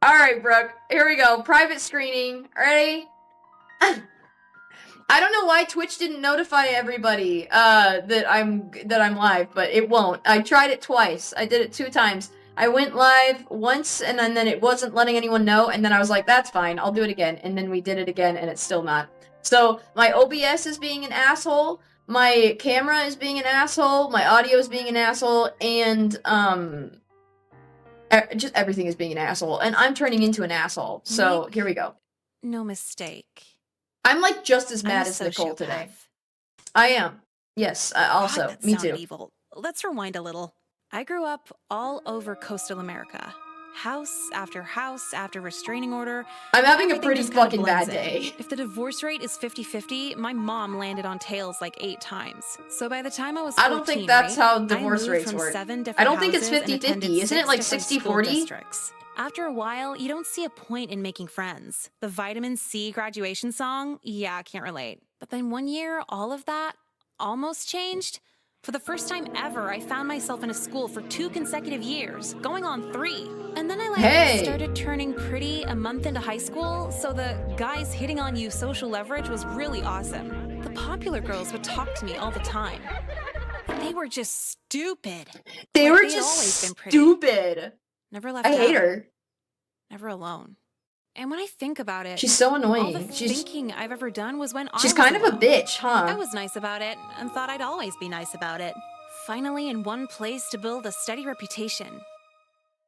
All right, Brooke. Here we go. Private screening. Ready? I don't know why Twitch didn't notify everybody that I'm live, but it won't. I tried it twice. I did it 2 times. I went live once, and then it wasn't letting anyone know, and then I was like, that's fine, I'll do it again. And then we did it again, and it's still not. So, my OBS is being an asshole, my camera is being an asshole, my audio is being an asshole, and, just everything is being an asshole. And I'm turning into an asshole, so Make here we go. no mistake. I'm like just as I'm mad a as Nicole today. sociopath. I am. Yes, also. God, that Me sounded too. evil. Let's rewind a little. I grew up all over coastal America. House after restraining order. I'm having a Everything pretty just kinda fucking bad blends in. day. If the divorce rate is 50-50, my mom landed on tails like 8 times. So by the time I was 14, I don't think that's how divorce I moved rates from work. 7 I different don't think it's houses and 50-50. attended Isn't it 6 like different school 60-40? districts. After a while, you don't see a point in making friends. The Vitamin C graduation song? Yeah, I can't relate. But then one year, all of that almost changed. For the first time ever, I found myself in a school for 2 consecutive years, going on 3. And then I started turning pretty a month into high school, so the guys hitting on you social leverage was really awesome. The popular girls would talk to me all the time. They were just stupid. They Like were they'd just always been pretty. stupid. Never left I hate out. her. Never alone. And when I think about it, She's so all the annoying. thinking I've ever done was when I She's was kind of a alone. bitch, I huh? was nice about it and thought I'd always be nice about it. Finally in one place to build a steady reputation.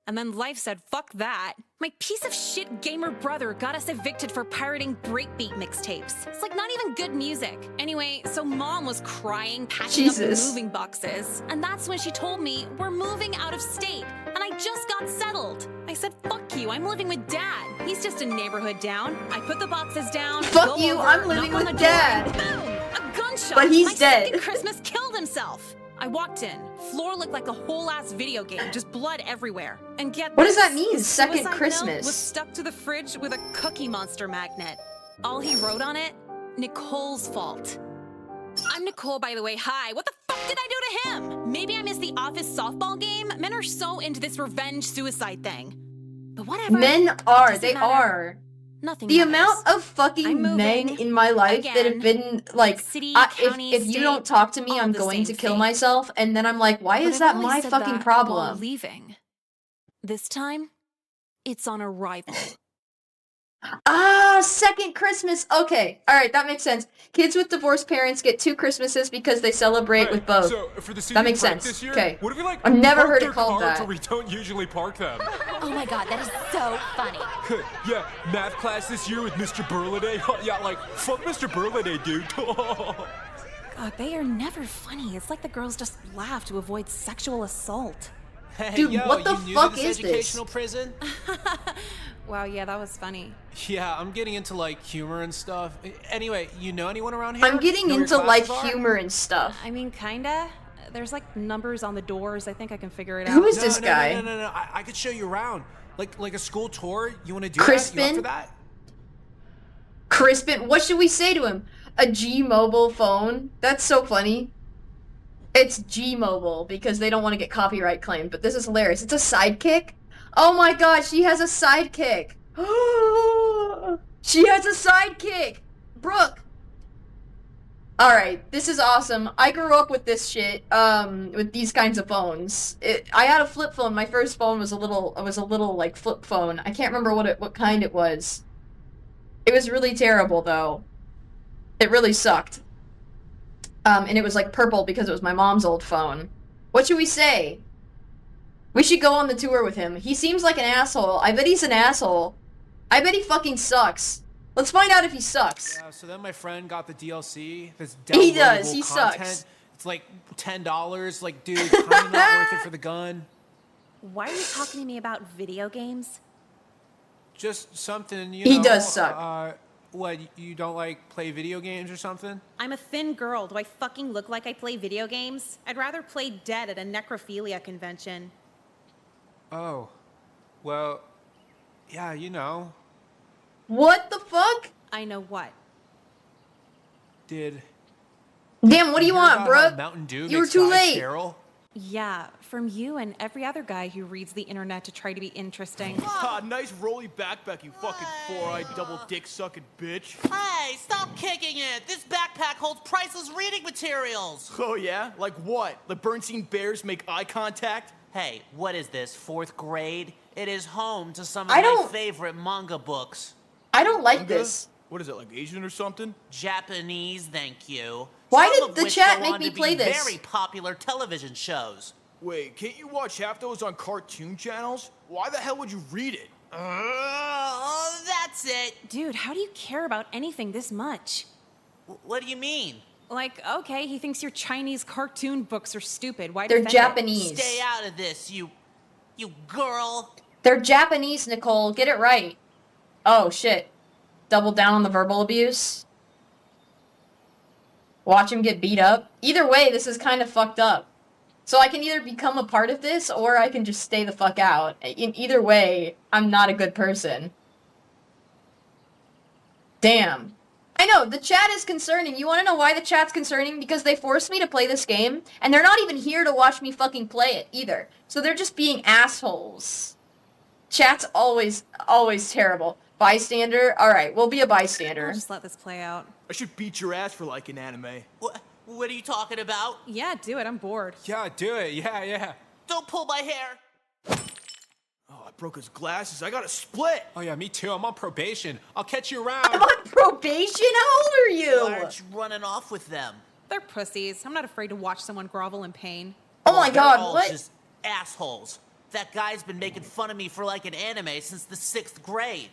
And then life said, fuck that. My piece of shit gamer brother got us evicted for pirating breakbeat mixtapes. It's like not even good music. Anyway, so mom was crying, packing up the Jesus. moving boxes. And that's when she told me, we're moving out of state. And I just got settled. I said, fuck you, I'm living with dad. He's just a neighborhood down. I put the boxes down, Fuck go you, over, I'm living knock on with the door, dad. and boom, a gunshot. But he's My dead. second Christmas killed himself. I walked in. Floor looked like a whole-ass video game, just blood everywhere. And get What does this, that mean, his second suicide note Christmas? was stuck to the fridge with a Cookie Monster magnet. All he wrote on it, Nicole's fault. I'm Nicole, by the way. Hi. What the fuck did I do to him? Maybe I missed the office softball game? Men are so into this revenge suicide thing. But whatever. Men are. Doesn't They matter. are. Nothing The matters. amount of fucking I'm moving men in my life that have again. been like, City, if county, you state, don't talk to me, all I'm the going same to kill fate. myself. And then I'm like, why But is I've that always my said fucking that problem? while leaving. This time, it's on arrival. Ah, second Christmas. Okay, all right, that makes sense. Kids with divorced parents get 2 Christmases because they celebrate with both. So for the That makes break sense. this year, Okay, what if we like I've never parked heard it our called cars that. where we don't usually park them? Oh my god, that is so funny. Yeah, math class this year with Mr. Burladay. Yeah, like fuck Mr. Burladay, dude. God, they are never funny. It's like the girls just laugh to avoid sexual assault. Hey, Dude, yo, what the you new fuck to this is this? educational prison? Wow, yeah, that was funny. Yeah, I'm getting into like humor and stuff. Anyway, you know anyone around here? I'm getting Know where into your like classes are? humor and stuff. I mean, kinda. There's like numbers on the doors. I think I can figure it out. Who is No, this no, guy? No, no, no, no. I could show you around. Like a school tour. You want to do Crispin? that? You up for that? Crispin, what should we say to him? A G-Mobile phone? That's so funny. It's G-Mobile because they don't want to get copyright claimed, but this is hilarious. It's a sidekick? Oh my god, she has a sidekick. She has a sidekick. Brooke. Alright, this is awesome. I grew up with this shit, with these kinds of phones. I had a flip phone. My first phone was a little like flip phone. I can't remember what kind it was. It was really terrible though. It really sucked. And it was like purple because it was my mom's old phone. What should we say? We should go on the tour with him. He seems like an asshole. I bet he's an asshole. I bet he fucking sucks. Let's find out if he sucks. Yeah, so then my friend got the DLC. This He does, downloadable he content. sucks. It's like $10. Like, dude, kind of not worth it for the gun. Why are you talking to me about video games? Just something, you He know. does suck. What, you don't like play video games or something? I'm a thin girl. Do I fucking look like I play video games? I'd rather play dead at a necrophilia convention. Oh, well, yeah, you know. What the fuck? I know what. Did Damn, what do you hear want, about how Brooke? Mountain Dew You were makes too guys late. sterile? Yeah, from you and every other guy who reads the internet to try to be interesting. Ah, nice rolly backpack, you fucking four-eyed double dick sucking bitch. Hey, stop kicking it! This backpack holds priceless reading materials! Oh yeah? Like what? The Bernstein Bears make eye contact? Hey, what is this, 4th grade? It is home to some of I my don't- favorite manga books. I don't like Manga? this. What is it, like Asian or something? Japanese, thank you. Why Some did of the which chat go make on me to play be this? very popular television shows. Wait, can't you watch half those on cartoon channels? Why the hell would you read it? That's it. Dude, how do you care about anything this much? What do you mean? Like, okay, he thinks your Chinese cartoon books are stupid. Why They're defend it? Japanese. Stay out of this, you girl. They're Japanese, Nicole. Get it right. Oh, shit. Double down on the verbal abuse. Watch him get beat up. Either way, this is kind of fucked up. So I can either become a part of this, or I can just stay the fuck out. In either way, I'm not a good person. Damn. I know, the chat is concerning. You wanna know why the chat's concerning? Because they forced me to play this game, and they're not even here to watch me fucking play it, either. So they're just being assholes. Chat's always terrible. Bystander? Alright, we'll be a bystander. I'll just let this play out. I should beat your ass for liking anime. What are you talking about? Yeah, do it. I'm bored. Yeah, do it. Yeah. Don't pull my hair. Oh, I broke his glasses. I got a split. Oh yeah, me too. I'm on probation. I'll catch you around. I'm on probation? How old are you? Why aren't you running off with them? They're pussies. I'm not afraid to watch someone grovel in pain. Oh my They're god, all what? just assholes. That guy's been making fun of me for like an anime since the 6th grade.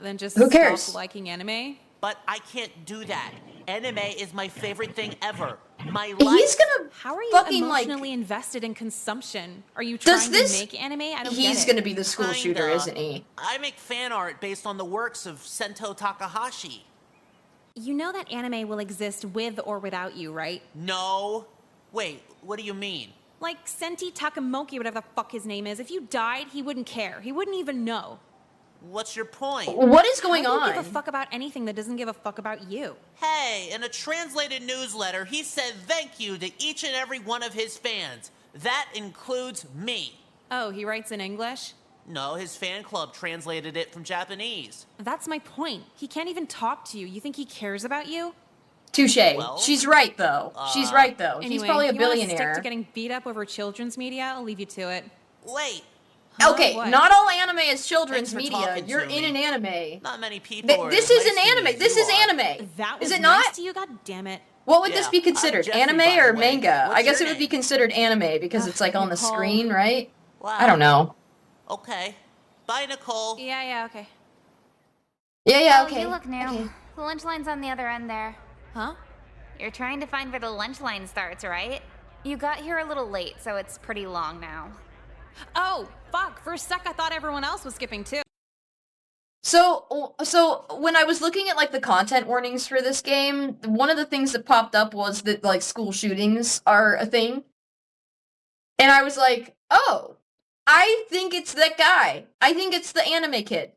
Then just Who cares? stop liking anime. But I can't do that. Anime is my favorite thing ever. My life. He's gonna How are you fucking, emotionally like... invested in consumption? Are you Does trying this... to make anime? I don't He's get it. gonna be the school shooter, Kinda. isn't he? I make fan art based on the works of Sento Takahashi. You know that anime will exist with or without you, right? No. Wait, what do you mean? Like Senti Takamoki, whatever the fuck his name is. If you died, he wouldn't care. He wouldn't even know. What's your point? What is going How do you on? give a fuck about anything that doesn't give a fuck about you? Hey, in a translated newsletter, he said thank you to each and every one of his fans. That includes me. Oh, he writes in English? No, his fan club translated it from Japanese. That's my point. He can't even talk to you. You think he cares about you? Touche. Well, She's right, though. She's right, though. Anyway, He's probably a you wanna stick billionaire. to getting beat up over children's media? I'll leave you to it. Wait, Okay, What? not all anime is children's Thanks for media. talking You're to in me. an anime. not many people are This as is an nice to me anime. as This you is are. anime. That was Is it nice not? to you, god damn it. What would this Yeah, be I'm considered? Jeffrey, Anime by the or way. manga? What's I guess it your would be name? considered anime because it's like on the Nicole. screen, right? Wow. I don't know. Okay. Bye, Nicole. Yeah, okay. Yeah, Oh, okay. you look new. Okay. The lunch line's on the other end there. Huh? You're trying to find where the lunch line starts, right? You got here a little late, so it's pretty long now. Oh, fuck. For a sec, I thought everyone else was skipping too. So when I was looking at like the content warnings for this game, one of the things that popped up was that like school shootings are a thing. And I was like, "Oh, I think it's that guy. I think it's the anime kid.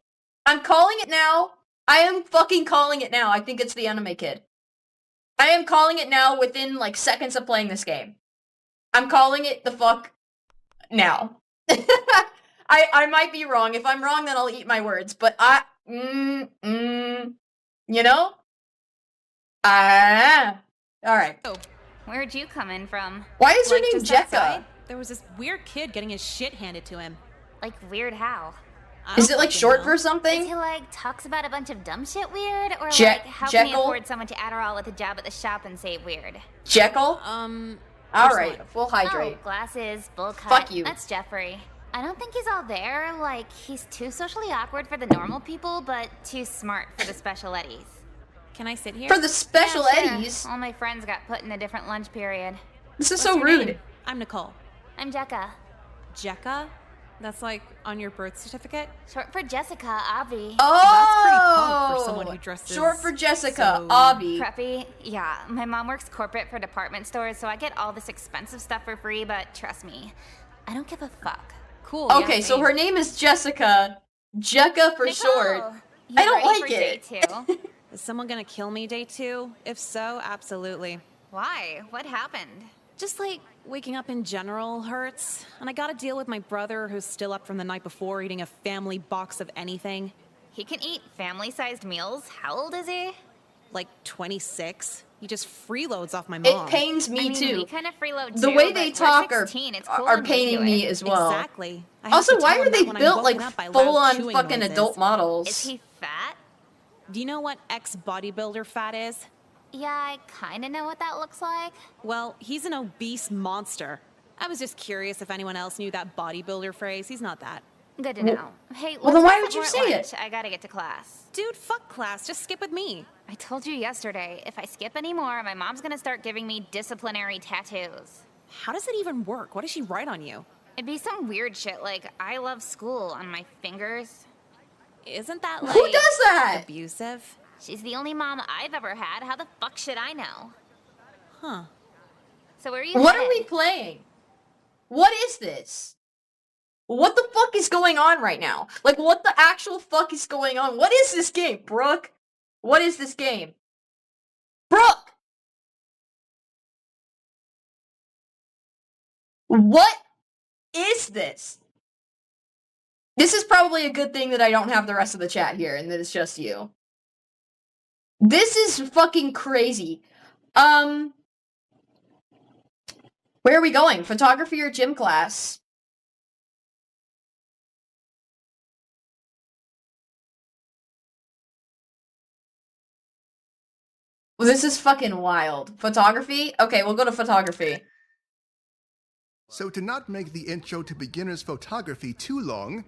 I'm calling it now. I am fucking calling it now. I think it's the anime kid. I am calling it now within like seconds of playing this game. I'm calling it the fuck now." I might be wrong. If I'm wrong, then I'll eat my words. But you know? Alright. Where'd you come in from? Why is your Like, name just Jekka? outside, there was this weird kid getting his shit handed to him. Like, weird how? I Is don't it like fucking short know. for Is something? he like talks about a bunch of dumb shit weird? Or Je- like how can he Jekyll? afford so much Adderall with a job at the shop and say weird? Jekyll? Alright, one. we'll hydrate. Oh, glasses, bull cut. Fuck you. That's Jeffrey. I don't think he's all there. Like, he's too socially awkward for the normal people, but too smart for the special eddies. Can I sit here? For the special Yeah, sure. eddies? All my friends got put in a different lunch period. This is What's so your rude. name? I'm Nicole. I'm Jekka. Jekka? That's like on your birth certificate? Short for Jessica, Avi. That's pretty punk Oh! for someone who dresses Short for Jessica, so- Avi. Preppy? Yeah, my mom works corporate for department stores, so I get all this expensive stuff for free, but trust me, I don't give a fuck. Cool. yeah, Okay, so same. her name is Jessica. Jekka for Nicole, short. you I don't ready like for it. Day two? Is someone gonna kill me day 2? If so, absolutely. Why? What happened? Just like, waking up in general hurts, and I gotta deal with my brother who's still up from the night before eating a family box of anything. He can eat family-sized meals? How old is he? Like 26. He just freeloads off my It mom. pains me I mean, too. we kind of freeload The too, way but they we're talk 16. It's cool are when they do paining me it. as well. Exactly. I have Also, to why tell are him that they when I'm built like woken up by loud full-on chewing fucking noises. adult models? Is he fat? Do you know what ex-bodybuilder fat is? Yeah, I kind of know what that looks like. Well, he's an obese monster. I was just curious if anyone else knew that bodybuilder phrase. He's not that. Good to know. Hey, well, let's then why get would some you more say at lunch. it? I gotta get to class. Dude, fuck class. Just skip with me. I told you yesterday, if I skip anymore, my mom's gonna start giving me disciplinary tattoos. How does it even work? What does she write on you? It'd be some weird shit like, I love school on my fingers. Isn't that like Who does that? abusive? She's the only mom I've ever had. How the fuck should I know? Huh. So where are you What headed? are we playing? What is this? What the fuck is going on right now? Like, what the actual fuck is going on? What is this game, Brooke? What is this game? Brooke! What is this? This is probably a good thing that I don't have the rest of the chat here and that it's just you. This is fucking crazy. Where are we going? Photography or gym class? Well, this is fucking wild. Photography? Okay, we'll go to photography. So to not make the intro to beginner's photography too long,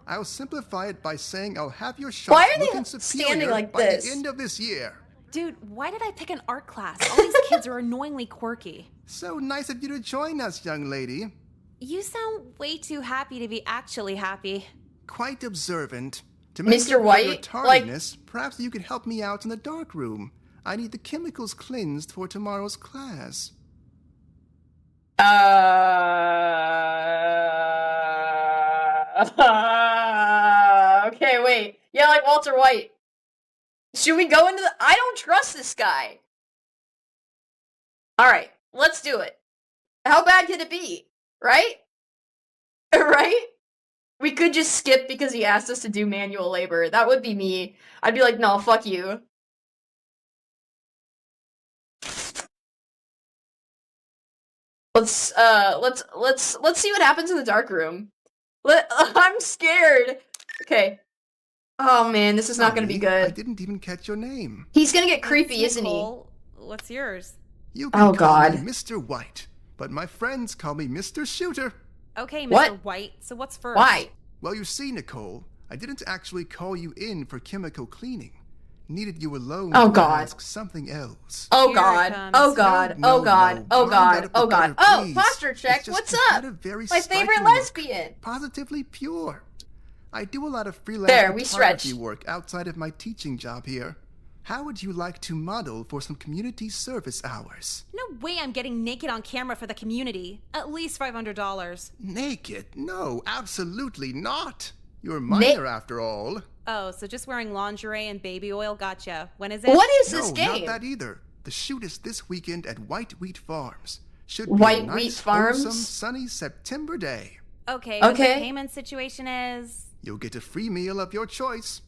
I'll simplify it by saying I'll have your shots Why are they looking standing superior like by this? the end of this year. Dude, why did I pick an art class? All these kids are annoyingly quirky. So nice of you to join us, young lady. You sound way too happy to be actually happy. Quite observant. To make Mr. up for your White, tardiness, perhaps you could help me out in the dark room. I need the chemicals cleansed for tomorrow's class. Okay, wait. Yeah, like Walter White. Should we go into the... I don't trust this guy. Alright, let's do it. How bad could it be? Right? Right? We could just skip because he asked us to do manual labor. That would be me. I'd be like, no, fuck you. Let's see what happens in the dark room. I'm scared. Okay. Oh man, this is not gonna be Sorry, I good. didn't even catch your name. He's gonna get creepy, isn't he? Nicole, what's yours? You can Oh call god. me Mr. White, but my friends call me Mr. Shooter. Okay, Mr. What? White, so what's first? Why? Well, you see, Nicole, I didn't actually call you in for chemical cleaning. Needed you alone Oh to god. ask something else. Oh Here it god. comes. Oh god. No, Oh god. no, Oh mind god. out of Oh the god. gutter, Oh, please. posture check. It's just What's you've up? got a very My favorite striking look. lesbian. Positively pure. I do a lot of freelance There, we photography stretch. work outside of my teaching job here. How would you like to model for some community service hours? No way I'm getting naked on camera for the community. At least $500. Naked? No, absolutely not. You're a minor after all. Oh, so just wearing lingerie and baby oil, gotcha. When is it? What is No, this game? not that either. The shoot is this weekend at White Wheat Farms. Should be White a nice, Wheat Farms? wholesome, sunny September day. Okay, but Okay. the payment situation is... You'll get a free meal of your choice.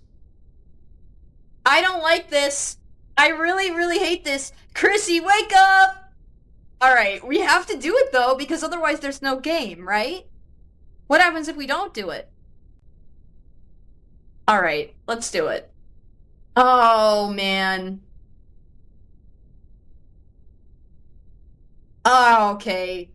I don't like this. I really, really hate this. Chrissy, wake up! Alright, we have to do it though, because otherwise there's no game, right? What happens if we don't do it? Alright, let's do it. Oh, man. Oh, okay.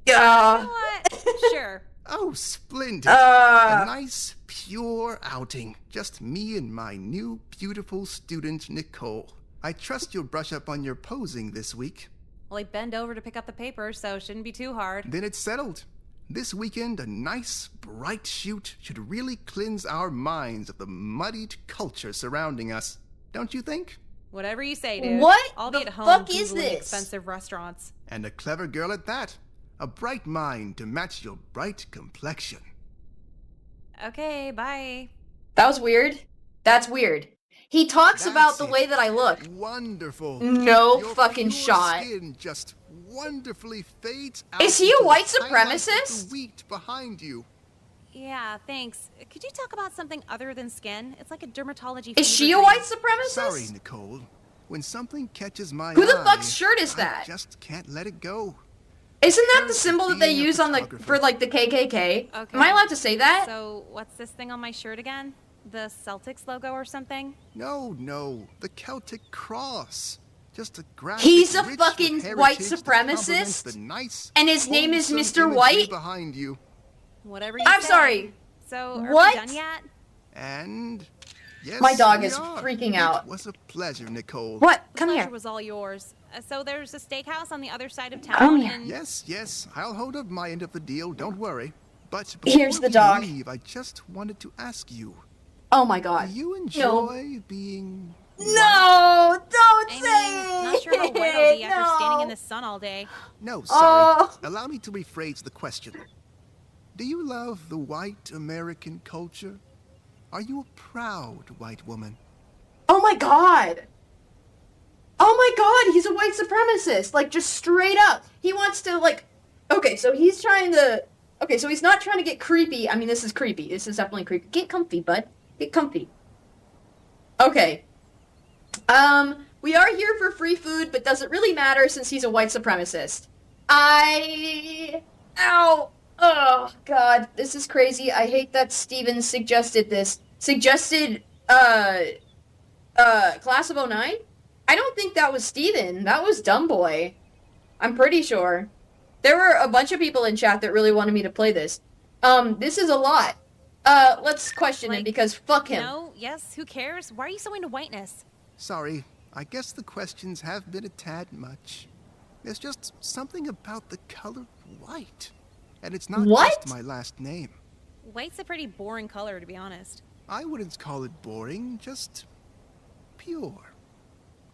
You know Yeah. what? Sure. Oh, splendid. A Uh, nice, pure outing. Just me and my new, beautiful student, Nicole. I trust you'll brush up on your posing this week. Well, I bend over to pick up the paper, so it shouldn't be too hard. Then it's settled. This weekend, a nice, bright shoot should really cleanse our minds of the muddied culture surrounding us. Don't you think? Whatever you say, dude. What I'll the be at home fuck is Googling this? expensive restaurants. And a clever girl at that. A bright mind to match your bright complexion. Okay, bye. that was weird. That's weird. He talks about That's the it. way that I look. Wonderful. No Your fucking pure shot. Skin just wonderfully fades out. Is he a into the white highlights of supremacist? the wheat behind you. Yeah, thanks. Could you talk about something other than skin? It's like a dermatology. Is she a fever white dream. supremacist? Sorry, Nicole. When something catches my Who the eye, fuck's shirt is that? I just can't let it go. Isn't that the Curse symbol that they being a use on the photographer. for like the KKK? Okay. Am I allowed to say that? So, what's this thing on my shirt again? The Celtics logo or something? No, the Celtic cross. Just a graphic He's a rich fucking with white heritage that complements supremacist, the nice, and his name is wholesome Mr. imagery White? behind you. Whatever you I'm say. sorry. So, are What? we done yet? And yes, My dog we is are. freaking out. It was a pleasure, Nicole. What? The Come pleasure here. was all yours. So there's a steakhouse on the other side of town, Come here. and Yes, I'll hold up my end of the deal, don't worry. But Here's before the dog. we leave, I just wanted to ask you, Oh my do god. you enjoy being... No, don't I say mean, not sure how white I'll be after standing in the sun all day. No, sorry. Oh. Allow me to rephrase the question. Do you love the white American culture? Are you a proud white woman? Oh my god. Oh my god, he's a white supremacist. Like, just straight up. He wants to, like... Okay, so he's trying to... Okay, so he's not trying to get creepy. I mean, this is creepy. This is definitely creepy. Get comfy, bud. Get comfy. Okay. We are here for free food, but does it really matter since he's a white supremacist? Ow! Oh, God. This is crazy. I hate that Steven suggested this. Suggested, Class of '09? I don't think that was Steven. That was Dumbboy. I'm pretty sure. There were a bunch of people in chat that really wanted me to play this. This is a lot. Let's question him Like, because fuck him. No, yes, who cares? Why are you so into whiteness? Sorry, I guess the questions have been a tad much. There's just something about the color white. And it's not What? just my last name. White's a pretty boring color, to be honest. I wouldn't call it boring, just pure.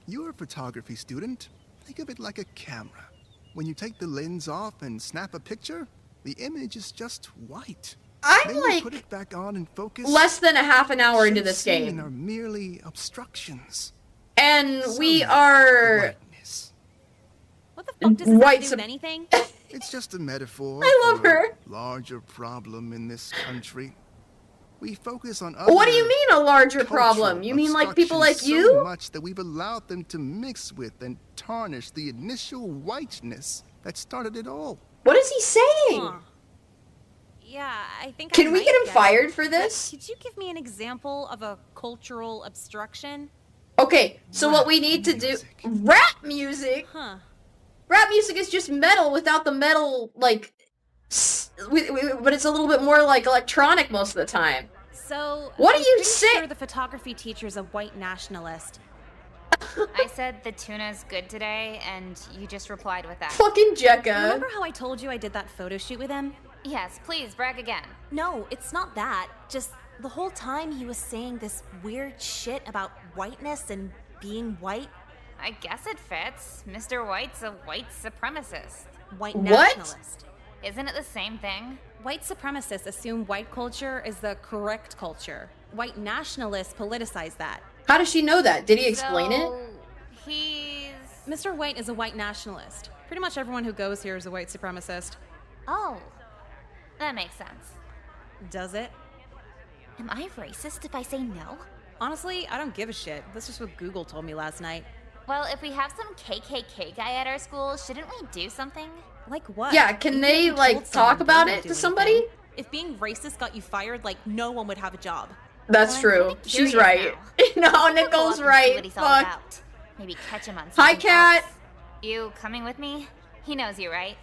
You're a photography student. Think of it like a camera. When you take the lens off and snap a picture, the image is just white. I'm Then you like put it back on and focus. less than a half an hour into Shapes this seen game. are merely obstructions. And we Some are... whiteness. What the fuck does this White have to do sup- with anything? It's just a metaphor I love for her. a larger problem in this country. We focus on What do you other mean a larger cultural problem? You mean like people like obstructions so you? much that we've allowed them to mix with and tarnish the initial whiteness that started it all. What is he saying? Huh. Yeah, I think I Can we might get him it. fired for But this? Could you give me an example of a cultural obstruction? Okay, so what Rap we need to do... music. Rap music? Huh. Rap music is just metal without the metal, like... but it's a little bit more like electronic most of the time. So, What do I'm you pretty say- sure the photography teacher's a white nationalist. I said the tuna's good today, and you just replied with that. Fucking Jekka. Remember how I told you I did that photo shoot with him? Yes, please, brag again. No, it's not that. Just the whole time he was saying this weird shit about whiteness and being white. I guess it fits. Mr. White's a white supremacist. White What? nationalist. Isn't it the same thing? White supremacists assume white culture is the correct culture. White nationalists politicize that. How does she know that? Did he explain it? So, he's... Mr. White is a white nationalist. Pretty much everyone who goes here is a white supremacist. Oh, that makes sense. Does it? Am I racist if I say no? Honestly, I don't give a shit. That's just what Google told me last night. Well, if we have some KKK guy at our school, shouldn't we do something? Like what? Yeah, can Even they, if you like, told someone, talk they about won't it do to somebody? anything. If being racist got you fired, like, no one would have a job. That's Well, I'm true. kinda She's curious right. No, Go up Nicole's and see right. what he's all Fuck. about. Maybe catch him on Hi, something Cat. else. You coming with me? He knows you, right?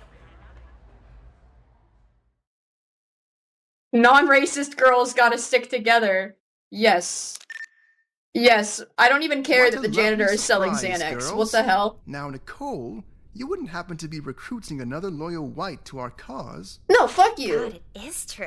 Non-racist girls gotta stick together. Yes. Yes. I don't even care What that a the janitor lovely is selling surprise, Xanax. girls. What the hell? Now, Nicole, you wouldn't happen to be recruiting another loyal white to our cause. No, fuck God, you. it is true.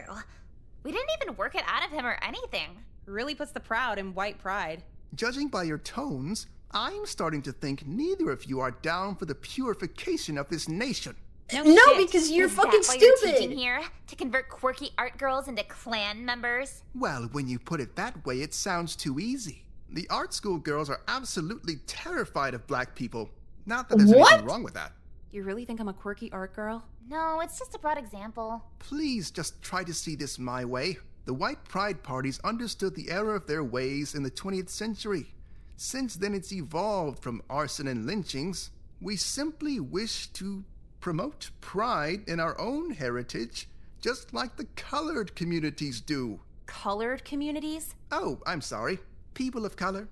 We didn't even work it out of him or anything. Really puts the proud in white pride. Judging by your tones, I'm starting to think neither of you are down for the purification of this nation. No, shit. because you're Is fucking that why you're teaching stupid. here? To convert quirky art girls into clan members? Well, when you put it that way, it sounds too easy. The art school girls are absolutely terrified of black people. Not that there's anything wrong with that. You really think I'm a quirky art girl? No, it's just a broad example. Please just try to see this my way. The white pride parties understood the error of their ways in the 20th century. Since then, it's evolved from arson and lynchings. We simply wish to promote pride in our own heritage, just like the colored communities do. Colored communities? Oh, I'm sorry. People of color.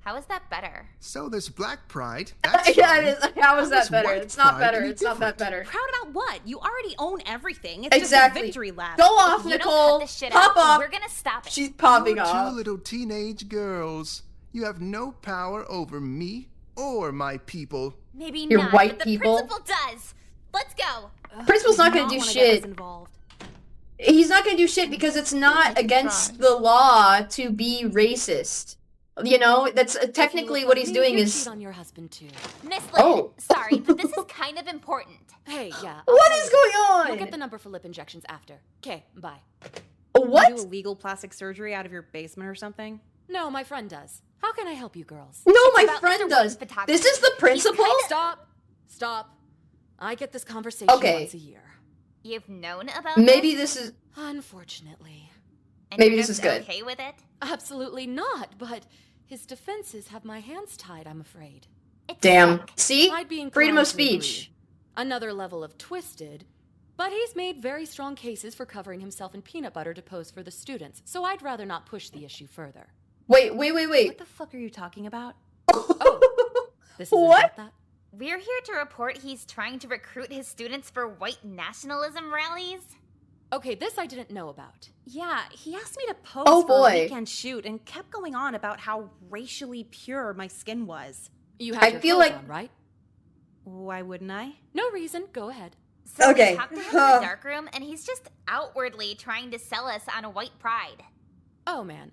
How is that better? So there's black pride. Yeah, it is. How is that is better? white It's not pride better. any It's not that different? better. Proud about what? You already own everything. It's Exactly. just a victory lap. Go off, If you Nicole. don't cut this shit Pop out, off. we're gonna stop it. She's popping You're off. two little teenage girls. You have no power over me or my people. Maybe Your not, white but the people? principal does. Let's go. Principal's not gonna do wanna get us shit. involved. He's not gonna do shit because it's not against the law to be racist. You know, that's technically what he's doing you is. cheat on your husband too. Miss Lynn, Oh. sorry, but this is kind of important. Hey, yeah. What is going on? You'll get the number for lip injections after. Okay, bye. You What? do illegal plastic surgery out of your basement or something? No, my friend does. How can I help you girls? No, my about friend Mr. does. White's photography. This is the principal? Stop. I get this conversation Okay. once a year. You've known about Maybe this is. Unfortunately. and maybe you're this is just good. okay with it? Absolutely not, but his defenses have my hands tied, I'm afraid. It's Damn. sick. See? I'd be Freedom of inclined to agree. speech. Another level of twisted, but he's made very strong cases for covering himself in peanut butter to pose for the students, so I'd rather not push the issue further. Wait. What the fuck are you talking about? This is What? that? We're here to report he's trying to recruit his students for white nationalism rallies. Okay, this I didn't know about. Yeah, he asked me to pose Oh, for boy. a weekend shoot and kept going on about how racially pure my skin was. You had I your feel clothes like- on, right? Why wouldn't I? No reason. Go ahead. So Okay. we talked to him in the darkroom, and he's just outwardly trying to sell us on a white pride. Oh man.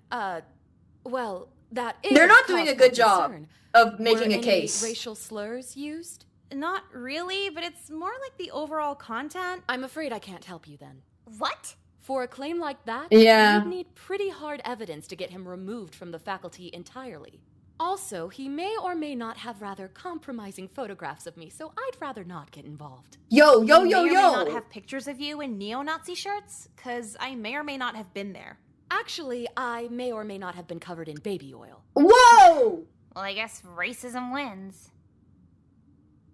Well, that is. They're not doing cause a good for job concern. of Were making a any case. racial slurs used? Not really, but it's more like the overall content. I'm afraid I can't help you then. What? For a claim like that, Yeah. you'd need pretty hard evidence to get him removed from the faculty entirely. Also, he may or may not have rather compromising photographs of me, so I'd rather not get involved. Yo. He may or may not have pictures of you in neo-Nazi shirts, because I may or may not have been there. Actually, I may or may not have been covered in baby oil. Whoa! Well, I guess racism wins.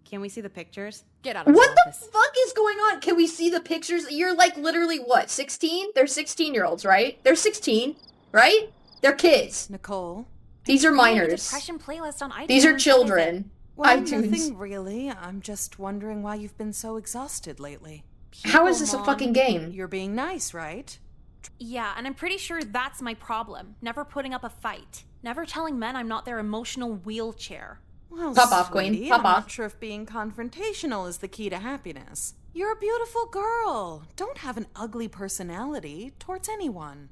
Can we see the pictures? Get out of What my the office. fuck is going on? Can we see the pictures? You're like literally what, 16? They're 16-year-olds, right? They're 16, right? They're kids. Nicole? These are Oh, the minors. depression playlist on iTunes. These are What is children. Well, iTunes. nothing really. I'm just wondering why you've been so exhausted lately. How is this a Mom, fucking game? You're being nice, right? it? Yeah, and I'm pretty sure that's my problem. Never putting up a fight. Never telling men I'm not their emotional wheelchair. Well, Pop off, Queen. sweetie, Pop I'm off. not sure if being confrontational is the key to happiness. You're a beautiful girl. Don't have an ugly personality towards anyone.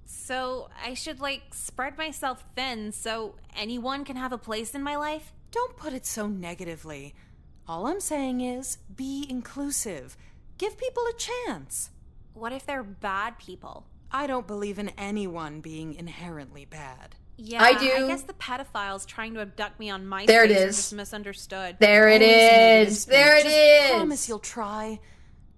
So I should, spread myself thin so anyone can have a place in my life? Don't put it so negatively. All I'm saying is be inclusive. Give people a chance. What if they're bad people? I don't believe in anyone being inherently bad. Yeah, I do. I guess the pedophiles trying to abduct me on MySpace There it are is. just misunderstood. There it Always negative is. spin. There it Just is. promise you'll try.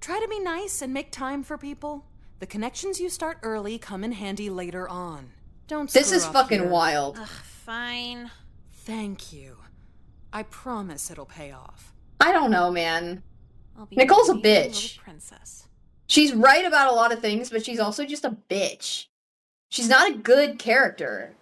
Try to be nice and make time for people. The connections you start early come in handy later on. Don't This screw is up fucking here. wild. Ugh, fine. Thank you. I promise it'll pay off. I don't know, man. I'll be Nicole's a your little bitch. princess. She's right about a lot of things, but she's also just a bitch. She's not a good character.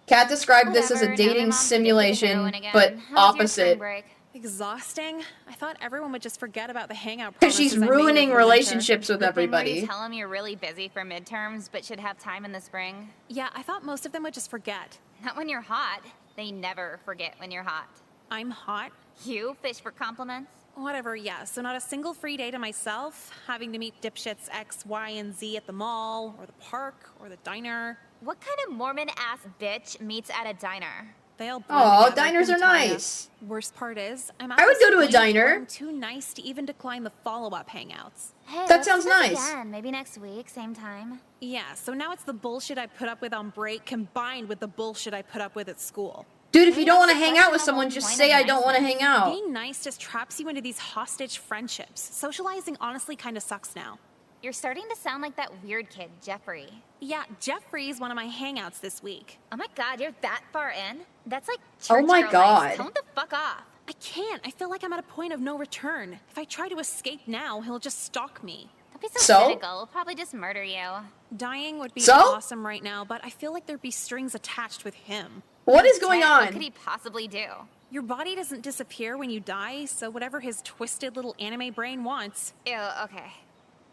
Kat described this as a Whatever, now my dating mom's addicted to heroin simulation, again. but How was your opposite. spring break? Exhausting? I thought everyone would just forget about the hangout Because she's promises I made ruining over the winter. relationships with But then will everybody. you tell them you're really busy for midterms, but should have time in the spring? Yeah, I thought most of them would just forget. Not when you're hot. They never forget when you're hot. I'm hot. You fish for compliments? Whatever, yeah. So not a single free day to myself, having to meet dipshits X, Y, and Z at the mall, or the park, or the diner. What kind of Mormon-ass bitch meets at a diner? They all blend Oh, together, diners are couldn't tell ya. nice. Worst part is, I'm I would at go to a this point where diner. I'm too nice to even decline the follow-up hangouts. Hey, That let's sounds do this nice. Again. Maybe next week, same time. Yeah, so now it's the bullshit I put up with on break combined with the bullshit I put up with at school. Dude, if you don't want to Maybe hang that's out with the someone, whole just point say of I don't want to niceness. hang out. Being nice just traps you into these hostage friendships. Socializing honestly kind of sucks now. You're starting to sound like that weird kid, Jeffrey. Yeah, Jeffrey's one of my hangouts this week. Oh my god, you're that far in? That's like Oh church my girl God. nice. Tone the fuck off. I can't. I feel like I'm at a point of no return. If I try to escape now, he'll just stalk me. Don't be so, So? cynical. We'll probably just murder you. Dying would be So? awesome right now, but I feel like there'd be strings attached with him. What is going Ted, What could on? he possibly do? Your body doesn't disappear when you die, so whatever his twisted little anime brain wants. Ew, okay.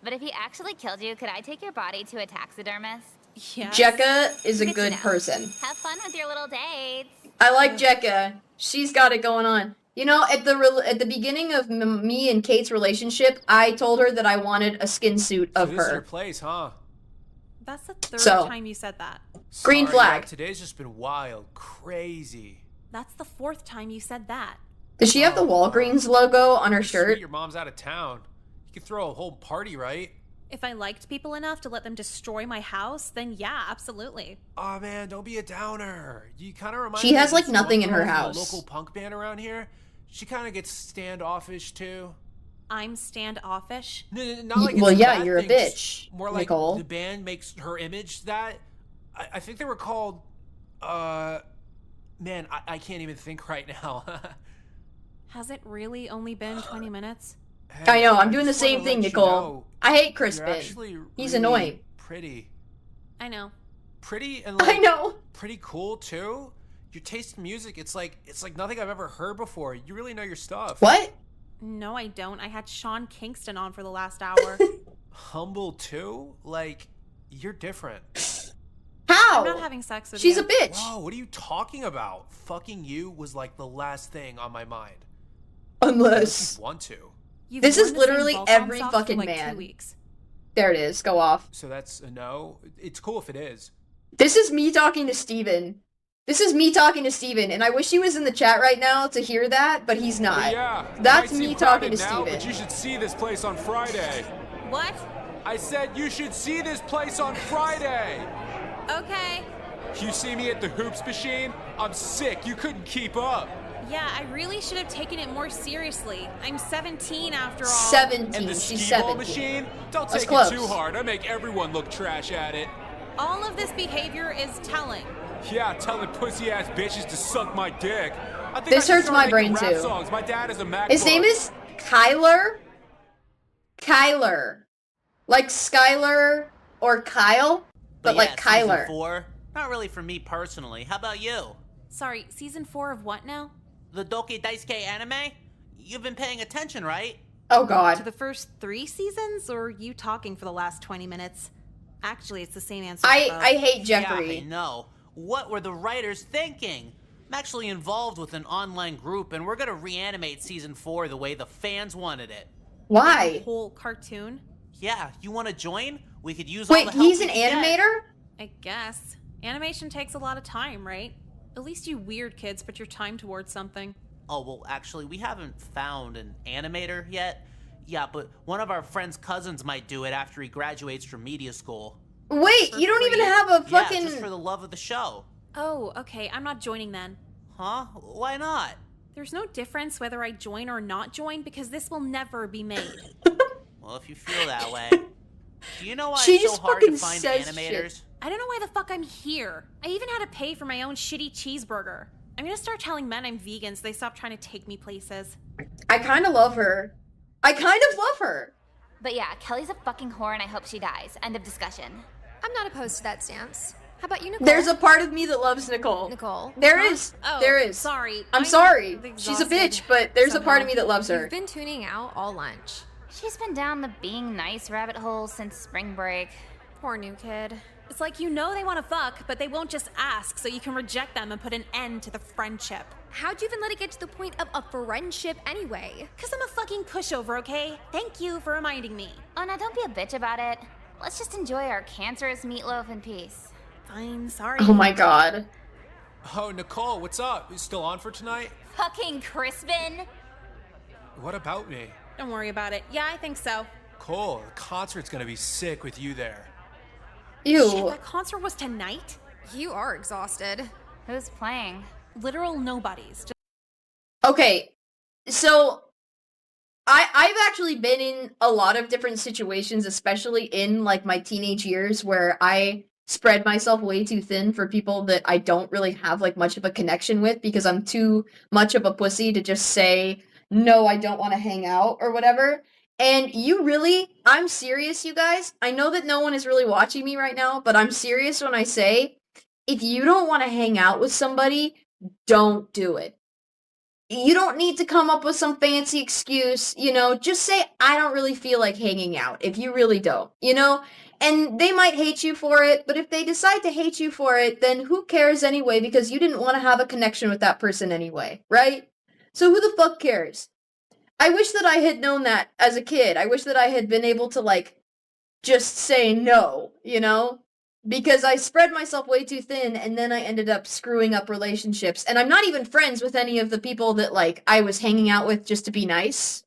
But if he actually killed you, could I take your body to a taxidermist? Yes. Jekka is a Good to good know. person. Have fun with your little dates. I like Jekka. She's got it going on. You know, at the beginning of me and Kate's relationship, I told her that I wanted a skin suit So of this is your her. place, huh? That's the third So. time you said that. Green Sorry, flag. yeah, today's just been wild, crazy. That's the fourth time you said that. Does she have the Walgreens logo on her Sweet, shirt? your mom's out of town. You could throw a whole party, right? If I liked people enough to let them destroy my house, then yeah, absolutely. Oh man, don't be a downer. You kind of remind She me has, of like, this nothing one in her girl from house. A local punk band around here. She kind of gets standoffish too. I'm standoffish. No, not like Well, it's yeah, bad you're a thing, bitch, just more like Nicole. the band makes her image that. I think they were called. Man, I can't even think right now. Has it really only been 20 minutes? I know, I'm Hey, doing the just wanna same thing, let you Nicole. know, I hate you're Crispin. actually He's really annoying. Pretty. I know. Pretty and like I know. pretty cool too. Your taste in music, it's like nothing I've ever heard before. You really know your stuff. What? No, I don't. I had Sean Kingston on for the last hour. Humble too? Like you're different. How? I'm not having sex with She's you. a bitch. Whoa, what are you talking about? Fucking you was like the last thing on my mind. Unless. If you want to. You've This worn is the same literally Volcom every socks for, fucking like, man. 2 weeks. There it is. Go off. So that's a no. It's cool if it is. This is me talking to Steven. This is me talking to Steven, and I wish he was in the chat right now to hear that, but he's not. Yeah, That's might me seem talking crowded to now, Steven. But you should see this place on Friday. What? I said you should see this place on Friday. Okay. You see me at the hoops machine? I'm sick. You couldn't keep up. Yeah, I really should have taken it more seriously. I'm 17 after all. 17. And the She's skee ball 17. machine? Don't That's take close. it too hard. I make everyone look trash at it. All of this behavior is telling. Yeah, telling pussy ass bitches to suck my dick. I think This I should hurts start my making brain, rap too. Songs. My dad is a MacBook. His name is Kyler. Kyler. Like Skyler or Kyle, but like yeah, season Kyler. 4, not really for me personally. How about you? Sorry, season 4 of what now? The Doki Daisuke anime? You've been paying attention, right? Oh To god. the first 3 seasons, or you talking for the last 20 minutes? Actually, it's the same answer. I for both. hate Yeah, I Jeffrey. know. What were the writers thinking? I'm actually involved with an online group, and we're gonna reanimate season 4 the way the fans wanted it. Why? Whole cartoon? Yeah, you want to join? We could use all Wait, the help he's we an can get. animator? I guess. Animation takes a lot of time, right? At least you weird kids put your time towards something. Oh, well, actually, we haven't found an animator yet. Yeah, but one of our friend's cousins might do it after he graduates from media school. Wait, For you don't even free? have a fucking. Yeah, just for the love of the show. Oh, okay, I'm not joining then. Huh? Why not? There's no difference whether I join or not join because this will never be made. Well, if you feel that way. Do you know why She it's so just hard to fucking find says animators? shit. I don't know why the fuck I'm here. I even had to pay for my own shitty cheeseburger. I'm gonna start telling men I'm vegan so they stop trying to take me places. I kind of love her. I kind of love her. But yeah, Kelly's a fucking whore and I hope she dies. End of discussion. I'm not opposed to that stance. How about you, Nicole? There's a part of me that loves Nicole. Nicole. There Huh? is. Oh, There is. sorry. I'm sorry. exhausted She's a bitch, but there's a part of me that loves her. You've been tuning out all lunch. She's been down the being nice rabbit hole since spring break. Poor new kid. It's like you know they want to fuck, but they won't just ask, so you can reject them and put an end to the friendship. How'd you even let it get to the point of a friendship anyway? Cause I'm a fucking pushover, okay? Thank you for reminding me. Oh, now don't be a bitch about it. Let's just enjoy our cancerous meatloaf in peace. Fine, sorry. Oh my god. Oh, Nicole, what's up? You still on for tonight? Fucking Crispin. What about me? Don't worry about it. Yeah, I think so. Cole, the concert's gonna be sick with you there. Ew. Shit, that concert was tonight? You are exhausted. Who's playing? Literal nobodies. Okay, so I've actually been in a lot of different situations, especially in like my teenage years, where I spread myself way too thin for people that I don't really have like much of a connection with because I'm too much of a pussy to just say, no, I don't want to hang out or whatever. And you really, I'm serious, you guys. I know that no one is really watching me right now, but I'm serious when I say, if you don't want to hang out with somebody, don't do it. You don't need to come up with some fancy excuse, just say, I don't really feel like hanging out, if you really don't. And they might hate you for it, but if they decide to hate you for it, then who cares anyway, because you didn't want to have a connection with that person anyway, right? So who the fuck cares? I wish that I had known that as a kid. I wish that I had been able to, like, just say no. Because I spread myself way too thin, and then I ended up screwing up relationships. And I'm not even friends with any of the people that, like, I was hanging out with just to be nice.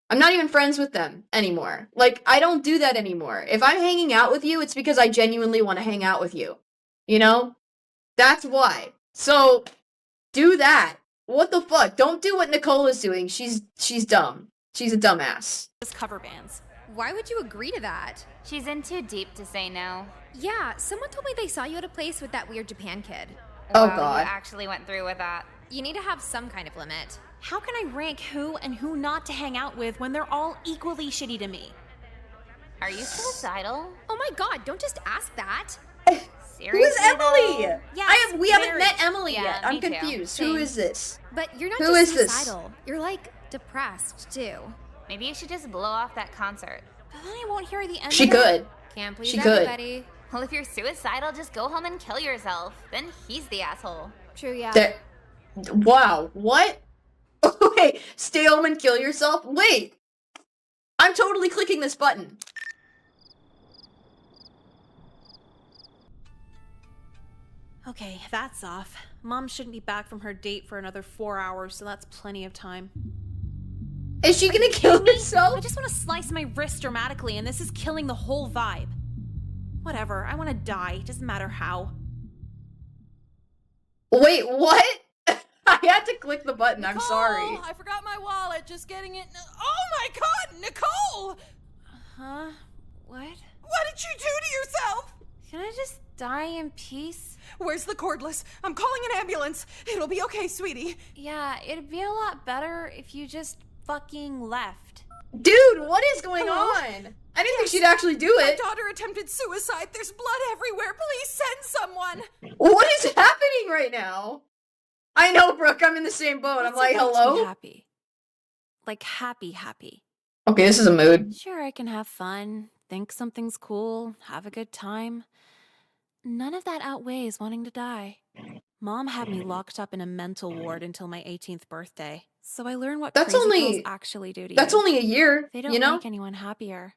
I'm not even friends with them anymore. Like, I don't do that anymore. If I'm hanging out with you, it's because I genuinely want to hang out with you. That's why. So, do that. What the fuck? Don't do what Nicole is doing. She's dumb. She's a dumbass. Just cover bands. Why would you agree to that? She's in too deep to say no. Yeah, someone told me they saw you at a place with that weird Japan kid. Oh, Wow, God. You actually went through with that. You need to have some kind of limit. How can I rank who and who not to hang out with when they're all equally shitty to me? Are you suicidal? Oh my god, don't just ask that. Seriously? Who is Emily? though? Yes, We haven't very. met Emily Yeah, yet. I'm me too. confused. Who Same. is this? But you're not Who just is this? suicidal. You're like depressed too. Maybe you should just blow off that concert. But then I won't hear the end She of it. could. Can't please She could. everybody. Well, if you're suicidal, just go home and kill yourself. Then he's the asshole. True, yeah. Wow. What? Wait. Stay home and kill yourself? Wait. I'm totally clicking this button. Okay, that's off. Mom shouldn't be back from her date for another 4 hours, so that's plenty of time. Is she gonna kill I herself? just want to slice my wrist dramatically, and this is killing the whole vibe. Whatever, I want to die. Doesn't matter how. Wait, what? I had to click the button. I'm sorry. I forgot my wallet. Just getting it. Oh my god, Nicole! Huh? What? What did you do to yourself? Can I just die in peace? Where's the cordless? I'm calling an ambulance. It'll be okay, sweetie. Yeah, it'd be a lot better if you just fucking left. Dude, what is going Hello? on? I didn't think she'd actually do My it. daughter attempted suicide. There's blood everywhere. Please send someone. What is happening right now? I know, Brooke. I'm in the same boat. I'm What's like, it like to be hello? happy. Like happy. Okay, this is a mood. Sure, I can have fun, think something's cool, have a good time. None of that outweighs wanting to die. Mom had me locked up in a mental ward until my 18th birthday, so I learned what That's crazy only- girls actually do to That's you. only a year, They don't you know? make anyone happier.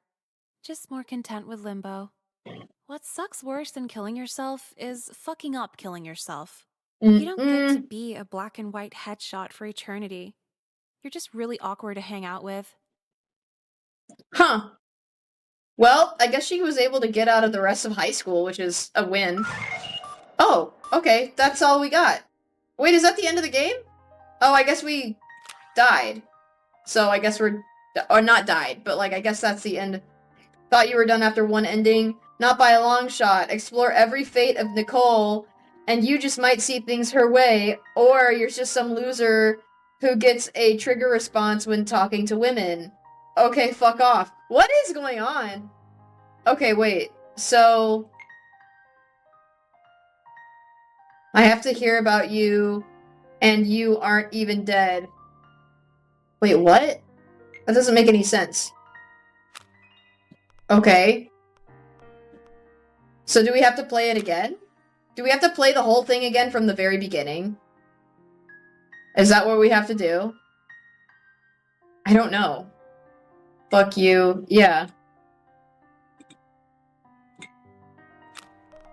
Just more content with limbo. What sucks worse than killing yourself is fucking up killing yourself. You don't get to be a black and white headshot for eternity. You're just really awkward to hang out with. Huh. Well, I guess she was able to get out of the rest of high school, which is a win. Oh, okay. That's all we got. Wait, is that the end of the game? Oh, I guess we died. So I guess we're... Or not died, but like, I guess that's the end. Thought you were done after one ending. Not by a long shot. Explore every fate of Nicole, and you just might see things her way, or you're just some loser who gets a trigger response when talking to women. Okay, fuck off. What is going on? Okay, wait. So... I have to hear about you, and you aren't even dead. Wait, what? That doesn't make any sense. Okay. So do we have to play it again? Do we have to play the whole thing again from the very beginning? Is that what we have to do? I don't know. Fuck you. Yeah.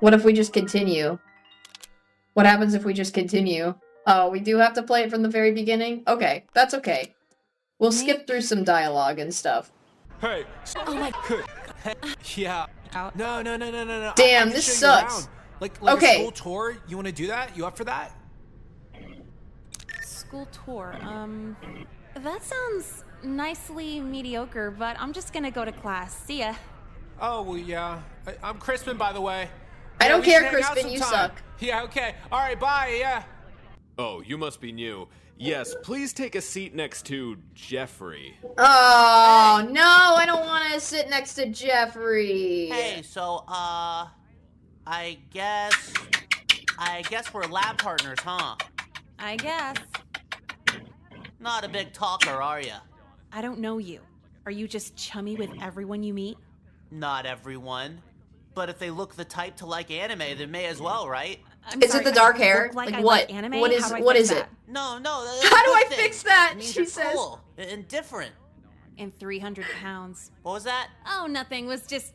What if we just continue? What happens if we just continue? Oh, we do have to play it from the very beginning? Okay, that's okay. We'll skip through some dialogue and stuff. Hey. Oh my. Yeah. No. Damn, I can this show you sucks. around. Like Okay. a school tour. You want to do that? You up for that? School tour, that sounds nicely mediocre, but I'm just gonna go to class. See ya. Oh, well, yeah. I'm Crispin, by the way. I don't we should care, hang out Crispin, you sometime. suck. Yeah, okay. All right, bye, yeah. Oh, you must be new. Yes, please take a seat next to Jeffrey. Oh, no, I don't want to sit next to Jeffrey. Hey, so, I guess we're lab partners, huh? I guess. Not a big talker, are ya? I don't know you. Are you just chummy with everyone you meet? Not everyone. But if they look the type to like anime, they may as well, right? Is it the dark hair? Like I what? like anime? What is How do I what fix is it? that? No, that's How a do good I thing. fix that? It means She you're says. cool and different. And 300 pounds. What was that? Oh, nothing. Was just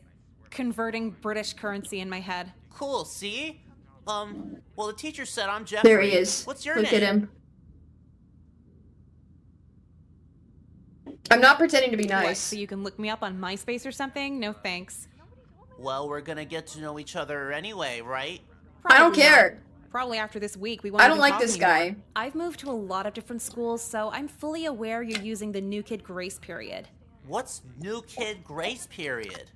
converting British currency in my head. Cool, see? Well, the teacher said I'm Jeffrey. There he is. What's your Look name? at him. I'm not pretending to be What, nice. so you can look me up on MySpace or something? No thanks. Well, we're gonna get to know each other anyway, right? I don't Probably care. not. Probably after this week, we won't I don't even like talk this anymore. guy. I've moved to a lot of different schools, so I'm fully aware you're using the new kid grace period. What's new kid grace period?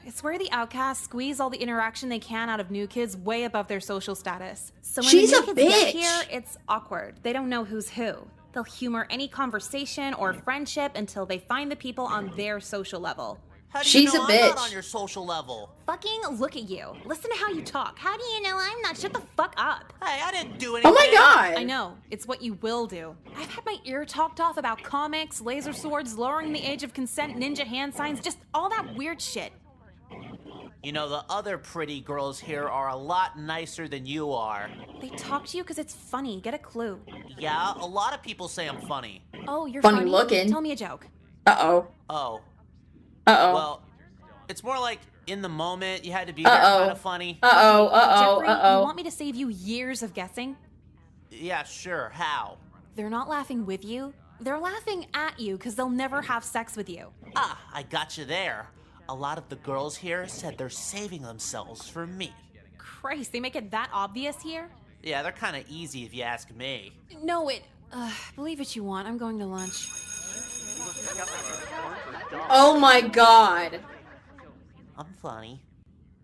It's where the outcasts squeeze all the interaction they can out of new kids way above their social status. So when She's the a new kids get bitch. here, it's awkward. They don't know who's who. They'll humor any conversation or friendship until they find the people on their social level. How do She's you know a I'm not bitch. on your social level? Fucking look at you. Listen to how you talk. How do you know I'm not? Shut the fuck up. Hey, I didn't do anything. Oh my god! I know. It's what you will do. I've had my ear talked off about comics, laser swords, lowering the age of consent, ninja hand signs, just all that weird shit. You know, the other pretty girls here are a lot nicer than you are. They talk to you because it's funny. Get a clue. Yeah, a lot of people say I'm funny. Oh, you're Funny funny. looking. Tell me a joke. Uh-oh. Oh. Uh-oh. Well, it's more like in the moment, you had to be there Uh-oh. kind of funny. Uh-oh. Uh-oh. Jeffrey, you Uh-oh. want me to save you years of guessing? Yeah, sure. How? They're not laughing with you. They're laughing at you because they'll never have sex with you. Ah, I got you there. A lot of the girls here said they're saving themselves for me. Christ, they make it that obvious here? Yeah, they're kind of easy if you ask me. No, believe what you want. I'm going to lunch. Oh my god. I'm funny.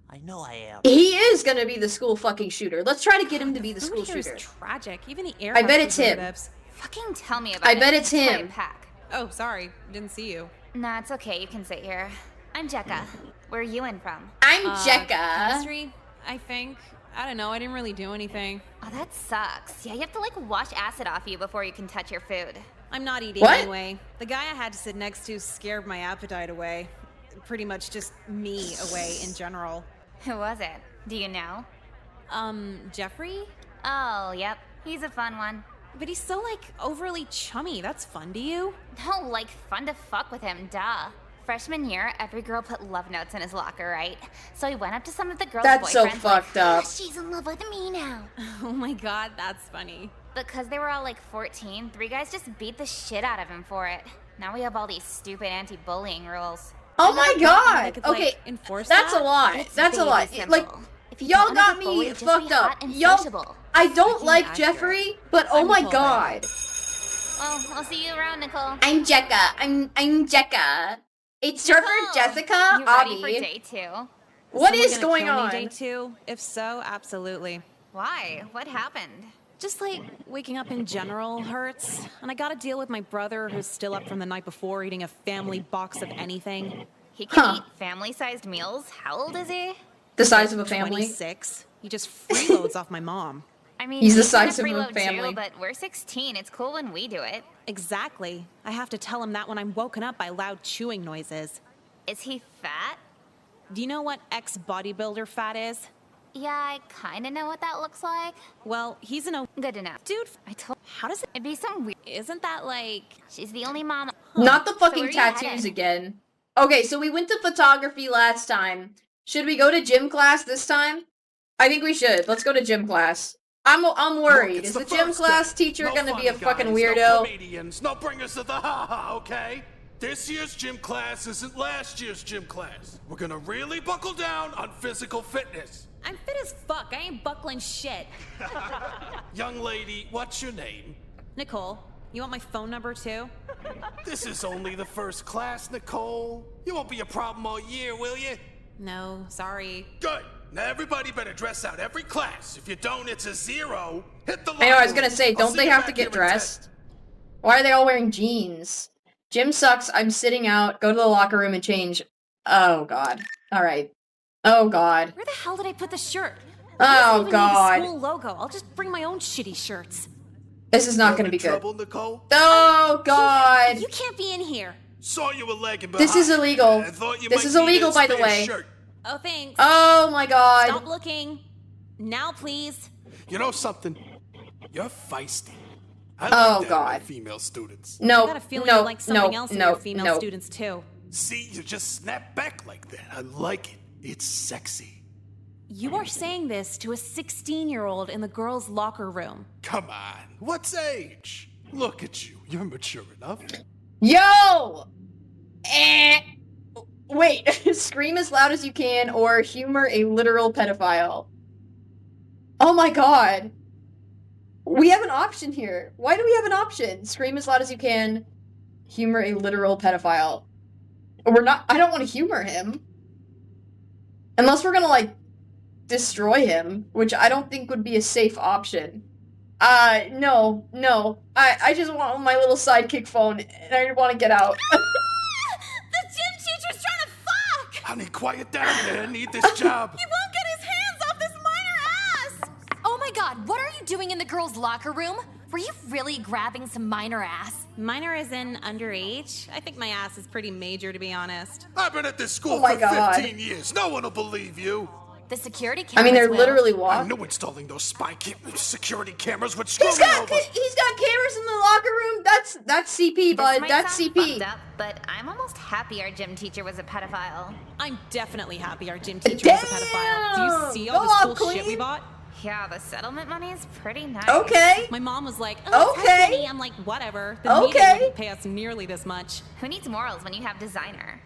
I know I am. He is gonna be the school fucking shooter. Let's try to get him to be the school Food here shooter. is tragic. Even the air I has bet it's him. preservatives. Fucking tell me about I it. bet it's That's why I him. pack. Oh, sorry. Didn't see you. Nah, it's okay. You can sit here. I'm Jekka. Where are you in from? I'm Jekka. Chemistry, I think. I don't know. I didn't really do anything. Oh, that sucks. Yeah, you have to like wash acid off you before you can touch your food. I'm not eating What? anyway. The guy I had to sit next to scared my appetite away. Pretty much just me away in general. Who was it? Do you know? Jeffrey? Oh, yep. He's a fun one. But he's so, like, overly chummy. That's fun to you? No, like fun to fuck with him, duh. Freshman year, every girl put love notes in his locker, right? So he went up to some of the girls' That's so boyfriends fucked like, up. "Oh, she's in love with me now. Oh my god, that's funny. Because they were all like 14, 3 guys just beat the shit out of him for it. Now we have all these stupid anti-bullying rules. Oh my They god. could, like, Okay, enforce that's that? a lot. It's That's a very lot. simple. Like, If you y'all wanna got be bullied, me just be fucked hot up. and Y'all, sociable. I don't Fucking like accurate. Jeffrey, but oh my Nicole, god. Well, I'll see you around, Nicole. I'm Jekka. I'm Jekka. It's Trevor, Jessica, You ready for Avi. day 2? What Someone is gonna going kill me on? day 2? If so, absolutely. Why? What happened? Just like waking up in general hurts, and I gotta deal with my brother who's still up from the night before eating a family box of anything. He can Huh. eat family-sized meals? How old is he? The size of a family. 26. He just freeloads off my mom. I mean, He's the we kinda size of a freeload family. Too, but we're 16. It's cool when we do it. Exactly. I have to tell him that when I'm woken up by loud chewing noises. Is he fat? Do you know what ex-bodybuilder fat is? Yeah, I kind of know what that looks like. Well, he's an Good to know. dude. I told. How does it? It'd be some weird. Isn't that like? She's the only mom. Not the So fucking where you tattoos headed? again. Okay, so we went to photography last time. Should we go to gym class this time? I think we should. Let's go to gym class. I'm worried. Look, it's Is the the gym first class day. teacher No gonna be a funny fucking guys, weirdo? No comedians, no bringers of the ha-ha, okay? This year's gym class isn't last year's gym class. We're gonna really buckle down on physical fitness. I'm fit as fuck. I ain't buckling shit. Young lady, what's your name? Nicole, you want my phone number too? This is only the first class, Nicole. You won't be a problem all year, will you? No, sorry. Good. Now everybody better dress out every class. If you don't, it's a 0. Hit the I know, I was locker gonna room. say, I'll don't see they you have to back get here in 10. dressed? Why are they all wearing jeans? Gym sucks, I'm sitting out, go to the locker room and change. Oh god. Alright. Oh god. Where the hell did I put the shirt? Oh I god. Need the school logo. I'll just bring my own shitty shirts. This is not You gonna be having good. trouble, Nicole? Oh god. You can't be in here. Saw you were lagging This behind. is illegal. I thought you This might is need illegal, a by the spare way. shirt. Oh, thanks. Oh my god. Stop looking. Now, please. You know something? You're feisty. I like Oh that in my god. female students. No, I got a feeling no, you like something no, else in no, your female no. students too. See, you just snap back like that. I like it. It's sexy. You are saying this to a 16-year-old in the girls' locker room. Come on. What's age? Look at you. You're mature enough. Yo! Wait, scream as loud as you can or humor a literal pedophile. Oh my god. We have an option here. Why do we have an option? Scream as loud as you can, humor a literal pedophile. I don't want to humor him. Unless we're gonna, like, destroy him, which I don't think would be a safe option. No. I just want my little sidekick phone, and I want to get out. The gym teacher's trying to fuck! Honey, quiet down there. I need this job. He won't get his hands off this minor ass! Oh my god, what are you doing in the girls' locker room? Were you really grabbing some minor ass? Minor is in underage? I think my ass is pretty major, to be honest. I've been at this school Oh my for God. 15 years. No one will believe you. The security cameras I mean, they're will. literally I walk. knew installing those security cameras would screw He's me got over. cameras in the locker room. That's CP, This bud. might That's sound CP. fucked up, but I'm almost happy our gym teacher was a pedophile. I'm definitely happy our gym teacher is a pedophile. Do you see all Go this on, cool shit we queen. bought? Yeah, the settlement money is pretty nice. Okay. My mom was like, oh, it's Okay. money. I'm like, whatever. The media Okay. wouldn't pay us nearly this much. Who needs morals when you have designer?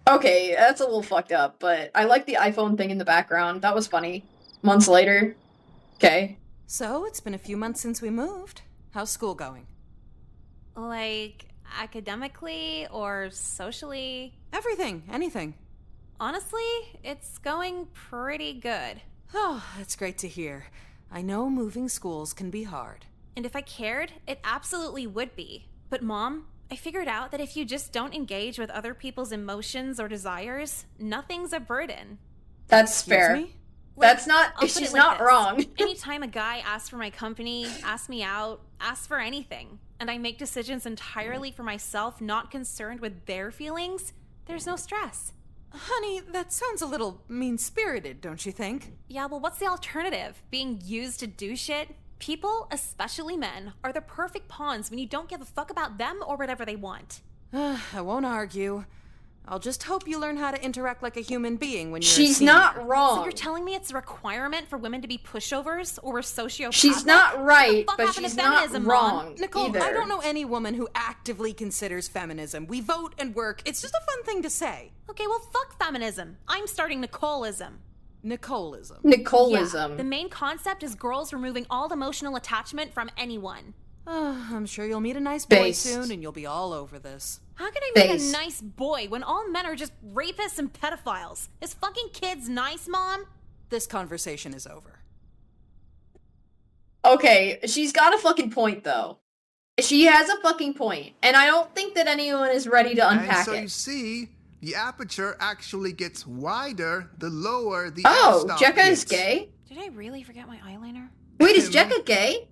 Okay, that's a little fucked up, but I like the iPhone thing in the background. That was funny. Months later. Okay. So, it's been a few months since we moved. How's school going? Like, academically or socially? Everything, anything. Honestly, it's going pretty good. Oh, that's great to hear. I know moving schools can be hard. And if I cared, it absolutely would be. But Mom, I figured out that if you just don't engage with other people's emotions or desires, nothing's a burden. That's Excuse fair. me? That's not. I'll put She's it like not this. wrong. Anytime a guy asks for my company, asks me out, asks for anything, and I make decisions entirely for myself, not concerned with their feelings, there's no stress. Honey, that sounds a little mean-spirited, don't you think? Yeah, well, what's the alternative? Being used to do shit? People, especially men, are the perfect pawns when you don't give a fuck about them or whatever they want. I won't argue. I'll just hope you learn how to interact like a human being when you're a She's senior. not So wrong. you're telling me it's a requirement for women to be pushovers or we're sociopaths? She's not right, fuck but happened to she's not feminism, Mom? wrong Nicole, either. I don't know any woman who actively considers feminism. We vote and work. It's just a fun thing to say. Okay, well, fuck feminism. I'm starting Nicoleism. Nicoleism. Nicoleism. Yeah, the main concept is girls removing all emotional attachment from anyone. I'm sure you'll meet a nice boy Based. soon and you'll be all over this. How can I meet Face. a nice boy when all men are just rapists and pedophiles? Is fucking kids nice, Mom? This conversation is over. Okay, she's got a fucking point, though. She has a fucking point, and I don't think that anyone is ready to And unpack so you it. see, the aperture actually gets wider the lower the Oh, f-stop Jekka gets. is gay? Did I really forget my eyeliner? Wait, is Jekka gay?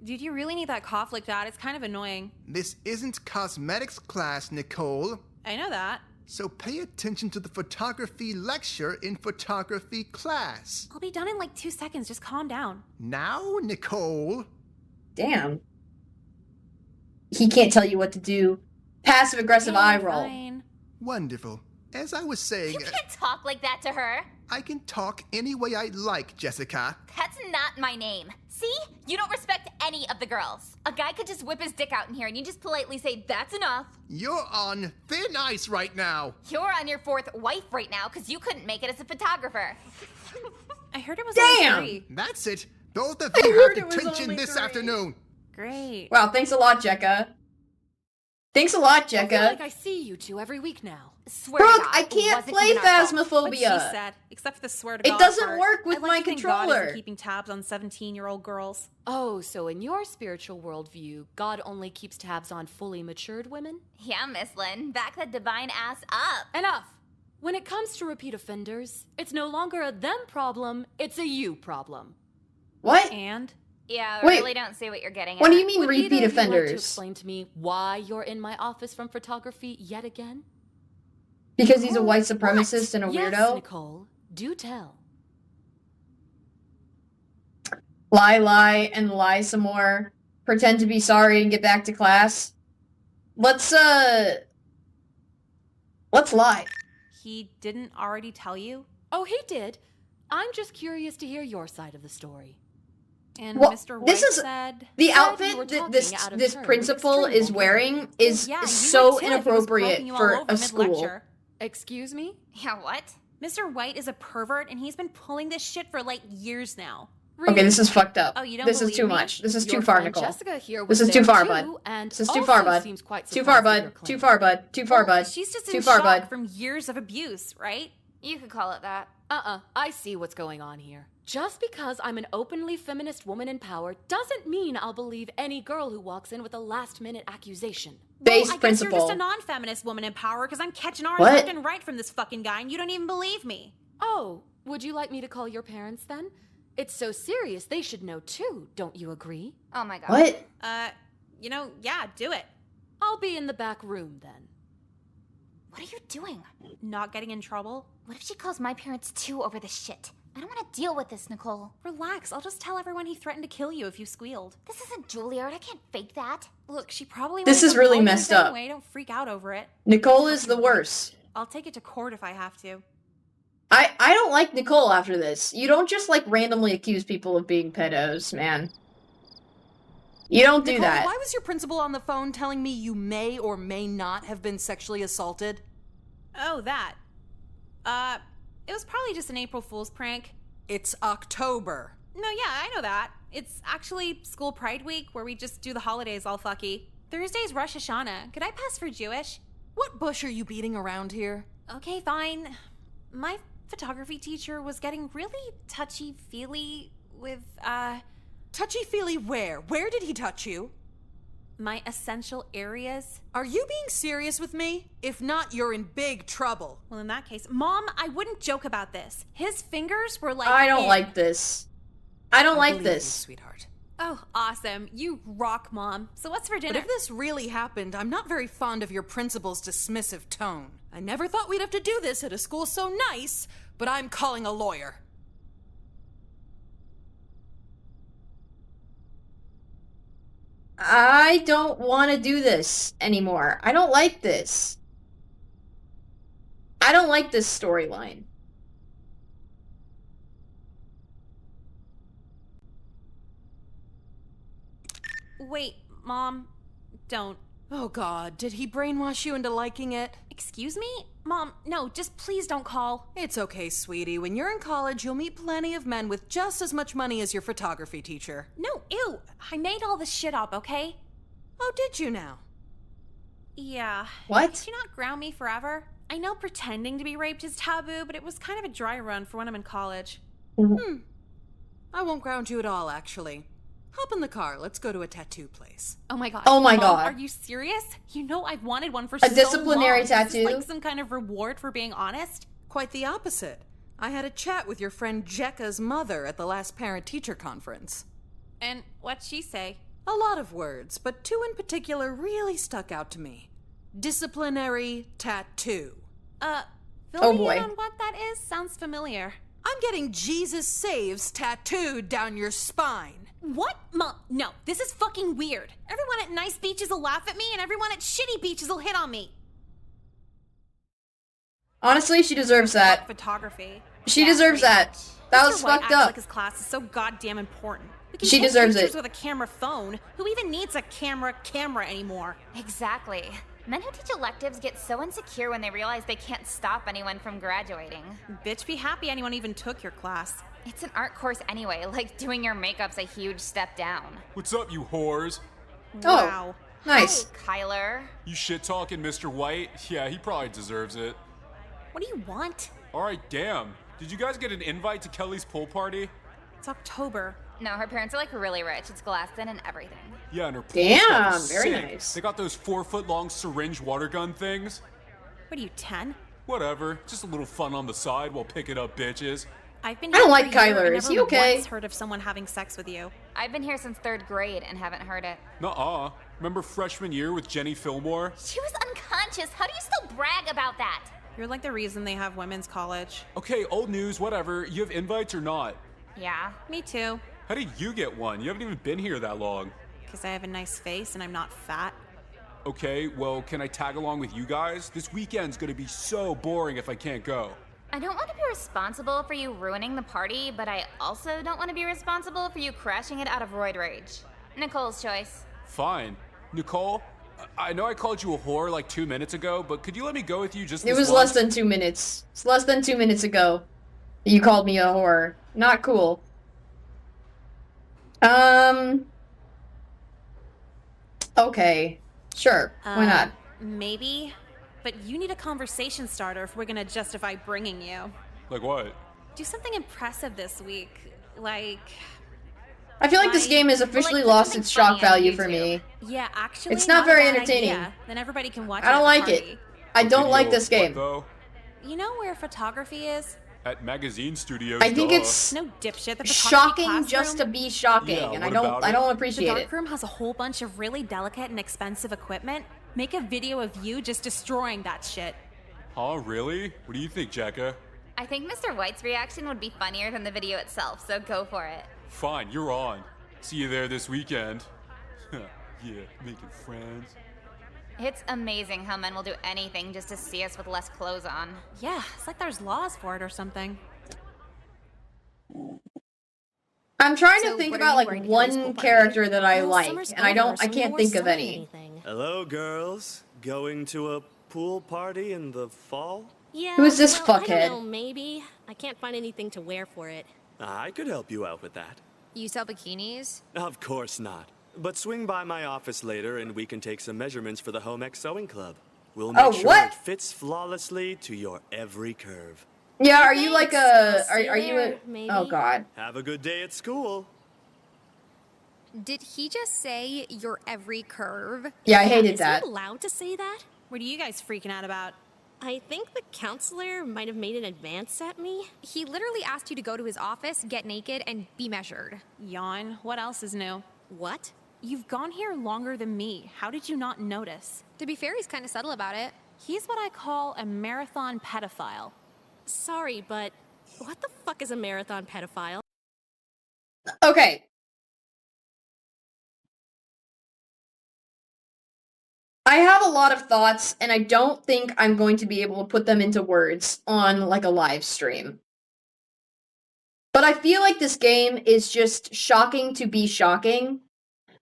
Dude, you really need that cough licked out. It's kind of annoying. This isn't cosmetics class, Nicole. I know that. So pay attention to the photography lecture in photography class. I'll be done in like 2 seconds. Just calm down. Now, Nicole. Damn. He can't tell you what to do. Passive aggressive eye roll. Fine. Wonderful. As I was saying, You can't talk like that to her. I can talk any way I like, Jessica. That's not my name. See? You don't respect any of the girls. A guy could just whip his dick out in here and you just politely say, that's enough. You're on thin ice right now. You're on your 4th wife right now because you couldn't make it as a photographer. I heard it was Damn! only 3. That's it. Both of I you heard have it was detention only this 3. afternoon. Great. Wow, thanks a lot, Jekka. Thanks a lot, I feel Jekka. like I see you two every week now. Swear to Brooke, God, I it can't wasn't play even our fault. What she Phasmophobia. said, except for the swear to It God doesn't part. work with I like my to think God controller. isn't keeping tabs on 17-year-old girls. Oh, so in your spiritual worldview, God only keeps tabs on fully matured women? Yeah, Miss Lynn, back that divine ass up. Enough! When it comes to repeat offenders, it's no longer a them problem, it's a you problem. What? And? Yeah, I Wait, really don't see what you're getting at. What do you mean Would repeat either of you like to offenders? explain to me why you're in my office from photography yet again? Because he's a white supremacist and a Yes, weirdo? Nicole, do tell. Lie, and lie some more. Pretend to be sorry and get back to class. Let's lie. He didn't already tell you? Oh, he did. I'm just curious to hear your side of the story. And Well, Mr. White this is said... the you were outfit that talking this out of this turn with principal extreme is wearing is Yeah, you so would too if he was inappropriate groping you all for over a school. mid-lecture. Excuse me? Yeah, what? Mr. White is a pervert, and he's been pulling this shit for, like, years now. Okay, this is fucked up. Oh, you don't This is believe too me? much. This is Your too far, friend Nicole. Jessica here This was is too there far, too, bud. and This is too far, also bud. seems quite Too far, surprised at your bud. Too claim. far, bud. Too far, bud. She's just Too in far, shock bud. from years of abuse, right? You could call it that. I see what's going on here. Just because I'm an openly feminist woman in power doesn't mean I'll believe any girl who walks in with a last-minute accusation. Base I guess principle. you're just a non-feminist woman in power because I'm catching ours What? left and right from this fucking guy, and you don't even believe me. Oh, would you like me to call your parents then? It's so serious, they should know too, don't you agree? Oh my God. What? Yeah, do it. I'll be in the back room then. What are you doing? Not getting in trouble? What if she calls my parents too over this shit? I don't want to deal with this, Nicole. Relax, I'll just tell everyone he threatened to kill you if you squealed. This isn't Juilliard. I can't fake that. Look, she probably This would've is really apologized messed up. Anyway. Don't freak out over it. Nicole is the worst. I'll take it to court if I have to. I don't like Nicole after this. You don't just like randomly accuse people of being pedos, man. You don't do Nicole, that. why was your principal on the phone telling me you may or may not have been sexually assaulted? Oh, that. It was probably just an April Fool's prank. It's October. No, yeah, I know that. It's actually School Pride Week, where we just do the holidays all fucky. Thursday's Rosh Hashanah. Could I pass for Jewish? What bush are you beating around here? Okay, fine. My photography teacher was getting really touchy-feely with, Touchy-feely where? Where did he touch you? my essential areas. Are you being serious with me? If not, you're in big trouble. Well, in that case, Mom, I wouldn't joke about this. His fingers were like... I don't in. like this. I don't like believe you, this. sweetheart. Oh, awesome. You rock, Mom. So what's for dinner? But if this really happened, I'm not very fond of your principal's dismissive tone. I never thought we'd have to do this at a school so nice, but I'm calling a lawyer. I don't want to do this anymore. I don't like this. I don't like this storyline. Wait, Mom, don't. Oh God, did he brainwash you into liking it? Excuse me? Mom, no, just please don't call. It's okay, sweetie. When you're in college, you'll meet plenty of men with just as much money as your photography teacher. No, ew. I made all this shit up, okay? Oh, did you now? Yeah. What? Did you not ground me forever? I know pretending to be raped is taboo, but it was kind of a dry run for when I'm in college. I won't ground you at all, actually. Hop in the car. Let's go to a tattoo place. Oh my god. Oh my Mom, God. Are you serious? You know I've wanted one for A so long. disciplinary Is this tattoo? like some kind of reward for being honest? Quite the opposite. I had a chat with your friend Jekka's mother at the last parent-teacher conference. And what'd she say? A lot of words, but two in particular really stuck out to me. Disciplinary tattoo. Fill Oh, me boy. in on what that is? Sounds familiar. I'm getting Jesus Saves tattooed down your spine. What? Mom, no, this is fucking weird. Everyone at nice beaches will laugh at me, and everyone at shitty beaches will hit on me. Honestly, she deserves that. Photography. She deserves that. That was Mr. White fucked acts up. like his class is so goddamn important. We can She take deserves pictures it. with a camera phone. Who even needs a camera anymore? Exactly. Men who teach electives get so insecure when they realize they can't stop anyone from graduating. Bitch, be happy anyone even took your class. It's an art course anyway, like doing your makeup's a huge step down. What's up, you whores? Oh, nice. Hi, Kyler. You shit-talking Mr. White? Yeah, he probably deserves it. What do you want? Alright, damn. Did you guys get an invite to Kelly's pool party? It's October. No, her parents are like really rich. It's glassed in and everything. Yeah, and her pool Damn, stuff is very sick. nice. They got those 4-foot-long syringe water gun things. What are you, 10? Whatever, just a little fun on the side while picking up bitches. I've been I don't here like for a year Kyler. and Is he never okay? once heard of someone having sex with you. I've been here since 3rd grade and haven't heard it. Nuh-uh. Remember freshman year with Jenny Fillmore? She was unconscious. How do you still brag about that? You're like the reason they have women's college. Okay, old news, whatever. You have invites or not? Yeah. Me too. How did you get one? You haven't even been here that long. Because I have a nice face and I'm not fat. Okay, well, can I tag along with you guys? This weekend's gonna be so boring if I can't go. I don't want to be responsible for you ruining the party, but I also don't want to be responsible for you crashing it out of roid rage. Nicole's choice. Fine. Nicole, I know I called you a whore like 2 minutes ago, but could you let me go with you just It this was once? less than 2 minutes. It's less than 2 minutes ago. You called me a whore. Not cool. Okay. Sure. Why not? Maybe. But you need a conversation starter if we're gonna justify bringing you. Like what? Do something impressive this week. Like... I feel like this game has officially lost its shock value for me. Yeah, actually, It's not very a bad entertaining. idea. Then everybody can watch I don't at the like party. it. I don't like this What, game. though? You know where photography is? At magazine studios. I think duh. it's No dipshit. The photography shocking classroom, just to be shocking, Yeah, and what I about don't it? appreciate the it. darkroom has a whole bunch of really delicate and expensive equipment. Make a video of you just destroying that shit. Huh, really? What do you think, Jacka? I think Mr. White's reaction would be funnier than the video itself, so go for it. Fine, you're on. See you there this weekend. Yeah, making friends. It's amazing how men will do anything just to see us with less clothes on. Yeah, it's like there's laws for it or something. I'm trying to So, think what are about you like wearing to Kelly's pool one party? character that I Well, like, summer's and I over, so I no can't more think of sewing any. anything. Hello, girls. Going to a pool party in the fall? Yeah. Who is this well, I fuckhead? don't know, maybe. I can't find anything to wear for it. I could help you out with that. You sell bikinis? Of course not. But swing by my office later and we can take some measurements for the Home Ec Sewing Club. We'll make sure what? it fits flawlessly to your every curve. Yeah, are you like a I'll see are you there, a maybe. Oh god. Have a good day at school. Did he just say your every curve? Yeah, I hated Is that. he allowed to say that? What are you guys freaking out about? I think the counselor might have made an advance at me. He literally asked you to go to his office, get naked, and be measured. Yawn. What else is new? What? You've gone here longer than me. How did you not notice? To be fair, he's kind of subtle about it. He's what I call a marathon pedophile. Sorry, but what the fuck is a marathon pedophile? Okay. I have a lot of thoughts, and I don't think I'm going to be able to put them into words on like a live stream. But I feel like this game is just shocking to be shocking,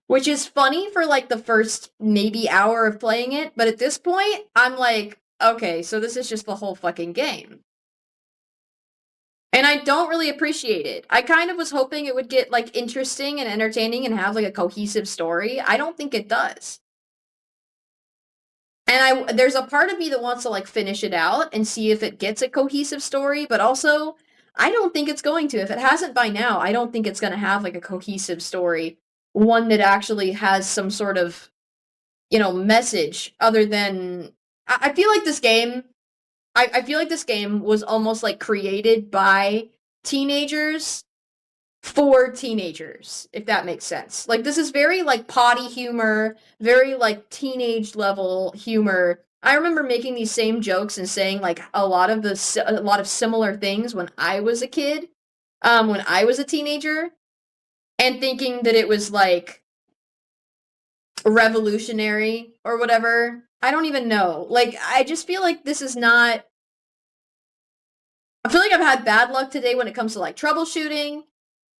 which is funny for like the first maybe hour of playing it, but at this point, I'm like, okay, so this is just the whole fucking game. And I don't really appreciate it. I kind of was hoping it would get like interesting and entertaining and have like a cohesive story. I don't think it does. And there's a part of me that wants to like finish it out and see if it gets a cohesive story, but also I don't think it's going to. If it hasn't by now, I don't think it's going to have like a cohesive story, one that actually has some sort of, you know, message other than I feel like this game I feel like this game was almost like created by teenagers for teenagers, if that makes sense. Like this is very like potty humor, very like teenage level humor. I remember making these same jokes and saying like a lot of similar things when I was a kid, when I was a teenager, and thinking that it was like revolutionary or whatever. I don't even know. Like I just feel like this is not I feel like I've had bad luck today when it comes to like troubleshooting.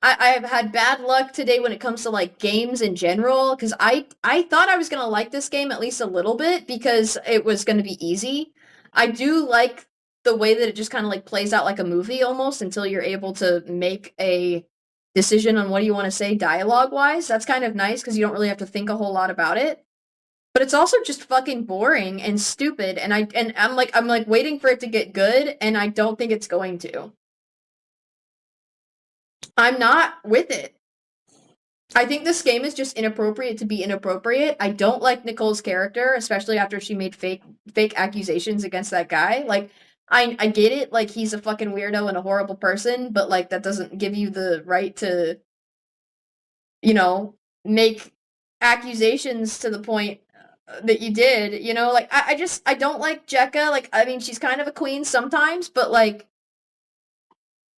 I've had bad luck today when it comes to like games in general because I thought I was gonna like this game at least a little bit because it was gonna be easy. I do like the way that it just kind of like plays out like a movie almost until you're able to make a decision on what do you want to say dialogue wise. That's kind of nice because you don't really have to think a whole lot about it. But it's also just fucking boring and stupid and I'm like waiting for it to get good and I don't think it's going to. I'm not with it. I think this game is just inappropriate to be inappropriate. I don't like Nicole's character, especially after she made fake accusations against that guy. Like I get it, like he's a fucking weirdo and a horrible person, but like that doesn't give you the right to, you know, make accusations to the point that you did, you know? Like I don't like Jekka. Like I mean, she's kind of a queen sometimes, but like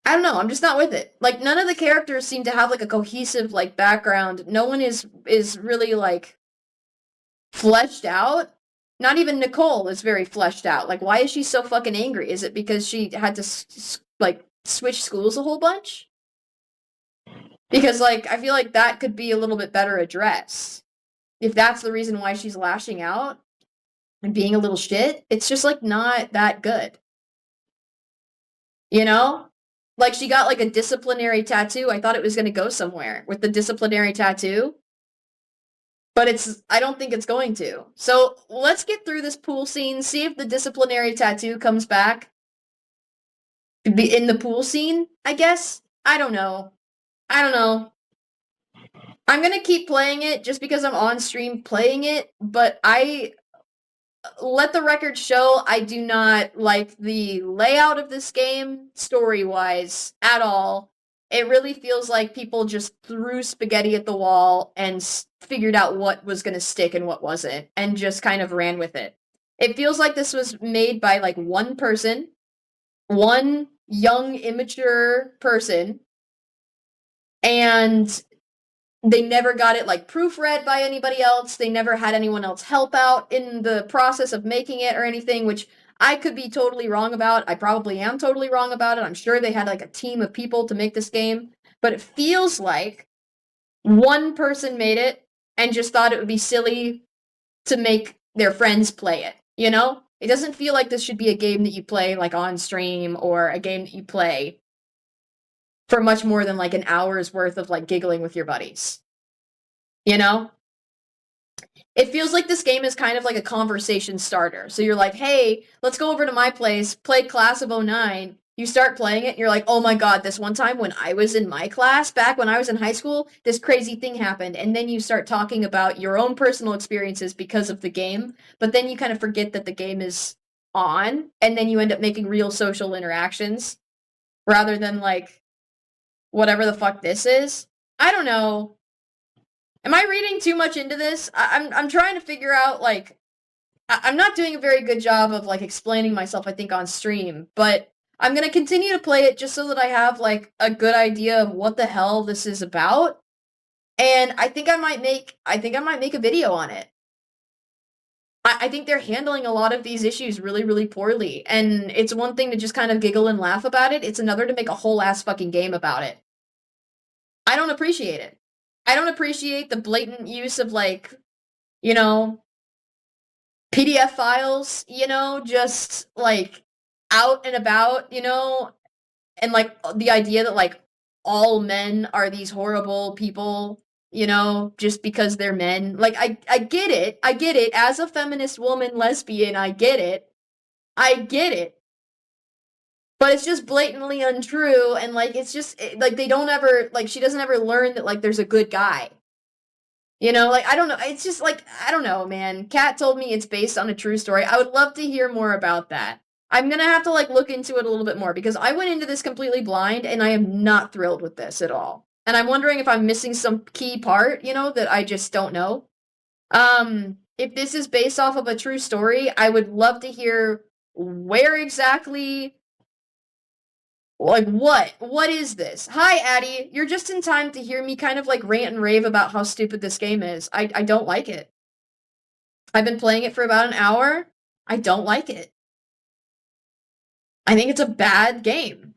I don't know, I'm just not with it. Like none of the characters seem to have like a cohesive like background. No one is really like fleshed out. Not even Nicole is very fleshed out. Like why is she so fucking angry? Is it because she had to like switch schools a whole bunch? Because like I feel like that could be a little bit better addressed. If that's the reason why she's lashing out and being a little shit, it's just like not that good. You know? Like she got like a disciplinary tattoo. I thought it was going to go somewhere with the disciplinary tattoo. But I don't think it's going to. So let's get through this pool scene, see if the disciplinary tattoo comes back. Be in the pool scene, I guess. I don't know. I don't know. I'm gonna keep playing it just because I'm on stream playing it, but I let the record show I do not like the layout of this game story-wise at all. It really feels like people just threw spaghetti at the wall and figured out what was going to stick and what wasn't and just kind of ran with it. It feels like this was made by like one person, one young immature person, and they never got it like proofread by anybody else. They never had anyone else help out in the process of making it or anything, which I could be totally wrong about. I probably am totally wrong about it. I'm sure they had like a team of people to make this game, but it feels like one person made it and just thought it would be silly to make their friends play it, you know? It doesn't feel like this should be a game that you play like on stream or a game that you play for much more than like an hour's worth of like giggling with your buddies. You know? It feels like this game is kind of like a conversation starter. So you're like, hey, let's go over to my place, play Class of '09. You start playing it, and you're like, oh my god, this one time when I was in my class, back when I was in high school, this crazy thing happened. And then you start talking about your own personal experiences because of the game. But then you kind of forget that the game is on, and then you end up making real social interactions rather than like whatever the fuck this is. I don't know. Am I reading too much into this? I'm trying to figure out like I'm not doing a very good job of like explaining myself, I think, on stream, but I'm gonna continue to play it just so that I have like a good idea of what the hell this is about. And I think I might make a video on it. I think they're handling a lot of these issues really, really poorly. And it's one thing to just kind of giggle and laugh about it. It's another to make a whole ass fucking game about it. I don't appreciate it. I don't appreciate the blatant use of like, you know, PDF files, you know, just like out and about, you know, and like the idea that like all men are these horrible people, you know, just because they're men. Like I get it. I get it. As a feminist woman, lesbian, I get it. I get it. But it's just blatantly untrue and like it's just like they don't ever like she doesn't ever learn that like there's a good guy. You know, like I don't know. It's just like I don't know, man. Kat told me it's based on a true story. I would love to hear more about that. I'm gonna have to like look into it a little bit more because I went into this completely blind and I am not thrilled with this at all. And I'm wondering if I'm missing some key part, you know, that I just don't know. If this is based off of a true story, I would love to hear where exactly like what? What is this? Hi, Addie. You're just in time to hear me kind of like rant and rave about how stupid this game is. I don't like it. I've been playing it for about an hour. I don't like it. I think it's a bad game.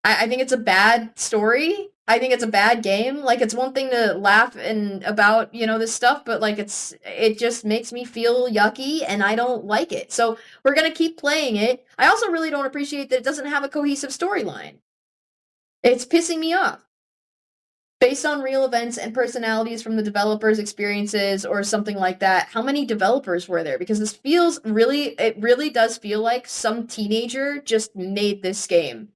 I think it's a bad story. I think it's a bad game. Like, it's one thing to laugh and about, you know, this stuff, but like it just makes me feel yucky and I don't like it. So we're gonna keep playing it. I also really don't appreciate that it doesn't have a cohesive storyline. It's pissing me off. Based on real events and personalities from the developers' experiences or something like that, how many developers were there? Because this feels really, it really does feel like some teenager just made this game.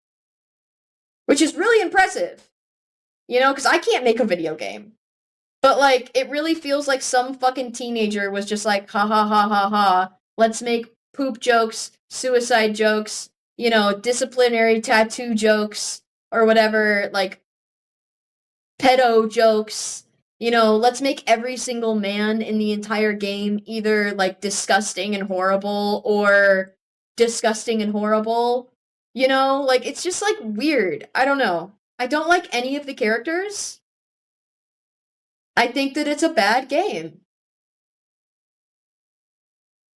Which is really impressive. You know, because I can't make a video game. But, like, it really feels like some fucking teenager was just like, ha ha ha ha ha, let's make poop jokes, suicide jokes, you know, disciplinary tattoo jokes, or whatever, like, pedo jokes. You know, let's make every single man in the entire game either, like, disgusting and horrible, or disgusting and horrible. You know, like, it's just, like, weird. I don't know. I don't like any of the characters. I think that it's a bad game.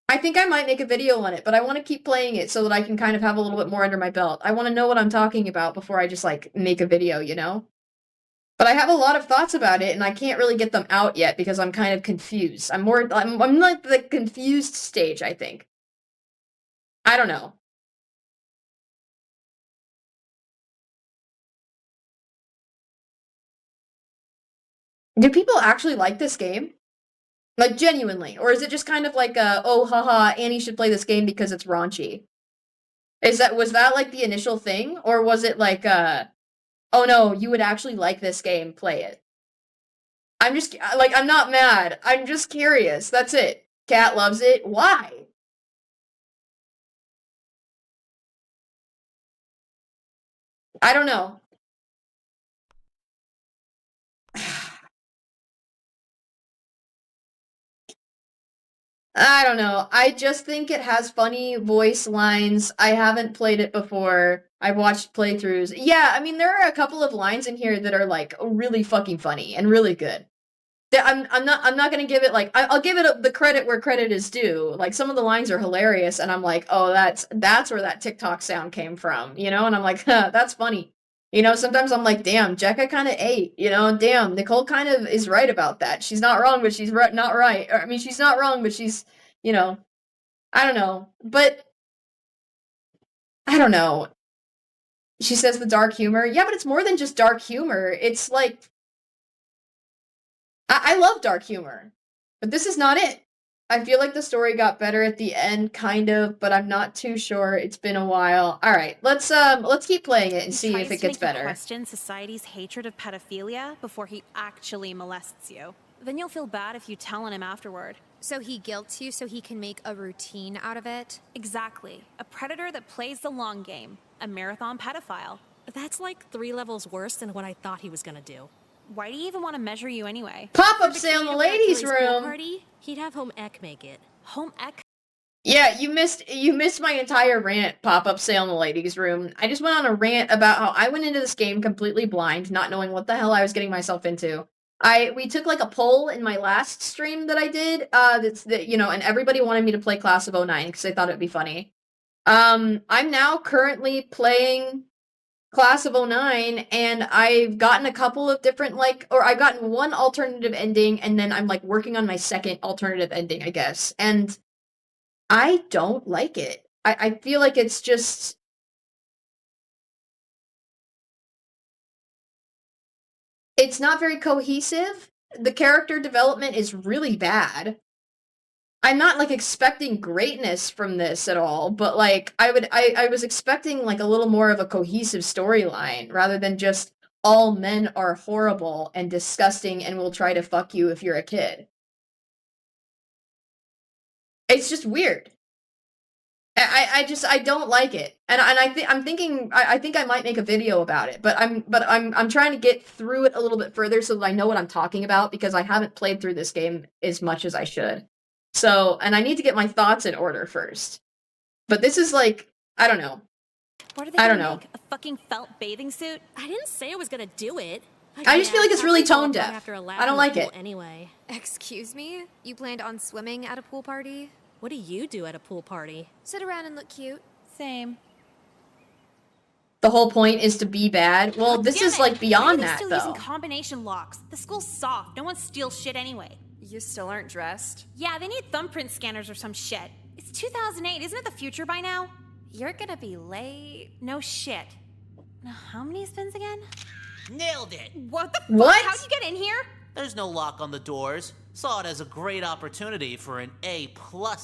I think I might make a video on it, but I want to keep playing it so that I can kind of have a little bit more under my belt. I want to know what I'm talking about before I just, like, make a video, you know? But I have a lot of thoughts about it, and I can't really get them out yet because I'm kind of confused. I'm like the confused stage, I think. I don't know. Do people actually like this game? Like, genuinely? Or is it just kind of like a, oh, haha, Annie should play this game because it's raunchy? Was that like the initial thing? Or was it like, oh no, you would actually like this game, play it? I'm just, like, I'm not mad. I'm just curious. That's it. Cat loves it. Why? I don't know. I don't know. I just think it has funny voice lines. I haven't played it before. I've watched playthroughs. Yeah, I mean, there are a couple of lines in here that are, like, really fucking funny and really good. I'm not gonna give it, like, I'll give it the credit where credit is due. Like, some of the lines are hilarious, and I'm like, oh, that's where that TikTok sound came from, you know? And I'm like, huh, that's funny. You know, sometimes I'm like, damn, Jekka kind of ate, you know? Damn, Nicole kind of is right about that. She's not wrong, but she's not right. Or, I mean, she's not wrong, but she's, you know, I don't know. But, I don't know. She says the dark humor. Yeah, but it's more than just dark humor. It's like, I love dark humor, but this is not it. I feel like the story got better at the end, kind of, but I'm not too sure. It's been a while. All right, let's keep playing it and see if it gets better. Question society's hatred of pedophilia before he actually molests you. Then you'll feel bad if you tell on him afterward. So he guilts you so he can make a routine out of it? Exactly. A predator that plays the long game. A marathon pedophile. That's like 3 levels worse than what I thought he was gonna do. Why do you even want to measure you anyway? Pop-up sale in the ladies' room. Party, he'd have home ec make it. Home ec? Yeah, you missed my entire rant. Pop-up sale in the ladies' room. I just went on a rant about how I went into this game completely blind, not knowing what the hell I was getting myself into. We took like a poll in my last stream that I did. You know, and everybody wanted me to play Class of '09 because they thought it'd be funny. I'm now currently playing Class of '09, and I've gotten a couple of different, like, or I've gotten one alternative ending, and then I'm, like, working on my second alternative ending, I guess, and I don't like it. I feel like it's just... It's not very cohesive. The character development is really bad. I'm not, like, expecting greatness from this at all, but, like, I was expecting, like, a little more of a cohesive storyline, rather than just all men are horrible and disgusting and will try to fuck you if you're a kid. It's just weird. I don't like it. And I think I might make a video about it, but I'm trying to get through it a little bit further so that I know what I'm talking about, because I haven't played through this game as much as I should. So, and I need to get my thoughts in order first. But this is like, I don't know. What are they I don't gonna know. make? A fucking felt bathing suit? I didn't say I was gonna do it. I just feel like it's really tone deaf. I don't like it. Anyway. Excuse me? You planned on swimming at a pool party? What do you do at a pool party? Sit around and look cute. Same. The whole point is to be bad. Well, this Damn is it. like Why are beyond they that, still though. using combination locks? The school's soft. No one steals shit anyway. You still aren't dressed? Yeah, they need thumbprint scanners or some shit. It's 2008. Isn't it the future by now? You're gonna be late. No shit. Now, how many spins again? Nailed it! What the What? fuck? How'd you get in here? There's no lock on the doors. Saw it as a great opportunity for an A+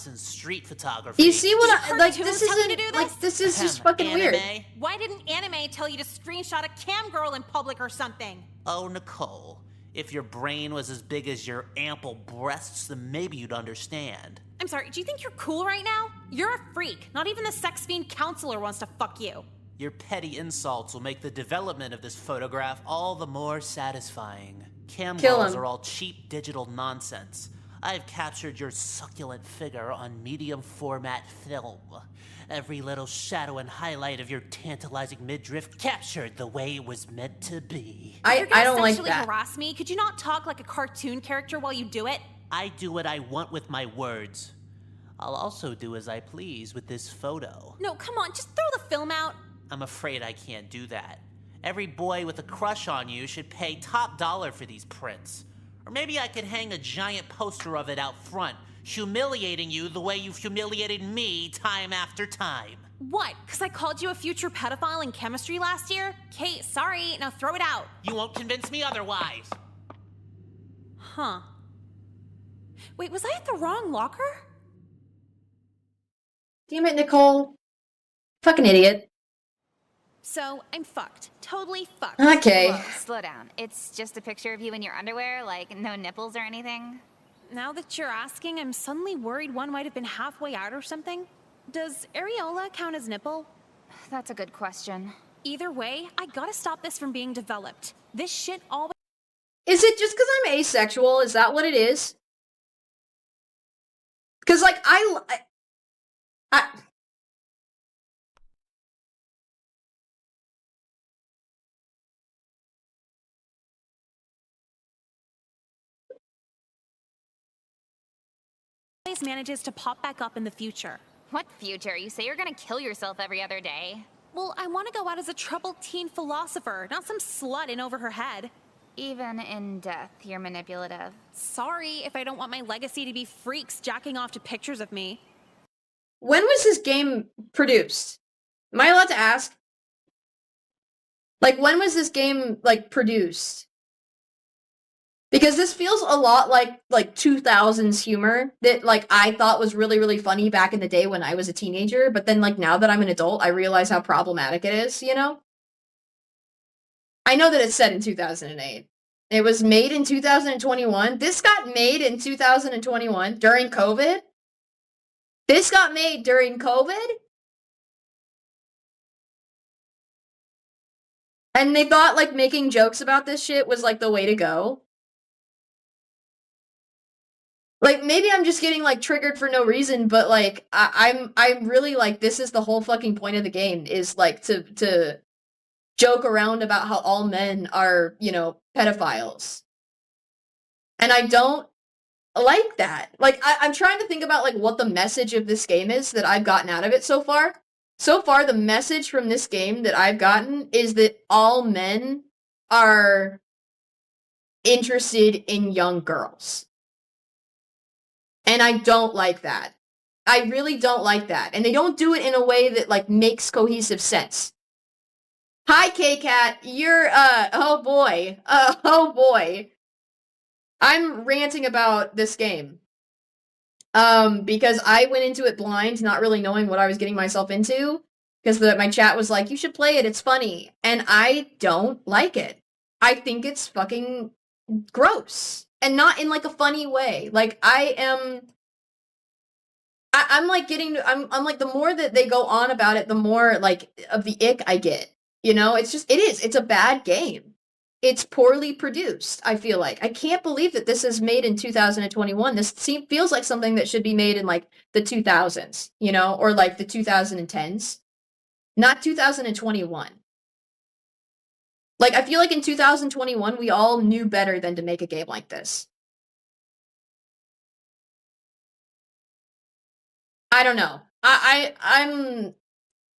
in street photography. You see what I like? Cartoons This tell you isn't to do like this is just fucking weird. Anime? Why didn't anime tell you to screenshot a cam girl in public or something? Oh, Nicole, if your brain was as big as your ample breasts, then maybe you'd understand. I'm sorry, do you think you're cool right now? You're a freak. Not even the sex fiend counselor wants to fuck you. Your petty insults will make the development of this photograph all the more satisfying. Cam Kill girls him. are all cheap digital nonsense. I've captured your succulent figure on medium format film. Every little shadow and highlight of your tantalizing midriff captured the way it was meant to be. If you're I don't gonna like sexually that. harass me, could you not talk like a cartoon character while you do it? I do what I want with my words. I'll also do as I please with this photo. No, come on, just throw the film out. I'm afraid I can't do that. Every boy with a crush on you should pay top dollar for these prints. Or maybe I could hang a giant poster of it out front, humiliating you the way you've humiliated me time after time. What? Because I called you a future pedophile in chemistry last year? Kate, sorry, now throw it out. You won't convince me otherwise. Huh. Wait, was I at the wrong locker? Damn it, Nicole. Fucking idiot. So, I'm fucked. Totally fucked. Okay. Whoa, slow down. It's just a picture of you in your underwear, like no nipples or anything? Now that you're asking, I'm suddenly worried one might have been halfway out or something. Does areola count as nipple? That's a good question. Either way, I gotta stop this from being developed. This shit always. Is it just because I'm asexual? Is that what it is? Because like I manages to pop back up in the future. What future? You say you're gonna kill yourself every other day. Well, I want to go out as a troubled teen philosopher, not some slut in over her head. Even in death, you're manipulative. Sorry if I don't want my legacy to be freaks jacking off to pictures of me. when was this game produced? Am I allowed to ask? Like, when was this game, like, produced? Because this feels a lot like 2000s humor that, like, I thought was really, really funny back in the day when I was a teenager, but then, like, now that I'm an adult, I realize how problematic it is, you know? I know that it's set in 2008. It was made in 2021. This got made in 2021 during COVID. This got made during COVID? And they thought, like, making jokes about this shit was, like, the way to go. Like, maybe I'm just getting, like, triggered for no reason, but, like, I'm really, like, this is the whole fucking point of the game, is, like, to joke around about how all men are, you know, pedophiles. And I don't like that. Like, I'm trying to think about, like, what the message of this game is that I've gotten out of it so far. So far, the message from this game that I've gotten is that all men are interested in young girls. And I don't like that. I really don't like that. And they don't do it in a way that, like, makes cohesive sense. Hi, K-Cat. You're, oh boy. Oh boy. I'm ranting about this game. Because I went into it blind, not really knowing what I was getting myself into. Because my chat was like, you should play it, it's funny. And I don't like it. I think it's fucking gross. And not in, like, a funny way. Like, I'm like getting, I'm like, the more that they go on about it, the more, like, of the ick I get. You know, it's a bad game. It's poorly produced, I feel like. I can't believe that this is made in 2021. This feels like something that should be made in, like, the 2000s, you know, or, like, the 2010s. Not 2021. Like, I feel like in 2021, we all knew better than to make a game like this. I don't know.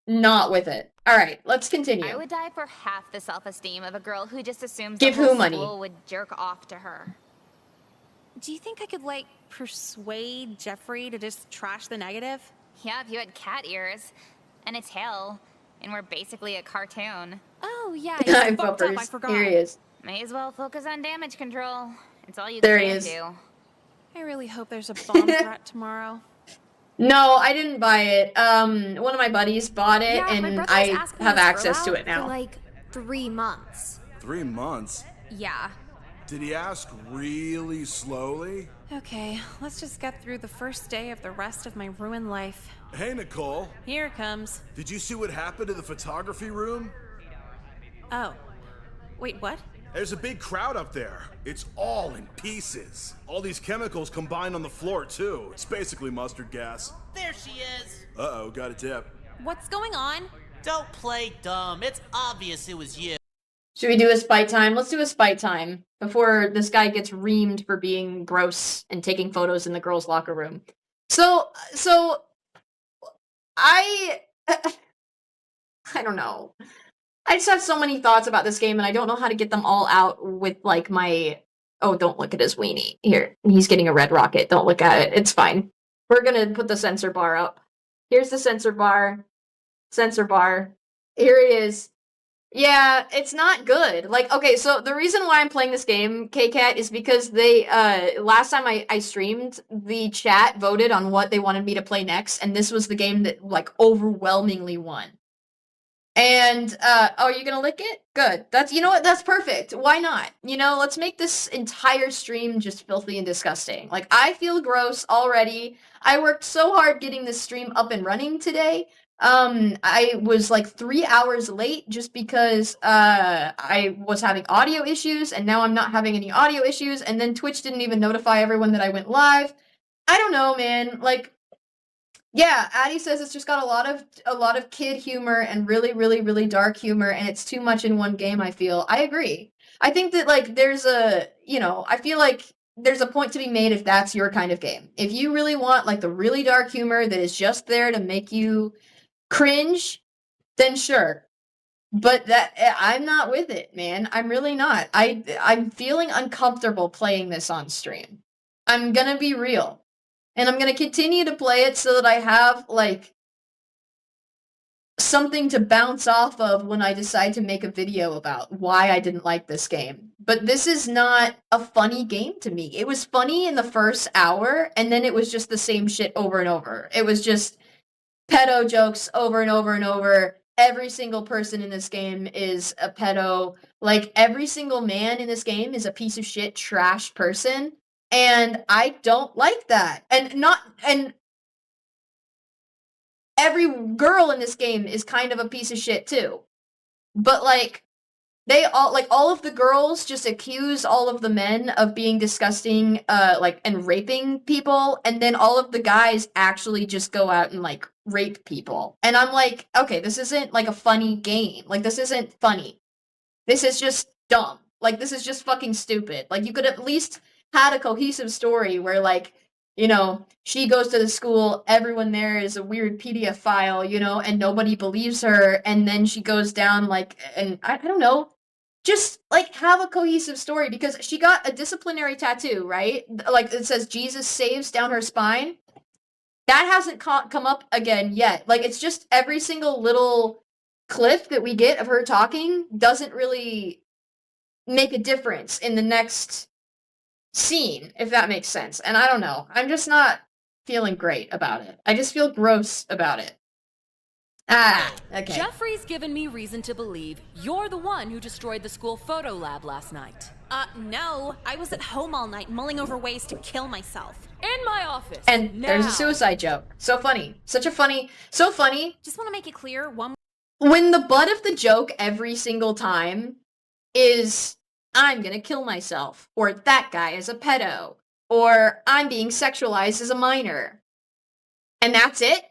Not with it. All right, let's continue. I would die for half the self-esteem of a girl who just assumes Give the whole who money? school would jerk off to her. Do you think I could, like, persuade Jeffrey to just trash the negative? Yeah, if you had cat ears and a tail, and we're basically a cartoon. Oh, yeah, I'm it's fucked up, I bumpers. forgot. Here he is. May as well focus on damage control. It's all you There he can is. do. I really hope there's a bomb threat tomorrow. No, I didn't buy it. One of my buddies bought it, Yeah, my and brother was I asking have us for access to out it now. For like 3 months. 3 months? Yeah. Did he ask really slowly? Okay, let's just get through the first day of the rest of my ruined life. Hey, Nicole. Here it comes. Did you see what happened to the photography room? Oh. Wait, what? There's a big crowd up there. It's all in pieces. All these chemicals combined on the floor, too. It's basically mustard gas. There she is. Uh-oh, got a tip. What's going on? Don't play dumb. It's obvious it was you. Should we do a spite time? Let's do a spite time before this guy gets reamed for being gross and taking photos in the girls' locker room. So I don't know. I just have so many thoughts about this game, and I don't know how to get them all out with, like, my... Oh, don't look at his weenie. Here, he's getting a red rocket. Don't look at it. It's fine. We're gonna put the censor bar up. Here's the censor bar. Censor bar. Here it is. Yeah, it's not good. Like, okay, so the reason why I'm playing this game, KCat, is because they, last time I streamed, the chat voted on what they wanted me to play next, and this was the game that, like, overwhelmingly won. And, oh, you're gonna lick it? Good. You know what? That's perfect. Why not? You know, let's make this entire stream just filthy and disgusting. Like, I feel gross already. I worked so hard getting this stream up and running today. I was like 3 hours late just because, I was having audio issues, and now I'm not having any audio issues, and then Twitch didn't even notify everyone that I went live. I don't know, man. Like, yeah, Addie says it's just got a lot of kid humor and really, really, really dark humor, and it's too much in one game, I feel. I agree. I think that, like, there's a, you know, I feel like there's a point to be made if that's your kind of game. If you really want, like, the really dark humor that is just there to make you cringe, then sure. But I'm not with it, man. I'm really not. I'm feeling uncomfortable playing this on stream. I'm gonna be real. And I'm gonna continue to play it so that I have, like, something to bounce off of when I decide to make a video about why I didn't like this game. But this is not a funny game to me. It was funny in the first hour, and then it was just the same shit over and over. It was just pedo jokes over and over and over. Every single person in this game is a pedo. Like, every single man in this game is a piece of shit trash person. And I don't like that. And every girl in this game is kind of a piece of shit too. But, like, all of the girls just accuse all of the men of being disgusting, like, and raping people, and then all of the guys actually just go out and, like, rape people. And I'm like, okay, this isn't, like, a funny game. Like, this isn't funny. This is just dumb. Like, this is just fucking stupid. Like, you could at least had a cohesive story where, like, you know, she goes to the school, everyone there is a weird PDF file, you know, and nobody believes her, and then she goes down, like, and I don't know, just, like, have a cohesive story, because she got a disciplinary tattoo, right? Like, it says Jesus saves down her spine. That hasn't come up again yet. Like, it's just every single little clip that we get of her talking doesn't really make a difference in the next scene, if that makes sense. And I don't know. I'm just not feeling great about it. I just feel gross about it. Okay. Jeffrey's given me reason to believe you're the one who destroyed the school photo lab last night. No. I was at home all night mulling over ways to kill myself. In my office. And now. There's a suicide joke. So funny. So funny. Just want to make it clear, when the butt of the joke every single time is, I'm gonna kill myself, or that guy is a pedo, or I'm being sexualized as a minor. And that's it?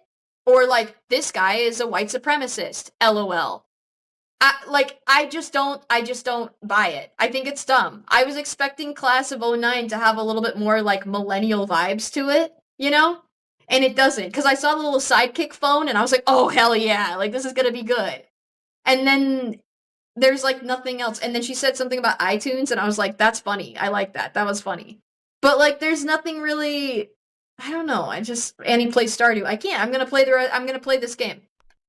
Or, like, this guy is a white supremacist, LOL. I just don't buy it. I think it's dumb. I was expecting Class of '09 to have a little bit more, like, millennial vibes to it, you know? And it doesn't, because I saw the little sidekick phone, and I was like, oh, hell yeah, like, this is gonna be good. And then there's, like, nothing else. And then she said something about iTunes, and I was like, that's funny. I like that. That was funny. But, like, there's nothing really... I don't know. Annie plays Stardew. I can't. I'm gonna play this game.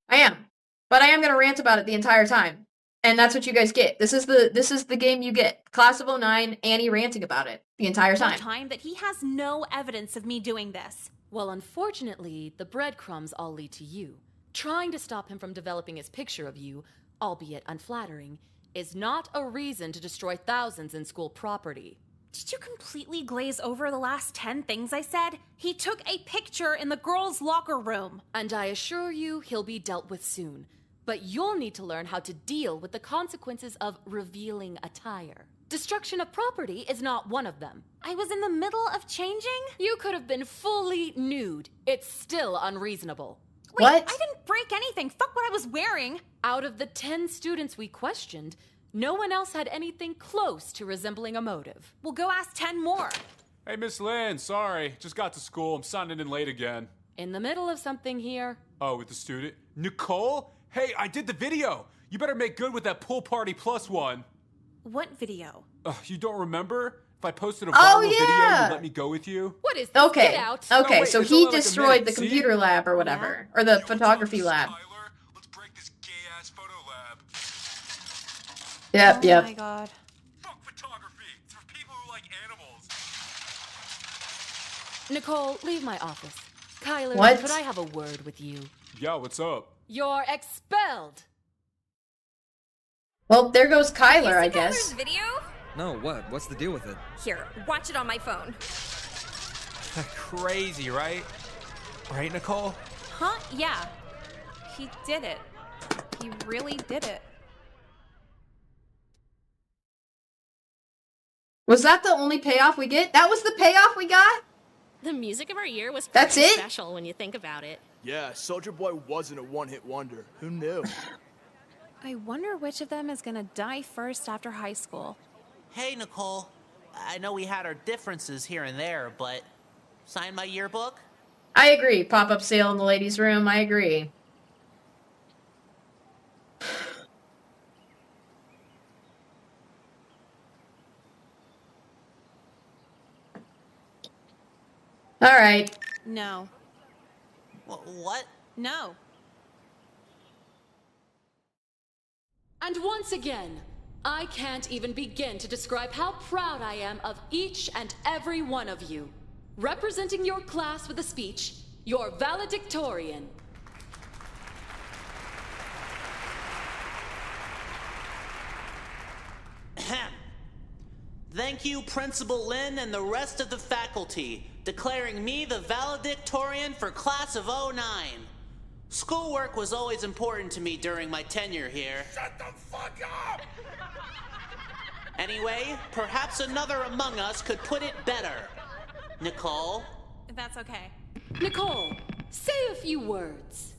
I am. But I am gonna rant about it the entire time. And that's what you guys get. This is the game you get. Class of '09, Annie ranting about it the entire time. That he has no evidence of me doing this. Well, unfortunately, the breadcrumbs all lead to you. Trying to stop him from developing his picture of you, albeit unflattering, is not a reason to destroy thousands in school property. Did you completely glaze over the last 10 things I said? He took a picture in the girls' locker room. And I assure you he'll be dealt with soon. But you'll need to learn how to deal with the consequences of revealing attire. Destruction of property is not one of them. I was in the middle of changing? You could have been fully nude. It's still unreasonable. Wait, what? I didn't break anything. Fuck what I was wearing. Out of the 10 students we questioned, no one else had anything close to resembling a motive. We'll go ask 10 more. Hey, Miss Lynn, sorry. Just got to school. I'm signing in late again. In the middle of something here. Oh, with the student? Nicole? Hey, I did the video. You better make good with that pool party plus one. What video? You don't remember? If I posted a viral video, you'd let me go with you? What is this? Okay. Get out. Okay, No, wait, so it's he only like a destroyed minute, the see? computer lab or whatever. Or the photography lab. Let's break this gay-ass photo lab. Yep, yep. Oh my god. Fuck photography. It's for people who like animals. Nicole, leave my office. Kyler, What? could I have a word with you? Yeah, what's up? You're expelled. Well, there goes Kyler, I guess. Video? No, what? What's the deal with it? Here, watch it on my phone. Crazy, right? Right, Nicole? Huh? Yeah. He did it. He really did it. Was that the only payoff we get? That was the payoff we got? The music of our year was That's pretty it? special when you think about it. Yeah, Soldier Boy wasn't a one-hit wonder. Who knew? I wonder which of them is gonna die first after high school. Hey, Nicole. I know we had our differences here and there, but sign my yearbook? I agree. Pop-up sale in the ladies' room. I agree. All right. No. What? No. And once again, I can't even begin to describe how proud I am of each and every one of you. Representing your class with a speech, your valedictorian. Thank you, Principal Lin and the rest of the faculty, declaring me the valedictorian for Class of '09. Schoolwork was always important to me during my tenure here. Shut the fuck up! Anyway, perhaps another among us could put it better. Nicole? That's okay. Nicole, say a few words.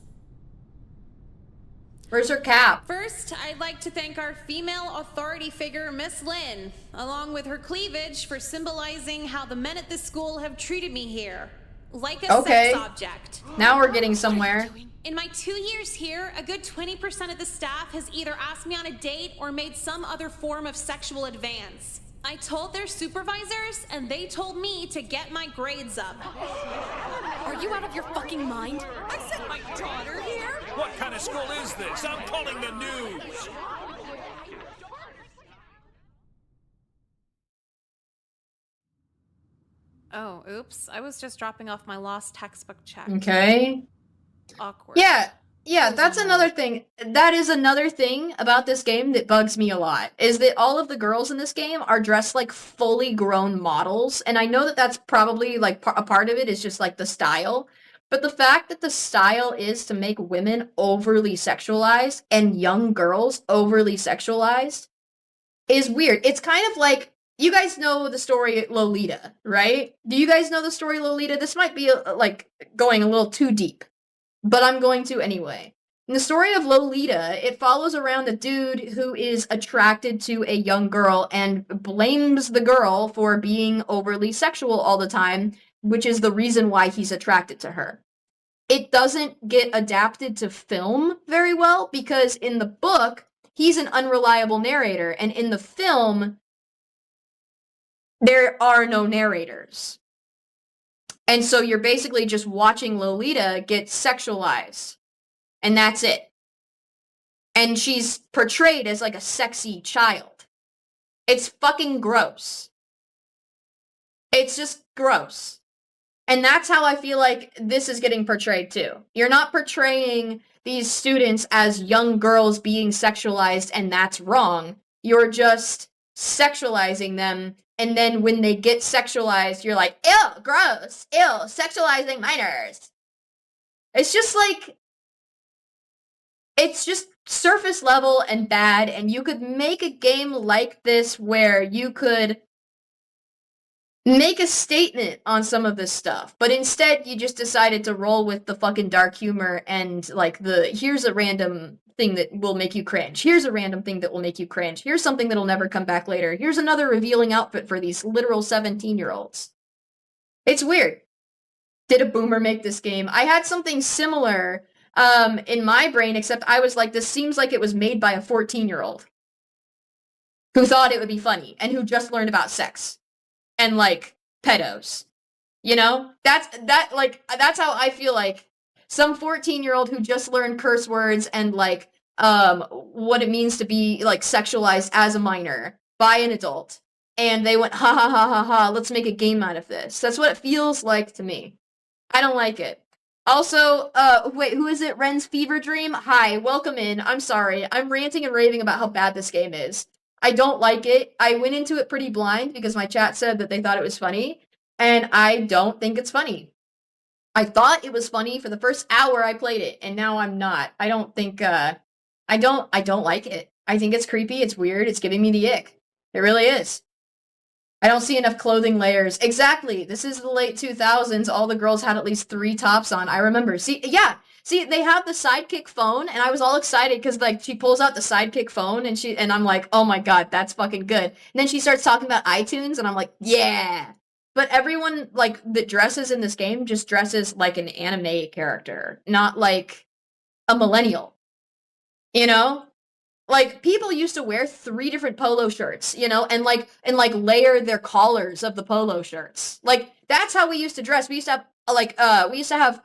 Where's her cap? First, I'd like to thank our female authority figure, Miss Lynn, along with her cleavage for symbolizing how the men at this school have treated me here. Like a Okay. sex object. Now we're getting somewhere. In my 2 years here, a good 20% of the staff has either asked me on a date or made some other form of sexual advance. I told their supervisors, and they told me to get my grades up. Are you out of your fucking mind? I sent my daughter here. What kind of school is this? I'm calling the news. Oh, oops. I was just dropping off my lost textbook check. Okay. Awkward. Yeah, that's another thing. That is another thing about this game that bugs me a lot, is that all of the girls in this game are dressed like fully grown models, and I know that that's probably, like, a part of it is just, like, the style, but the fact that the style is to make women overly sexualized and young girls overly sexualized is weird. It's kind of like, you guys know the story Lolita, right? Do you guys know the story Lolita? This might be, like, going a little too deep, but I'm going to anyway. In the story of Lolita, it follows around a dude who is attracted to a young girl and blames the girl for being overly sexual all the time which is the reason why he's attracted to her. It doesn't get adapted to film very well because in the book, he's an unreliable narrator, and in the film, there are no narrators. And so you're basically just watching Lolita get sexualized, and that's it. And she's portrayed as like a sexy child. It's fucking gross. It's just gross. And that's how I feel like this is getting portrayed too. You're not portraying these students as young girls being sexualized and that's wrong. You're just sexualizing them, and then when they get sexualized, you're like, ew, gross, ew, sexualizing minors. It's just like, it's just surface level and bad, and you could make a game like this where you could make a statement on some of this stuff, but instead you just decided to roll with the fucking dark humor and like the here's a random thing that will make you cringe. Here's a random thing that will make you cringe. Here's something that'll never come back later. Here's another revealing outfit for these literal 17-year-olds. It's weird. Did a boomer make this game? I had something similar in my brain, except I was like, this seems like it was made by a 14-year-old who thought it would be funny and who just learned about sex and like pedos. You know? That's how I feel like some 14-year-old who just learned curse words and like what it means to be like sexualized as a minor by an adult. And they went, ha ha ha ha ha, let's make a game out of this. That's what it feels like to me. I don't like it. Also, wait, who is it? Ren's Fever Dream? Hi, welcome in. I'm sorry. I'm ranting and raving about how bad this game is. I don't like it. I went into it pretty blind because my chat said that they thought it was funny, and I don't think it's funny. I thought it was funny for the first hour I played it, and now I'm not. I don't think, I don't like it. I think it's creepy, it's weird, it's giving me the ick. It really is. I don't see enough clothing layers. Exactly. This is the late 2000s. All the girls had at least 3 tops on. I remember. See, they have the Sidekick phone, and I was all excited because like she pulls out the Sidekick phone, and I'm like, oh my god, that's fucking good. And then she starts talking about iTunes, and I'm like, yeah. But everyone like that dresses in this game just dresses like an anime character, not like a millennial. You know? Like people used to wear 3 different polo shirts, you know, and layer their collars of the polo shirts. Like that's how we used to dress. We used to have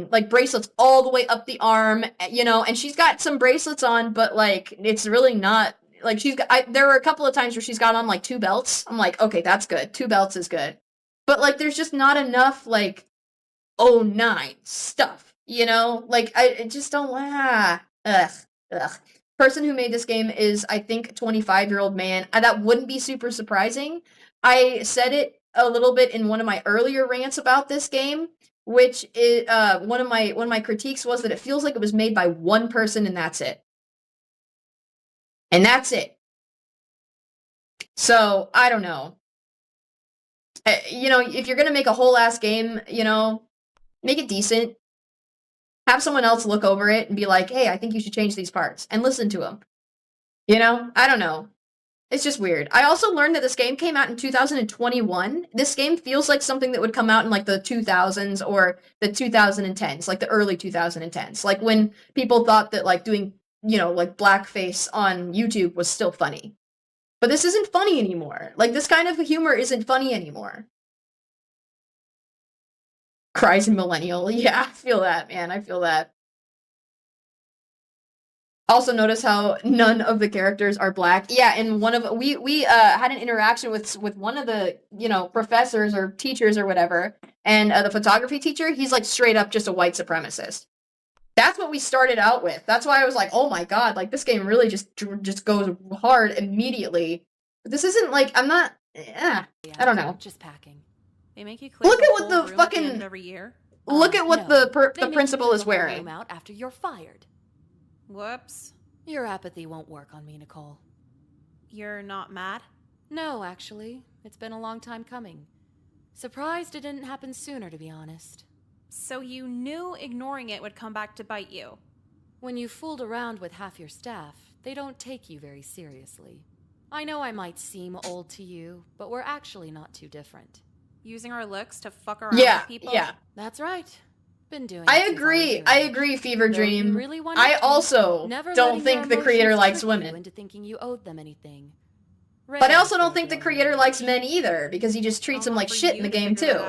like bracelets all the way up the arm, you know, and she's got some bracelets on, but like it's really not like there were a couple of times where she's got on like 2 belts. I'm like, okay, that's good. 2 belts is good. But like there's just not enough like '09 stuff, you know? Like I just don't ugh. Person who made this game is, I think, a 25-year-old man. That wouldn't be super surprising. I said it a little bit in one of my earlier rants about this game, which is one of my critiques was that it feels like it was made by one person and that's it. And that's it. So, I don't know. You know, if you're gonna make a whole ass game, you know, make it decent. Have someone else look over it and be like, hey, I think you should change these parts, and listen to them. You know? I don't know. It's just weird. I also learned that this game came out in 2021. This game feels like something that would come out in like the 2000s or the 2010s, like the early 2010s. Like when people thought that like doing, you know, like blackface on YouTube was still funny. But this isn't funny anymore. Like this kind of humor isn't funny anymore. Cries and millennial. Yeah, I feel that, man. I feel that. Also notice how none of the characters are black. Yeah, and one of we had an interaction with one of the, you know, professors or teachers or whatever, and the photography teacher, he's like straight up just a white supremacist. That's what we started out with. That's why I was like, "Oh my god, like this game really just goes hard immediately." But this isn't like I'm not I don't know. Just packing. They make you clear Look the at what whole the room fucking at the end of every year. Look at what No. the They make you principal clear is the whole wearing. room out after you're fired. Whoops. Your apathy won't work on me, Nicole. You're not mad? No, actually. It's been a long time coming. Surprised it didn't happen sooner, to be honest. So you knew ignoring it would come back to bite you? When you fooled around with half your staff, they don't take you very seriously. I know I might seem old to you, but we're actually not too different. Using our looks to fuck around Yeah, with people? yeah. That's right. Been doing I it since was agree. your I age. agree, Fever Though you Dream. really wanted I to, also never don't letting your think the creator emotions likes trick you women. into thinking you owed them anything. But I Rare also don't for a think the girl creator your likes age. men either, because he just treats them like shit in the game too.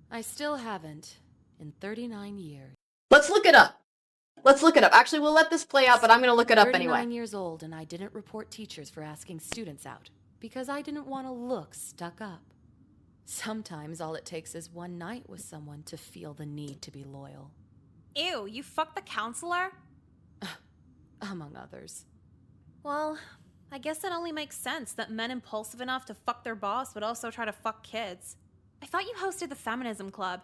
I still haven't in 39 years. Let's look it up. Let's look it up. Actually, we'll let this play out, but I'm gonna look it up 39 anyway. years old, and I didn't report teachers for asking students out because I didn't want to look stuck up. Sometimes all it takes is one night with someone to feel the need to be loyal. Ew, you fucked the counselor? Among others. Well, I guess it only makes sense that men impulsive enough to fuck their boss would also try to fuck kids. I thought you hosted the feminism club.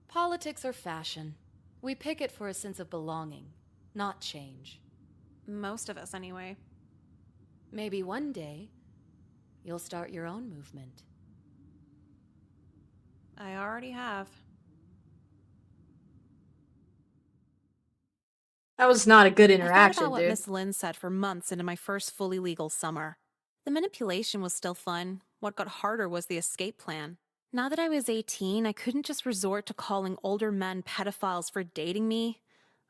Politics are fashion. We pick it for a sense of belonging, not change. Most of us, anyway. Maybe one day, you'll start your own movement. I already have. That was not a good I thought interaction, about what dude. Miss Lynn said for months into my first fully legal summer. The manipulation was still fun. What got harder was the escape plan. Now that I was 18, I couldn't just resort to calling older men pedophiles for dating me.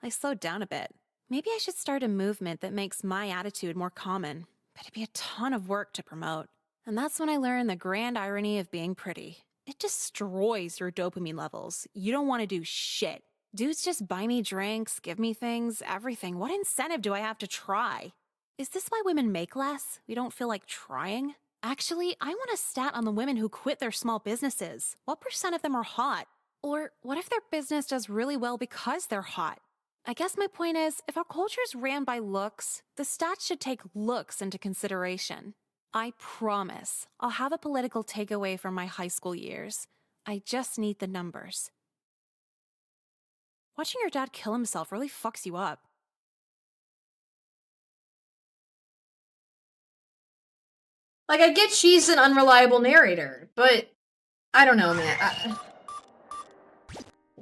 I slowed down a bit. Maybe I should start a movement that makes my attitude more common, but it'd be a ton of work to promote. And that's when I learned the grand irony of being pretty. It destroys your dopamine levels. You don't want to do shit. Dudes just buy me drinks, give me things, everything. What incentive do I have to try? Is this why women make less? We don't feel like trying? Actually, I want a stat on the women who quit their small businesses. What % of them are hot? Or what if their business does really well because they're hot? I guess my point is, if our culture is ran by looks, the stats should take looks into consideration. I promise I'll have a political takeaway from my high school years. I just need the numbers. Watching your dad kill himself really fucks you up. Like, I get she's an unreliable narrator, but I don't know, man.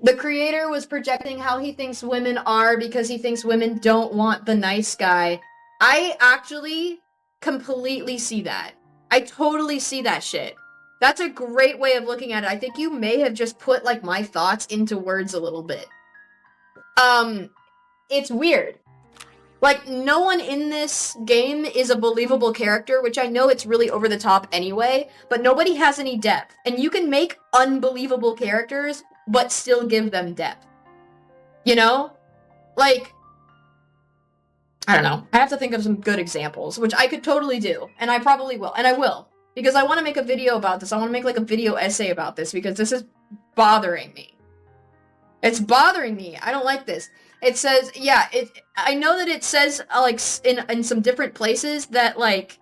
The creator was projecting how he thinks women are because he thinks women don't want the nice guy. I actually completely see that. I totally see that shit. That's a great way of looking at it. I think you may have just put, like, my thoughts into words a little bit. It's weird. Like, no one in this game is a believable character, which I know it's really over the top anyway, but nobody has any depth. And you can make unbelievable characters, but still give them depth. You know? Like, I don't know. I have to think of some good examples, which I could totally do, and I probably will, and I will. Because I want to make a video about this. I want to make, like, a video essay about this, because this is bothering me. It's bothering me. I don't like this. It says, yeah, I know that it says, like, in some different places that, like,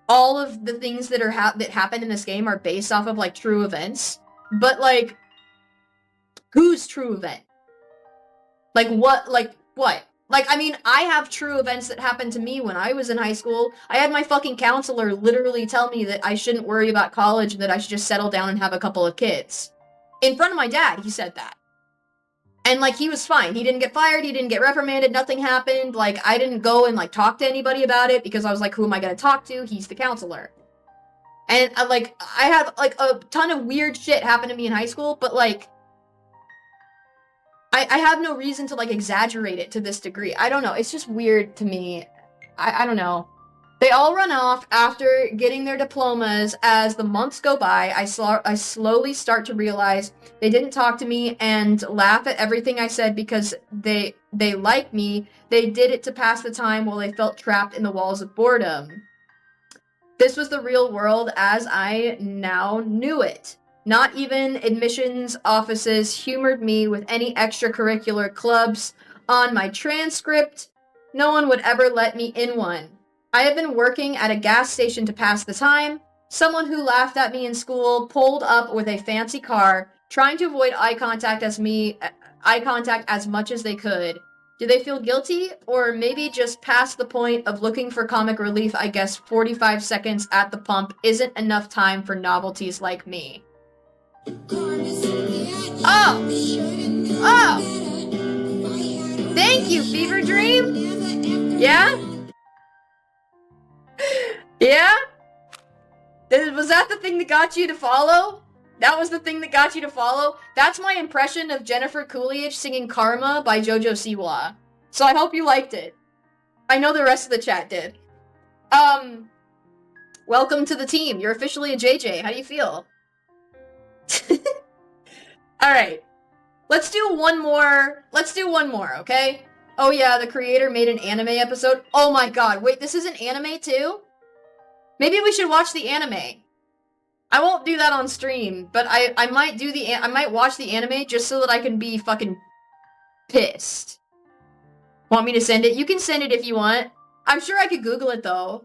all of the things that that happen in this game are based off of, like, true events. But, like, whose true event? Like, what? Like, what? Like, I mean, I have true events that happened to me when I was in high school. I had my fucking counselor literally tell me that I shouldn't worry about college and that I should just settle down and have a couple of kids. In front of my dad, he said that. And, like, he was fine. He didn't get fired. He didn't get reprimanded. Nothing happened. Like, I didn't go and, like, talk to anybody about it because I was like, who am I going to talk to? He's the counselor. And, like, I have, like, a ton of weird shit happen to me in high school, but, like, I have no reason to, like, exaggerate it to this degree. I don't know. It's just weird to me. I don't know. They all run off after getting their diplomas. As the months go by, I slowly start to realize they didn't talk to me and laugh at everything I said because they like me. They did it to pass the time while they felt trapped in the walls of boredom. This was the real world as I now knew it. Not even admissions offices humored me with any extracurricular clubs on my transcript. No one would ever let me in one. I have been working at a gas station to pass the time. Someone who laughed at me in school pulled up with a fancy car, trying to avoid eye contact as much as they could. Do they feel guilty? Or maybe just past the point of looking for comic relief? I guess 45 seconds at the pump isn't enough time for novelties like me. Oh! Oh! Thank you, Fever Dream! Yeah? Yeah? Was that the thing that got you to follow? That was the thing that got you to follow? That's my impression of Jennifer Coolidge singing Karma by JoJo Siwa. So I hope you liked it. I know the rest of the chat did. Welcome to the team. You're officially a JJ. How do you feel? Alright. Let's do one more, okay? Oh yeah, the creator made an anime episode. Oh my god, wait, this is an anime too? Maybe we should watch the anime. I won't do that on stream, but I might watch the anime just so that I can be fucking pissed. Want me to send it? You can send it if you want. I'm sure I could Google it though.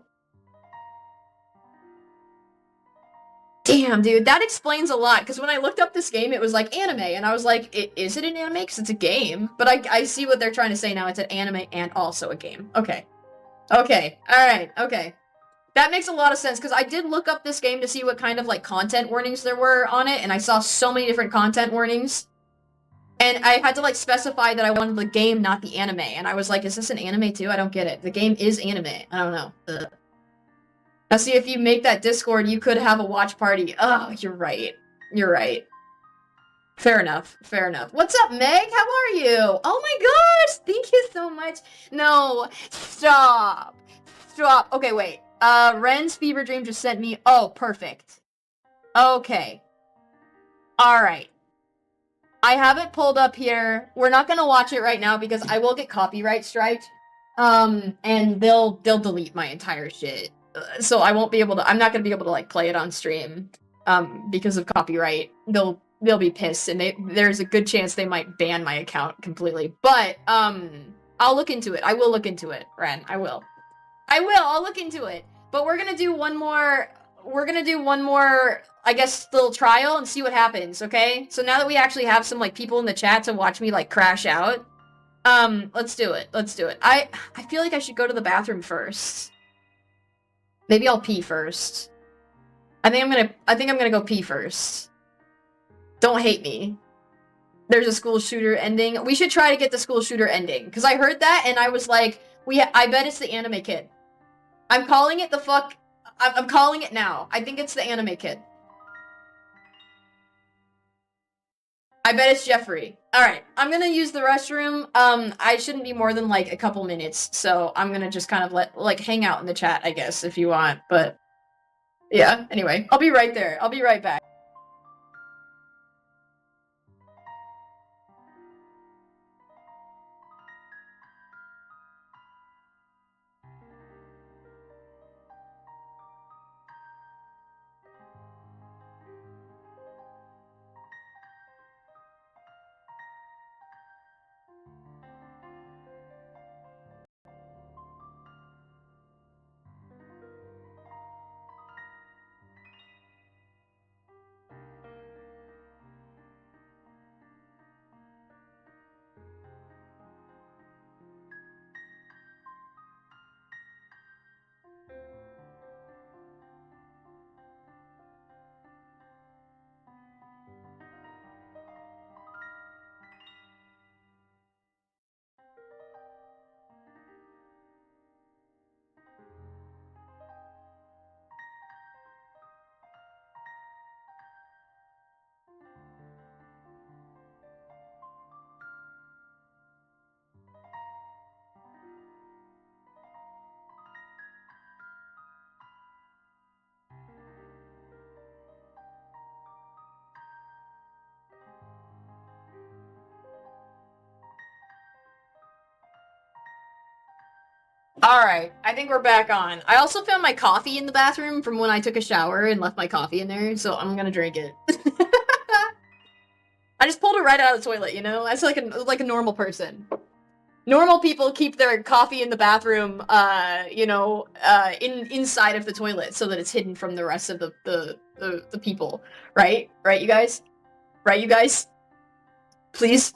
Damn, dude, that explains a lot, because when I looked up this game, it was like anime, and I was like, is it an anime? Because it's a game. But I see what they're trying to say now. It's an anime and also a game. Okay. Okay. Alright. Okay. That makes a lot of sense, because I did look up this game to see what kind of, like, content warnings there were on it, and I saw so many different content warnings. And I had to, like, specify that I wanted the game, not the anime. And I was like, is this an anime too? I don't get it. The game is anime. I don't know. Now see, if you make that Discord, you could have a watch party. Oh, you're right. You're right. Fair enough. Fair enough. What's up, Meg? How are you? Oh my gosh! Thank you so much. No. Stop. Stop. Okay, wait. Ren's Fever Dream just sent me... Oh, perfect. Okay. Alright. I have it pulled up here. We're not gonna watch it right now because I will get copyright striked. And they'll delete my entire shit. So I won't be able to, I'm not gonna be able to like play it on stream, because of copyright. They'll be pissed, and there's a good chance they might ban my account completely. But, I'll look into it. I will look into it, Ren. I will. I'll look into it. But we're gonna do one more, I guess, little trial and see what happens, okay? So now that we actually have some, like, people in the chat to watch me, like, crash out, let's do it. Let's do it. I feel like I should go to the bathroom first. Maybe I'll pee first. I think I'm gonna go pee first. Don't hate me. There's a school shooter ending. We should try to get the school shooter ending. Because I heard that and I was like, I bet it's the anime kid. I'm calling it I'm calling it now. I think it's the anime kid. I bet it's Jeffrey. Alright, I'm gonna use the restroom. I shouldn't be more than, like, a couple minutes, so I'm gonna just kind of hang out in the chat, I guess, if you want, but... Yeah, anyway, I'll be right there. I'll be right back. Alright, I think we're back on. I also found my coffee in the bathroom from when I took a shower and left my coffee in there, so I'm gonna drink it. I just pulled it right out of the toilet, you know? That's like a normal person. Normal people keep their coffee in the bathroom, inside of the toilet so that it's hidden from the rest of the people. Right? Right, you guys? Right, you guys? Please?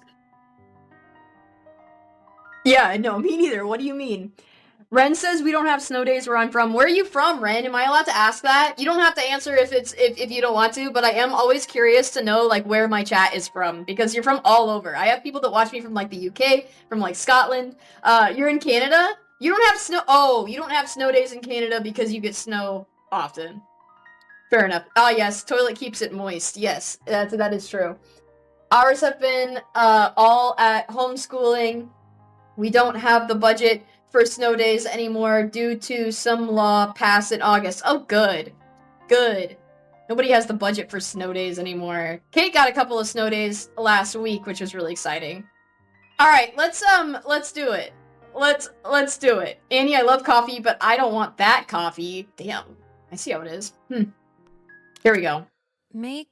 Yeah, no, me neither. What do you mean? Ren says we don't have snow days where I'm from. Where are you from, Ren? Am I allowed to ask that? You don't have to answer if you don't want to, but I am always curious to know, like, where my chat is from, because you're from all over. I have people that watch me from, like, the UK, from, like, Scotland. You're in Canada? You don't have snow- Oh, you don't have snow days in Canada because you get snow often. Fair enough. Ah, yes, toilet keeps it moist. Yes, that is true. Ours have been all at homeschooling. We don't have the budget for snow days anymore due to some law passed in August. Oh, good. Good. Nobody has the budget for snow days anymore. Kate got a couple of snow days last week, which was really exciting. All right, let's do it. Let's do it. Annie, I love coffee, but I don't want that coffee. Damn. I see how it is. Here we go.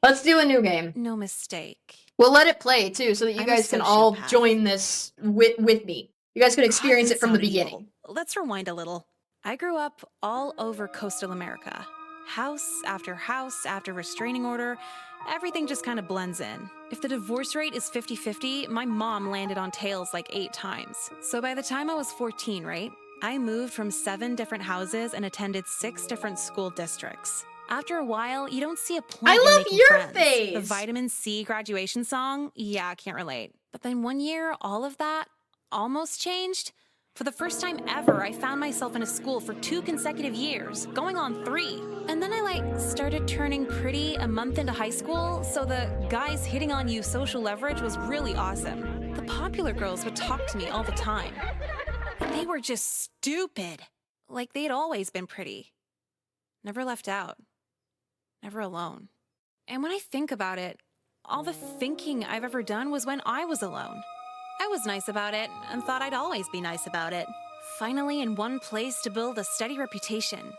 Let's do a new game. No mistake. We'll let it play too, so that you I'm guys a can all sociopath. join this with me. You guys can experience God, it from the that sounded beginning. evil. Let's rewind a little. I grew up all over coastal America. House after restraining order, everything just kind of blends in. If the divorce rate is 50-50, my mom landed on tails like 8 times. So by the time I was 14, right, I moved from 7 different houses and attended 6 different school districts. After a while, you don't see a point I in love making your friends. face! The vitamin C graduation song? Yeah, I can't relate. But then one year, all of that almost changed. For the first time ever, I found myself in a school for 2 consecutive years, going on 3. And then I started turning pretty a month into high school, so the guys hitting on you social leverage was really awesome. The popular girls would talk to me all the time. And they were just stupid. Like they'd always been pretty. Never left out. Never alone. And when I think about it, all the thinking I've ever done was when I was alone. I was nice about it and thought I'd always be nice about it. Finally in one place to build a steady reputation.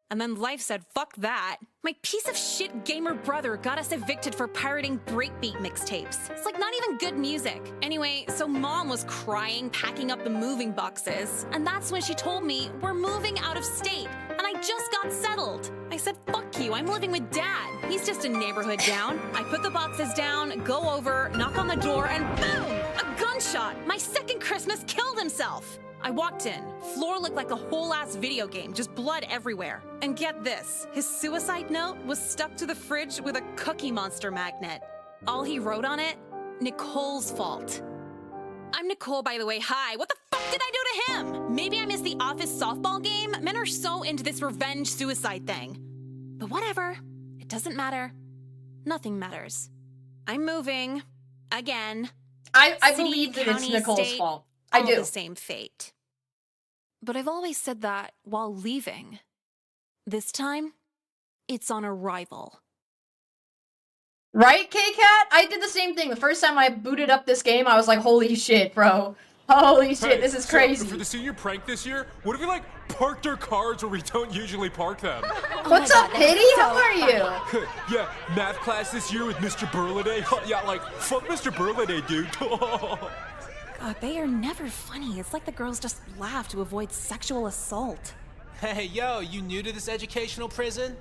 And then life said, fuck that. My piece of shit gamer brother got us evicted for pirating breakbeat mixtapes. It's like not even good music. Anyway, so mom was crying, packing up the moving boxes. And that's when she told me, we're moving out of state. And I just got settled. I said, fuck you, I'm living with dad. He's just a neighborhood down. I put the boxes down, go over, knock on the door, and boom! A gunshot! My second Christmas killed himself! I walked in. Floor looked like a whole-ass video game, just blood everywhere. And get this, his suicide note was stuck to the fridge with a Cookie Monster magnet. All he wrote on it, Nicole's fault. I'm Nicole, by the way, hi. What the fuck did I do to him? Maybe I missed the office softball game? Men are so into this revenge suicide thing. But whatever, it doesn't matter. Nothing matters. I'm moving. Again. I City, believe that it's county, Nicole's state, fault. I all do. the same fate. But I've always said that while leaving. This time, it's on arrival. Right, K-Cat? I did the same thing. The first time I booted up this game, I was like, holy shit, bro. Holy shit, Hey, this is so crazy. for the senior prank this year, what if we parked our cars where we don't usually park them? What's up, Pity? How are you? Yeah, math class this year with Mr. Burladay. Yeah, fuck Mr. Burladay, dude. God, they are never funny. It's like the girls just laugh to avoid sexual assault. Hey, yo, you new to this educational prison?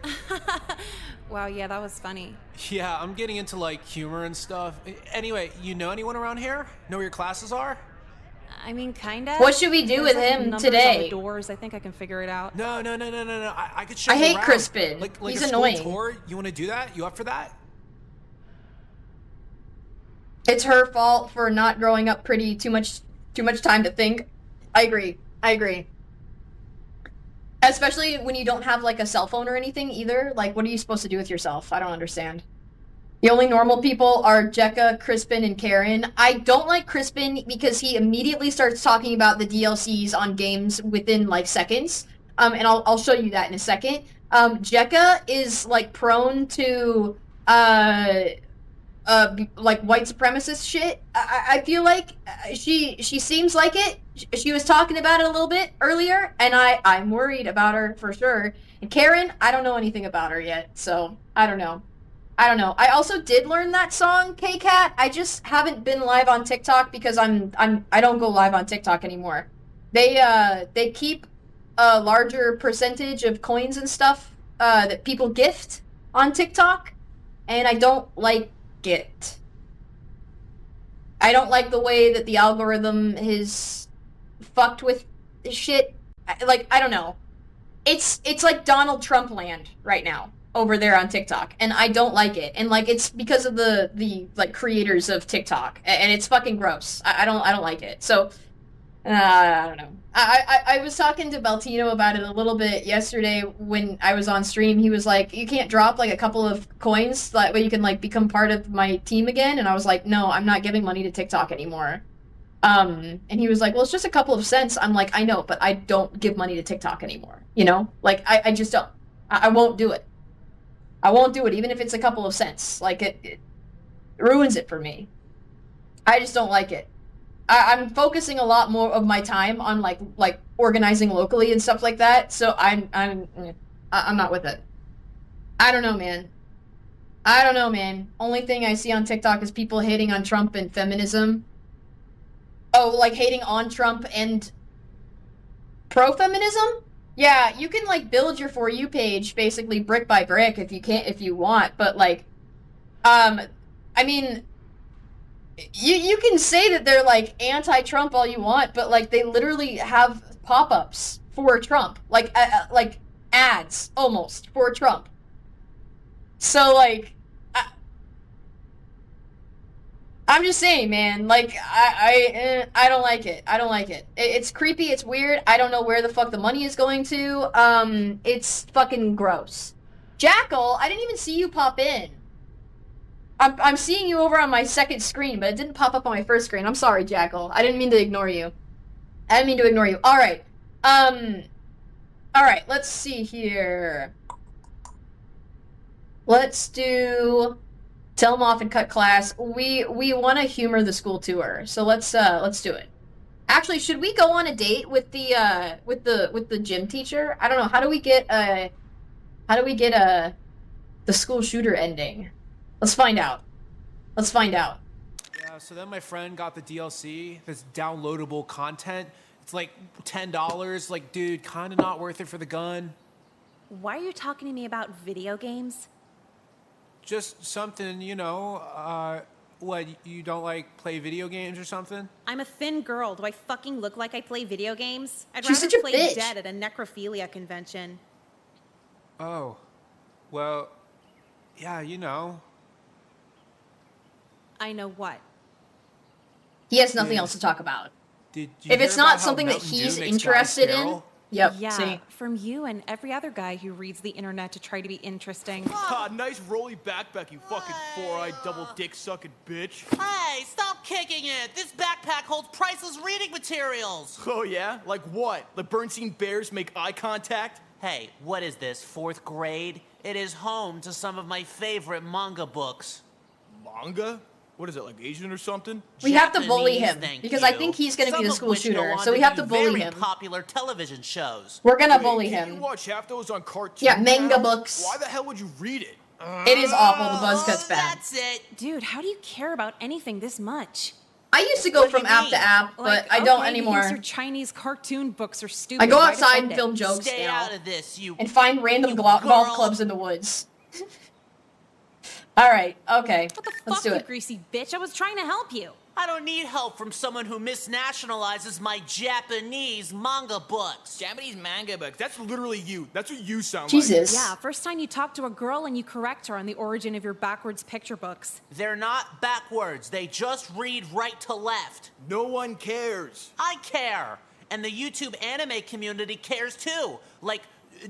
Wow, yeah, that was funny. Yeah, I'm getting into humor and stuff. Anyway, you know anyone around here? Know where your classes are? I mean, kinda. What should we do with him numbers today? On the doors. I think I can figure it out. No. I could show I you hate around. Crispin. Like He's a school annoying. tour? You want to do that? You up for that? It's her fault for not growing up pretty. Too much time to think. I agree. Especially when you don't have a cell phone or anything either. What are you supposed to do with yourself? I don't understand. The only normal people are Jekka, Crispin, and Karen. I don't like Crispin because he immediately starts talking about the DLCs on games within seconds. And I'll show you that in a second. Jekka is prone to white supremacist shit. I feel like she seems like it. She was talking about it a little bit earlier, and I'm worried about her for sure. And Karen, I don't know anything about her yet, so I don't know. I also did learn that song, K-Cat. I just haven't been live on TikTok because I don't go live on TikTok anymore. They keep a larger percentage of coins and stuff that people gift on TikTok, and I don't like it. I don't like the way that the algorithm is fucked with shit. I don't know. It's like Donald Trump land right now over there on TikTok, and I don't like it. And it's because of the creators of TikTok, and it's fucking gross. I don't like it. So I don't know. I was talking to Baltino about it a little bit yesterday when I was on stream. He was like, "You can't drop like a couple of coins that way you can like become part of my team again." And I was like, "No, I'm not giving money to TikTok anymore." And he was like, "Well, it's just a couple of cents." I'm like, "I know, but I don't give money to TikTok anymore. You know, like I just don't. I won't do it. I won't do it, even if it's a couple of cents. Like it ruins it for me. I just don't like it. I'm focusing a lot more of my time on like organizing locally and stuff like that. So I'm not with it. I don't know, man. I don't know, man. Only thing I see on TikTok is people hating on Trump and feminism. Oh, like hating on Trump and pro-feminism? Yeah, you can like build your For You page basically brick by brick if you want, but like I mean, you can say that they're like anti-Trump all you want, but like they literally have pop-ups for Trump, like ads almost for Trump. So like, I'm just saying, man. Like I don't like it. I don't like it. It's creepy. It's weird. I don't know where the fuck the money is going to. It's fucking gross. Jackal, I didn't even see you pop in. I'm seeing you over on my second screen, but it didn't pop up on my first screen. I'm sorry, Jackal. I didn't mean to ignore you. I didn't mean to ignore you. All right. All right. Let's see here. Let's do tell them off and cut class. We want to humor the school tour, so let's do it. Actually, should we go on a date with the gym teacher? I don't know. How do we get the school shooter ending? Let's find out. Let's find out. Yeah, so then my friend got the DLC, this downloadable content. It's like $10. Like, dude, kind of not worth it for the gun. Why are you talking to me about video games? Just something, you know, what, you don't like play video games or something? I'm a thin girl. Do I fucking look like I play video games? I'd She's rather such a play bitch. dead at a necrophilia convention. Oh, well, yeah, you know. I know what. He has nothing else to talk about. Did you If it's hear not about how something that Mountain Dew he's makes guys interested in, sterile? yep. Yeah, See, from you and every other guy who reads the internet to try to be interesting. Ah, nice rolly backpack, you fucking four-eyed double dick sucking bitch. Hey, stop kicking it! This backpack holds priceless reading materials! Oh yeah? Like what? The Bernstein Bears make eye contact? Hey, what is this, 4th grade? It is home to some of my favorite manga books. Manga? What is it, like Asian or something? we have to bully Japanese, him thank because I you. think he's going to be Some the of school which go shooter. on So we to have be to bully very him. popular television shows. We're gonna Wait, bully can't him. you watch half those on cartoon? Yeah, manga now? books. Why the hell would you read it? It is awful. The buzz cut's bad. That's it. Dude, how do you care about anything this much? I used to go What do from you app mean? to app, but Like, I don't okay, anymore. You think your Chinese cartoon books are stupid. I go Why outside defend and it? film jokes Stay now out of this, you. and find random you golf girl. clubs in the woods. All right, okay, What the let's fuck, do you it. greasy bitch? I was trying to help you. I don't need help from someone who misnationalizes my Japanese manga books. Japanese manga books. That's literally you. That's what you sound Jesus. Yeah, first time you talk to a girl and you correct her on the origin of your backwards picture books. They're not backwards. They just read right to left. like. No one cares. I care. And the YouTube anime community cares too. Like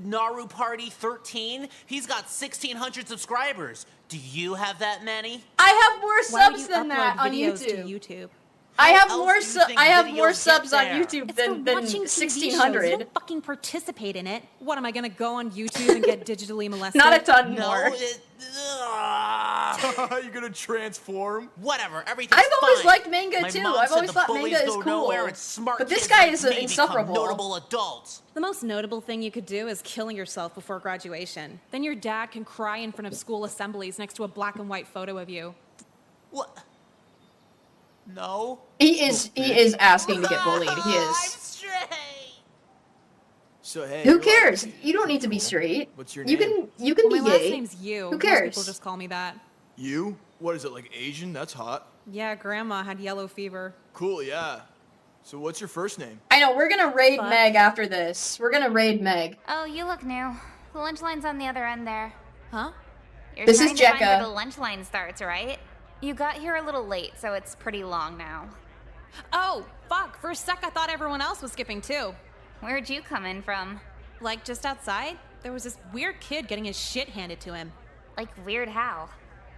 Naru Party 13, he's got 1,600 subscribers. Do you have that many? I have more Why would subs you than that upload on videos YouTube. to YouTube? I have else more do you think I have more videos subs get on there? YouTube It's for than watching TV shows. You 1,600. don't fucking participate in it. What, am I gonna go on YouTube and get digitally molested? Not a ton No, more. You're gonna transform? Whatever, everything's I've always fine. liked manga My too. mom I've said always the thought bullies manga is go cool. nowhere and smart But this kids guy like is me become insufferable. notable adults. The most notable thing you could do is killing yourself before graduation. Then your dad can cry in front of school assemblies next to a black and white photo of you. What? No. He is asking to get bullied. He I'm is. straight. So hey. Who you're cares? like, You don't need to be straight. What's your You name? can Well, be my last gay. name's you. Who Most cares? people just call me that. You? What is it, like Asian? That's hot. Yeah, grandma had yellow fever. Cool, yeah. So what's your first name? I know, we're gonna raid Fuck. Meg after this. We're gonna raid Meg. Oh, you look new. The lunch line's on the other end there. Huh? You're This trying is to find where Jekka. the lunch line starts, right? You got here a little late, so it's pretty long now. Oh, fuck. For a sec, I thought everyone else was skipping too. Where'd you come in from? Like, just outside, there was this weird kid getting his shit handed to him. Like, weird how?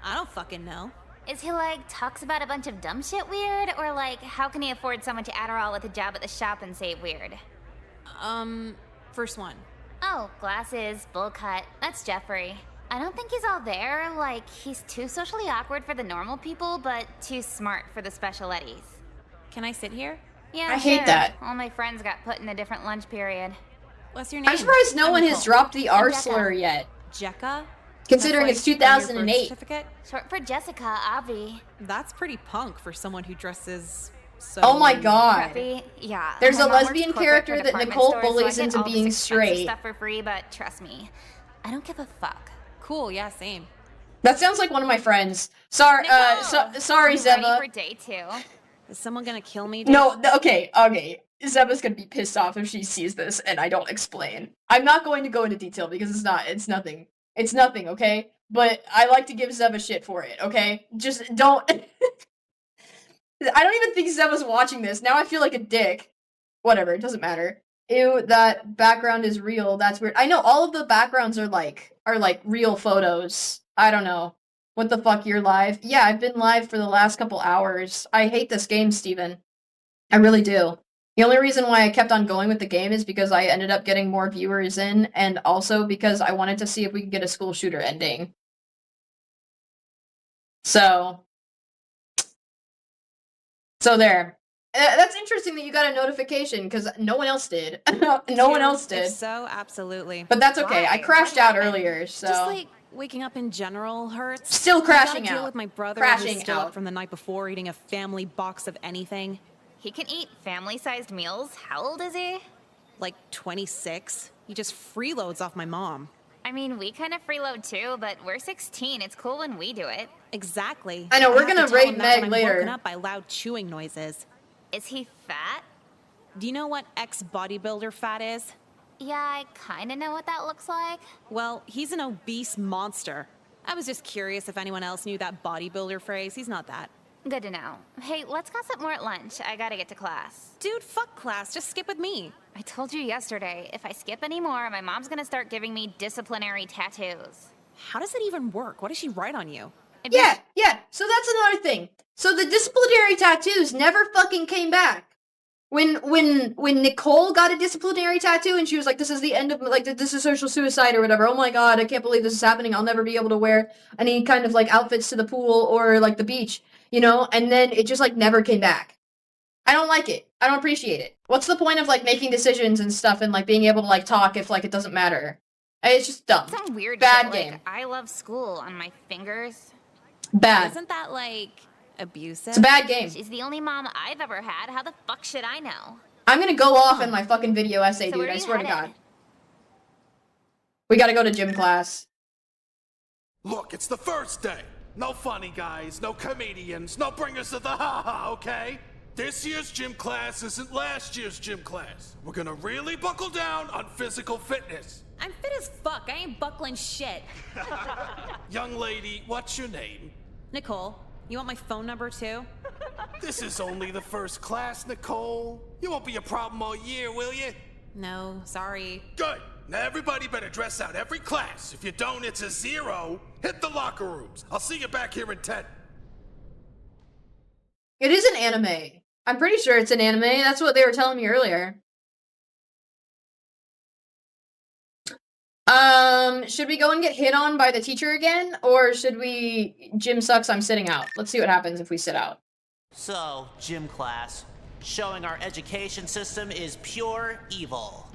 I don't fucking know. Is he like, talks about a bunch of dumb shit weird? Or like, how can he afford so much Adderall with a job at the shop and say weird? First one. Oh, glasses, bowl cut. That's Jeffrey. I don't think he's all there. Like, he's too socially awkward for the normal people, but too smart for the special eddies. Can I sit here? Yeah, I hate that. All my friends got put in a different lunch period. What's your name? I'm surprised no one has dropped the R slur yet. Jekka? Considering it's 2008. Short for Jessica, Avi. That's pretty punk for someone who dresses so... Oh my god. Preppy. Yeah. There's my a mom works lesbian corporate character for that department Nicole stores, so I bullies get into all this being expensive straight. stuff for free, but trust me, I don't give a fuck. Cool, yeah, same. That sounds like one of my friends. Sorry, sorry, You Zeba. ready for day 2? Is someone gonna kill me, dude? No, okay. Zeba's gonna be pissed off if she sees this and I don't explain. I'm not going to go into detail because it's nothing. It's nothing, okay? But I like to give Zeba shit for it, okay? Just don't... I don't even think Zeba's watching this. Now I feel like a dick. Whatever, it doesn't matter. Ew, that background is real. That's weird. I know all of the backgrounds are like real photos. I don't know. What the fuck, you're live? Yeah, I've been live for the last couple hours. I hate this game, Steven. I really do. The only reason why I kept on going with the game is because I ended up getting more viewers in, and also because I wanted to see if we could get a school shooter ending. So there. That's interesting that you got a notification, because no one else did. No one else did. If so, absolutely. But that's okay. Why? I crashed What out happened? earlier, so... Just like waking up in general hurts. Still crashing I gotta deal out. with my brother Crashing who's still out. up from the night before eating a family box of anything. He can eat family-sized meals? How old is he? Like 26. He just freeloads off my mom. I mean, we kind of freeload too, but we're 16. It's cool when we do it. Exactly. I know, we're have to gonna tell raid him that Meg when later. I'm woken up by loud chewing noises. Is he fat? Do you know what ex-bodybuilder fat is? Yeah, I kind of know what that looks like. Well, he's an obese monster. I was just curious if anyone else knew that bodybuilder phrase. He's not that. Good to know. Hey, let's gossip more at lunch. I gotta get to class. Dude, fuck class. Just skip with me. I told you yesterday, if I skip anymore, my mom's gonna start giving me disciplinary tattoos. How does that even work? What does she write on you? Yeah. So that's another thing. So the disciplinary tattoos never fucking came back. When Nicole got a disciplinary tattoo and she was like, this is the end of, like, this is social suicide or whatever. Oh my god, I can't believe this is happening. I'll never be able to wear any kind of, like, outfits to the pool or, like, the beach, you know? And then it just, like, never came back. I don't like it. I don't appreciate it. What's the point of, like, making decisions and stuff and, like, being able to, like, talk if, like, it doesn't matter? It's just dumb. Some weird Bad shit, game. like, I love school on my fingers. Bad. Isn't that, like, abusive? It's a bad game. She's the only mom I've ever had. How the fuck should I know? I'm gonna go off in my fucking video essay, So dude. where are I you swear to headed? God. We gotta go to gym class. Look, it's the first day. No funny guys, no comedians, no bringers of the ha-ha, okay? This year's gym class isn't last year's gym class. We're gonna really buckle down on physical fitness. I'm fit as fuck. I ain't buckling shit. Young lady, what's your name? Nicole, you want my phone number too? This is only the first class, Nicole. You won't be a problem all year, will you? No, sorry. Good. Now everybody better dress out every class. If you don't, it's a 0. Hit the locker rooms. I'll see you back here in 10. It is an anime. I'm pretty sure it's an anime. That's what they were telling me earlier. Should we go and get hit on by the teacher again? Or should we... Gym sucks, I'm sitting out. Let's see what happens if we sit out. So, gym class. Showing our education system is pure evil.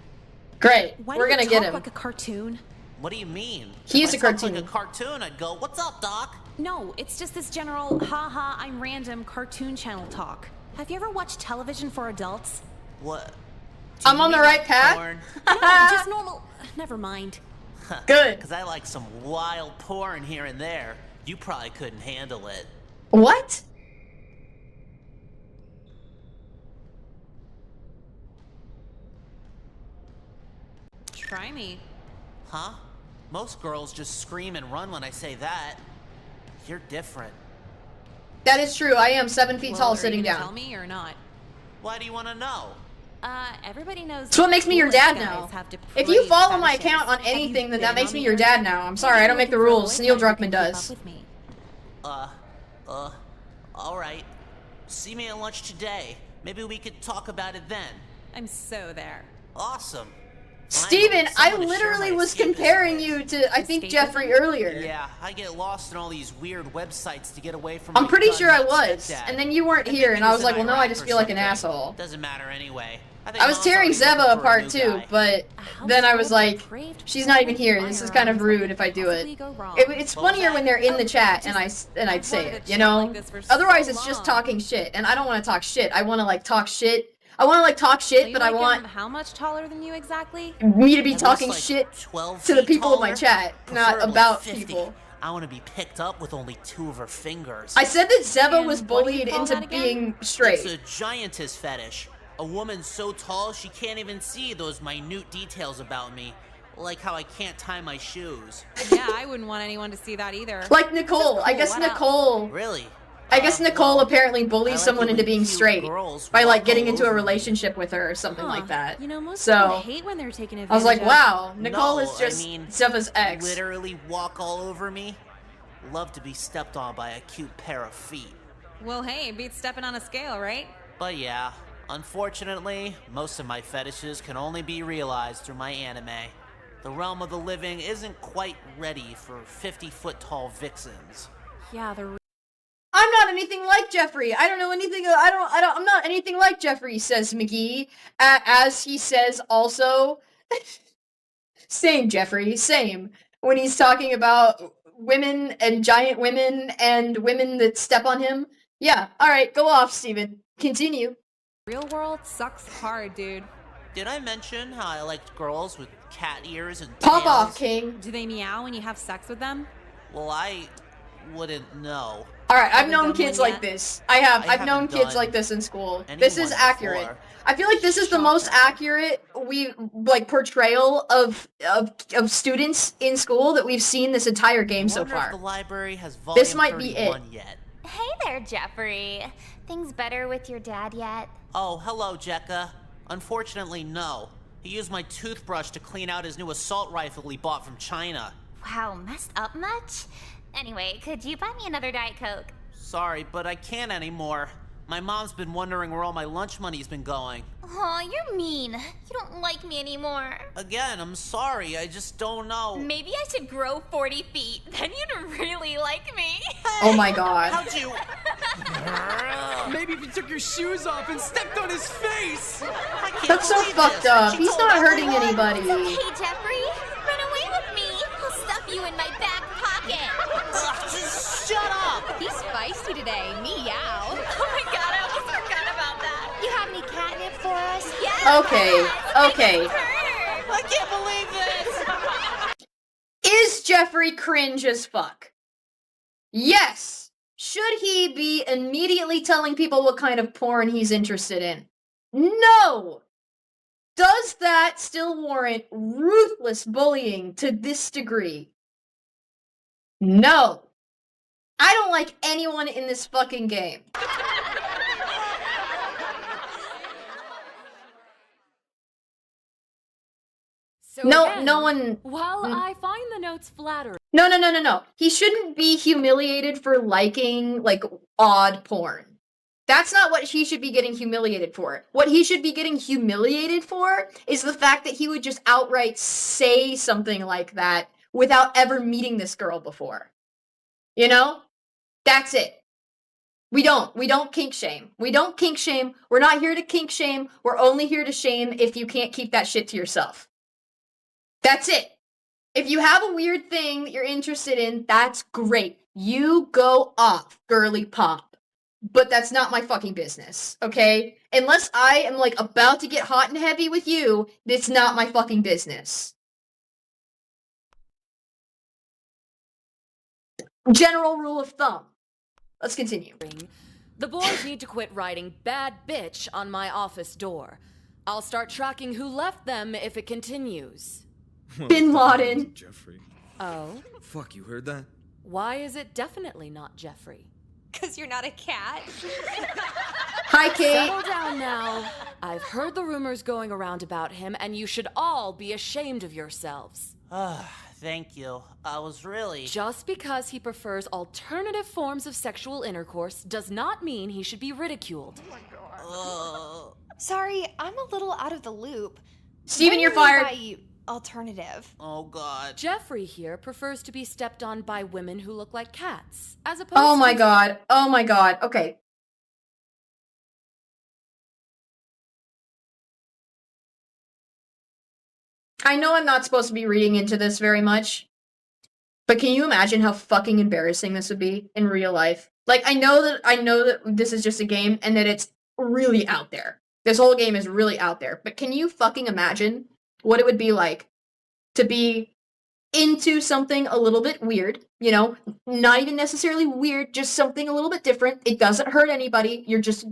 Great. Why We're do you gonna get talk him. like a cartoon? What do you mean? He If is I a talked cartoon. like a cartoon, I'd go, "What's up, Doc?" No, it's just this general, haha, I'm random cartoon channel talk. Have you ever watched television for adults? What? I'm on the right path? Porn? No, just normal. Never mind. Good. Because I like some wild porn here and there. You probably couldn't handle it. What? Try me. Huh? Most girls just scream and run when I say that. You're different. That is true. I am 7 feet Well, tall are you sitting gonna down. Tell me or not? Why do you want to know? Everybody knows. It's what makes me your coolest dad guys now. have If you depraved follow my fetishes. account on Have you anything, then been that makes on me the your dad internet? now. I'm sorry, I don't make the Maybe you're rules. Neil looking for a Druckmann boyfriend who can does. keep up with me. Alright. See me at lunch today. Maybe we could talk about it then. I'm so there. Awesome. Steven, I Someone to share literally my was escapism comparing with. you to, I think, Jeffrey earlier. Yeah, I get lost in all these weird websites to get away from I'm my pretty sure I gun-nut was. stepdad. And then you weren't I think here, he and I was in like, well, no, I Iraq just or feel like an something. asshole. Doesn't matter anyway. I was Mom's tearing already looking Zeba for a apart new too, guy. but then I was like, she's not even here. This is kind of rude if I do it. It's funnier when they're in the chat and I'd say it, you know? Otherwise, it's just talking shit, and I don't want to talk shit. I want to like talk shit. I want to like talk shit, but I want how much taller than you exactly? me to be At talking least, shit 12 to the feet people in my taller, chat, not preferably about 50. people. I want to be picked up with only 2 of her fingers. I said that Zeba was And what do you bullied call into that again? being straight. It's a giantess fetish. A woman so tall she can't even see those minute details about me. Like how I can't tie my shoes. Yeah, I wouldn't want anyone to see that either. Like Nicole. I cool. guess What else? Nicole. Really? I guess Nicole apparently I bullies like someone it into when being cute straight girls by like walk getting all into a over me. relationship with her or something like that. You know, most So people hate when they're taken advantage I was like, of. wow, Nicole No, is just I mean, Zeba's ex. literally walk all over me. Love to be stepped on by a cute pair of feet. Well, hey, beats stepping on a scale, right? But yeah, unfortunately, most of my fetishes can only be realized through my anime. The realm of the living isn't quite ready for 50-foot tall vixens. Yeah, the I'm not anything like Jeffrey. I don't know anything. I'm not anything like Jeffrey, says McGee. As he says also, same Jeffrey, same. When he's talking about women and giant women and women that step on him. Yeah, alright, go off, Steven. Continue. real world sucks hard, dude. Did I mention how I liked girls with cat ears and Pop tails? off, King. Do they meow when you have sex with them? Well, I wouldn't know. Alright, I've Haven't known done kids one like yet? this. I've known haven't kids done like this in school. This is anyone accurate. before. I feel like this is the most accurate portrayal of students in school that we've seen this entire game so Wonder if far. the library has volume This might be it. 31 yet. Hey there, Jeffrey. Things better with your dad yet? Oh, hello, Jekka. Unfortunately, no. He used my toothbrush to clean out his new assault rifle he bought from China. Wow, messed up much? Anyway, could you buy me another Diet Coke? Sorry, but I can't anymore. My mom's been wondering where all my lunch money's been going. Aw, you're mean. You don't like me anymore. Again, I'm sorry, I just don't know. Maybe I should grow 40 feet. Then you'd really like me. Oh my god. How'd you... Maybe if you took your shoes off and stepped on his face! That's so fucked up. He's not hurting anybody. Hey, Jeffrey, run away with me. I'll stuff you in my back pocket. Ugh, just shut up! He's feisty today. Meow. Oh my god, I almost forgot about that. You have any catnip for us? Yes. Okay. I can't believe this! Is Jeffrey cringe as fuck? Yes. Should he be immediately telling people what kind of porn he's interested in? No. Does that still warrant ruthless bullying to this degree? No. I don't like anyone in this fucking game. So No, again, no one. While I find the notes flattering. No. He shouldn't be humiliated for liking, like, odd porn. That's not what he should be getting humiliated for. What he should be getting humiliated for is the fact that he would just outright say something like that without ever meeting this girl before. You know? That's it. We don't kink shame. We don't kink shame. We're not here to kink shame. We're only here to shame if you can't keep that shit to yourself. That's it. If you have a weird thing that you're interested in, that's great. You go off, girly pop. But that's not my fucking business, okay? Unless I am, like, about to get hot and heavy with you, it's not my fucking business. General rule of thumb. Let's continue. The boys need to quit writing bad bitch on my office door. I'll start tracking who left them if it continues. Bin Laden. Jeffrey. Oh? Fuck, you heard that? Why is it definitely not Jeffrey? Because you're not a cat. Hi, Kate. Settle down, now. I've heard the rumors going around about him, and you should all be ashamed of yourselves. Thank you. I was really... Just because he prefers alternative forms of sexual intercourse does not mean he should be ridiculed. Sorry, I'm a little out of the loop. Steven, you're fired. By alternative. Oh, God. Jeffrey here prefers to be stepped on by women who look like cats, as opposed Oh my to... god. Oh my god. Okay. I know I'm not supposed to be reading into this very much, but can you imagine how fucking embarrassing this would be in real life? Like, I know that this is just a game and that it's really out there. This whole game is really out there. But can you fucking imagine what it would be like to be into something a little bit weird, you know, not even necessarily weird, just something a little bit different. It doesn't hurt anybody. You're just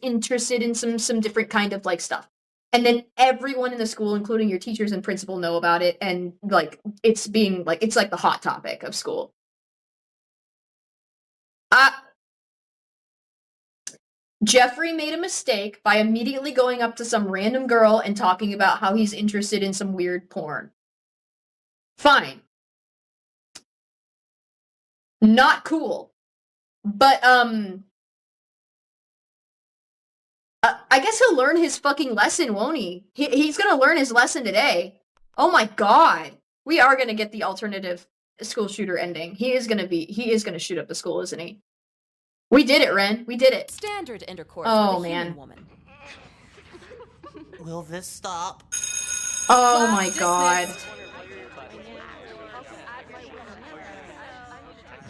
interested in some different kind of like stuff. And then everyone in the school, including your teachers and principal, know about it, and like it's like the hot topic of school. Jeffrey made a mistake by immediately going up to some random girl and talking about how he's interested in some weird porn. Fine. Not cool. But, I guess he'll learn his fucking lesson, won't he? He's gonna learn his lesson today. Oh my god. We are gonna get the alternative school shooter ending. He is gonna shoot up the school, isn't he? We did it, Ren. We did it. Standard intercourse Oh, with a man. human woman. Will this stop? Oh Class my god. dismissed.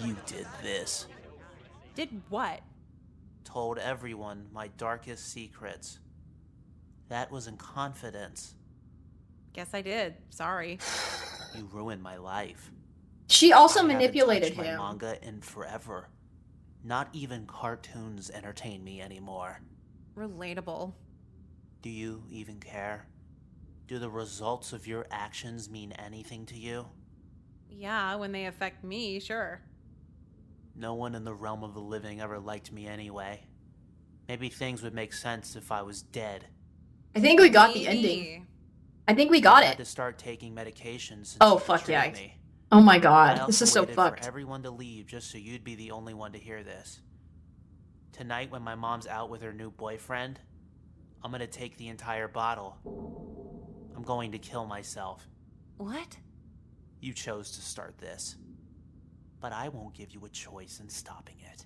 You did this. Did what? Told everyone my darkest secrets. That was in confidence. Guess I did. Sorry. You ruined my life. She also I haven't manipulated touched him. my manga in forever. Not even cartoons entertain me anymore. Relatable. Do you even care? Do the results of your actions mean anything to you? Yeah, when they affect me, sure. No one in the realm of the living ever liked me anyway. Maybe things would make sense if I was dead. I think we got the ending. I think we got I had it. to start taking medications since Oh, you fuck betrayed yeah. me. Oh my I god. also This is so waited fucked. for everyone to leave just so you'd be the only one to hear this. Tonight, when my mom's out with her new boyfriend, I'm gonna take the entire bottle. I'm going to kill myself. What? You chose to start this. But I won't give you a choice in stopping it.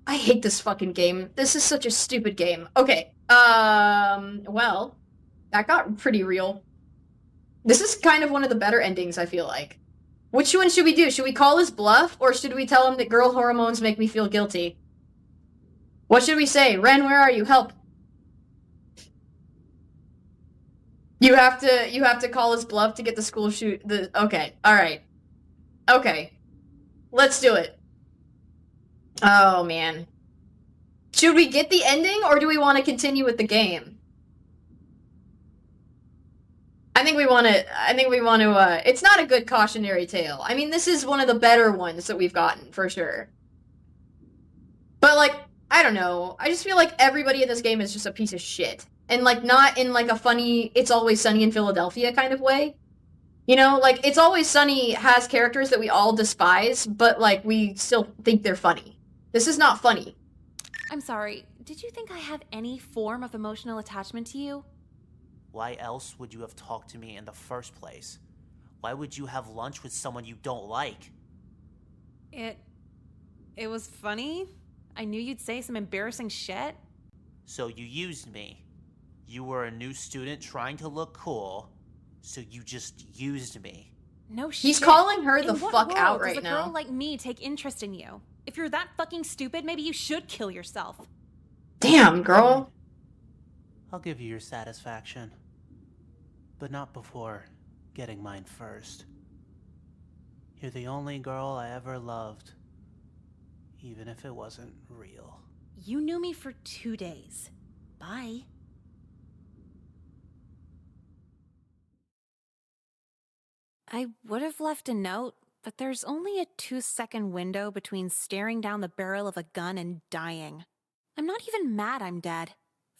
I hate this fucking game. This is such a stupid game. Okay. Well, that got pretty real. This is kind of one of the better endings, I feel like. Which one should we do? Should we call his bluff, or should we tell him that girl hormones make me feel guilty? What should we say? Ren, where are you? Help. You have to call his bluff to get the school shoot okay. Alright. Okay. Let's do it. Oh man. Should we get the ending, or do we want to continue with the game? I think we want to, it's not a good cautionary tale. I mean, this is one of the better ones that we've gotten, for sure. But, like, I don't know. I just feel like everybody in this game is just a piece of shit. And, like, not in, like, a funny, It's Always Sunny in Philadelphia kind of way. You know, like, It's Always Sunny has characters that we all despise, but, like, we still think they're funny. This is not funny. I'm sorry. Did you think I have any form of emotional attachment to you? Why else would you have talked to me in the first place? Why would you have lunch with someone you don't like? It was funny. I knew you'd say some embarrassing shit. So you used me. You were a new student trying to look cool, so you just used me. No shit. He's calling her the In what fuck world out right does a now. girl like me take interest in you? If you're that fucking stupid, maybe you should kill yourself. Damn, girl. I'll give you your satisfaction. But not before getting mine first. You're the only girl I ever loved. even if it wasn't real. You knew me for 2 days. Bye. I would have left a note, but there's only a 2-second window between staring down the barrel of a gun and dying. I'm not even mad I'm dead.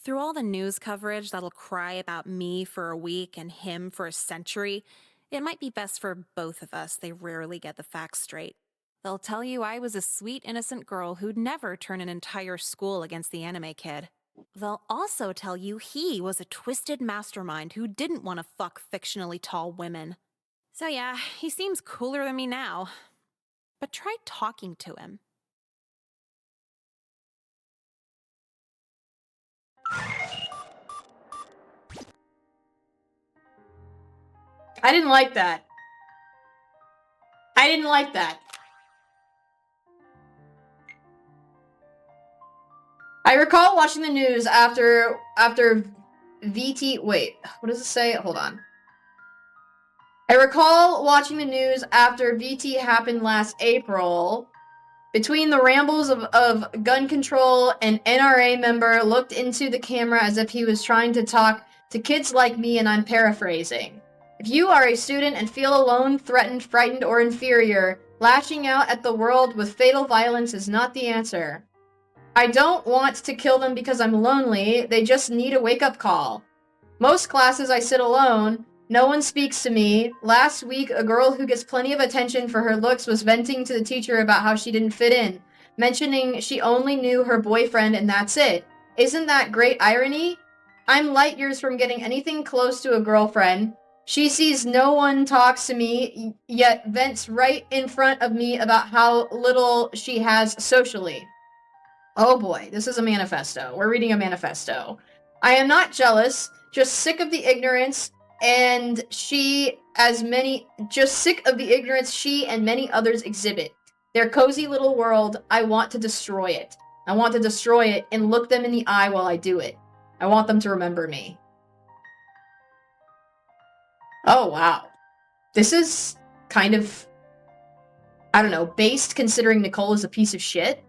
Through all the news coverage that'll cry about me for a week and him for a century, it might be best for both of us they rarely get the facts straight. They'll tell you I was a sweet, innocent girl who'd never turn an entire school against the anime kid. They'll also tell you he was a twisted mastermind who didn't want to fuck fictionally tall women. So yeah, he seems cooler than me now. But try talking to him. I didn't like that. I didn't like that. I recall watching the news after VT. Wait, what does it say? Hold on. I recall watching the news after VT happened last April. Between the rambles of gun control, an NRA member looked into the camera as if he was trying to talk to kids like me, and I'm paraphrasing. If you are a student and feel alone, threatened, frightened, or inferior, lashing out at the world with fatal violence is not the answer. I don't want to kill them because I'm lonely, they just need a wake-up call. Most classes I sit alone, no one speaks to me. Last week, a girl who gets plenty of attention for her looks was venting to the teacher about how she didn't fit in, mentioning she only knew her boyfriend and that's it. Isn't that great irony? I'm light years from getting anything close to a girlfriend. She sees no one talks to me, yet vents right in front of me about how little she has socially. Oh boy, this is a manifesto. We're reading a manifesto. I am not jealous, just sick of the ignorance she and many others exhibit. Their cozy little world, I want to destroy it. I want to destroy it and look them in the eye while I do it. I want them to remember me. Oh, wow. This is kind of, I don't know, based considering Nicole is a piece of shit.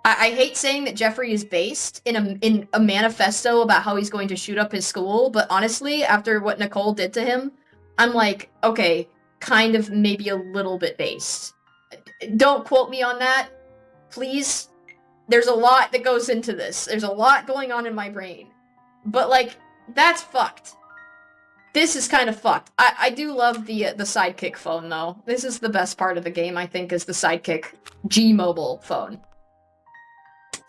I hate saying that Jeffrey is based in a manifesto about how he's going to shoot up his school, but honestly, after what Nicole did to him, I'm like, okay, kind of maybe a little bit based. Don't quote me on that, please. There's a lot that goes into this. There's a lot going on in my brain. But, like, that's fucked. This is kind of fucked. I do love the Sidekick phone, though. This is the best part of the game, I think, is the Sidekick G-Mobile phone.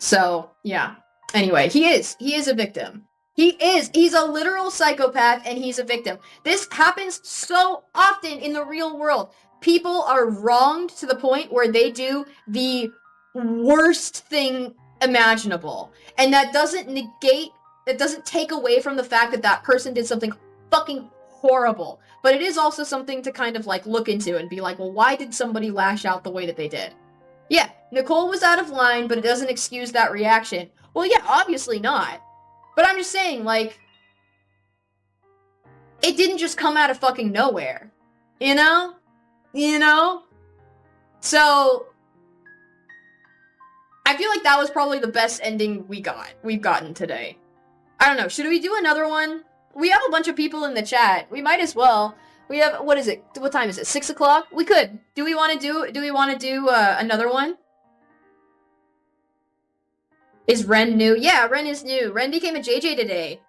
So, yeah. Anyway, he is a victim. He's a literal psychopath, and he's a victim. This happens so often in the real world. People are wronged to the point where they do the worst thing imaginable. And that doesn't take away from the fact that that person did something fucking horrible. But it is also something to kind of, like, look into and be like, well, why did somebody lash out the way that they did? Yeah, Nicole was out of line, but it doesn't excuse that reaction. Well, yeah, obviously not. But I'm just saying, like, it didn't just come out of fucking nowhere. You know? You know? So, I feel like that was probably the best ending we've gotten today. I don't know, should we do another one? We have a bunch of people in the chat. We might as well. We have, what is it? What time is it? 6 o'clock? We could. Do we want to do another one? Is Ren new? Yeah, Ren is new. Ren became a JJ today.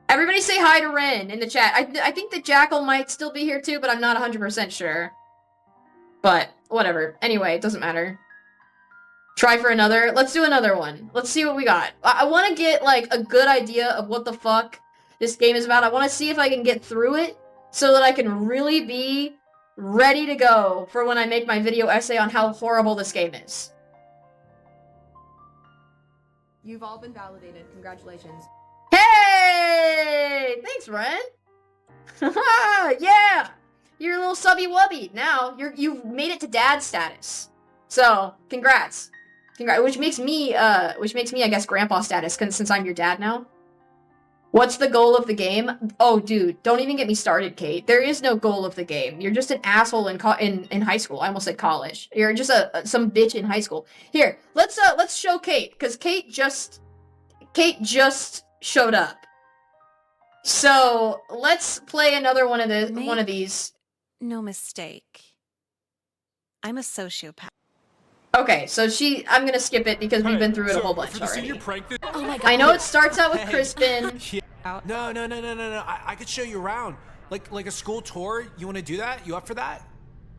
Everybody say hi to Ren in the chat. I think that Jackal might still be here too, but I'm not 100% sure. But, whatever. Anyway, it doesn't matter. Try for another. Let's do another one. Let's see what we got. I want to get, like, a good idea of what the fuck this game is about. I want to see if I can get through it so that I can really be ready to go for when I make my video essay on how horrible this game is. You've all been validated. Congratulations. Hey! Thanks, Ren. Yeah! You're a little subby wubby. Now, you've made it to dad status. So, congrats. Which makes me, I guess, grandpa status, since I'm your dad now. What's the goal of the game? Oh, dude, don't even get me started, Kate. There is no goal of the game. You're just an asshole in high school. I almost said college. You're just some bitch in high school. Here, let's show Kate, because Kate just showed up. So let's play another one of these. No mistake. I'm a sociopath. Okay, so I'm gonna skip it because we've been through it a whole bunch already. Oh my god. I know it starts out with Crispin. No. I could show you around. Like a school tour. You want to do that? You up for that?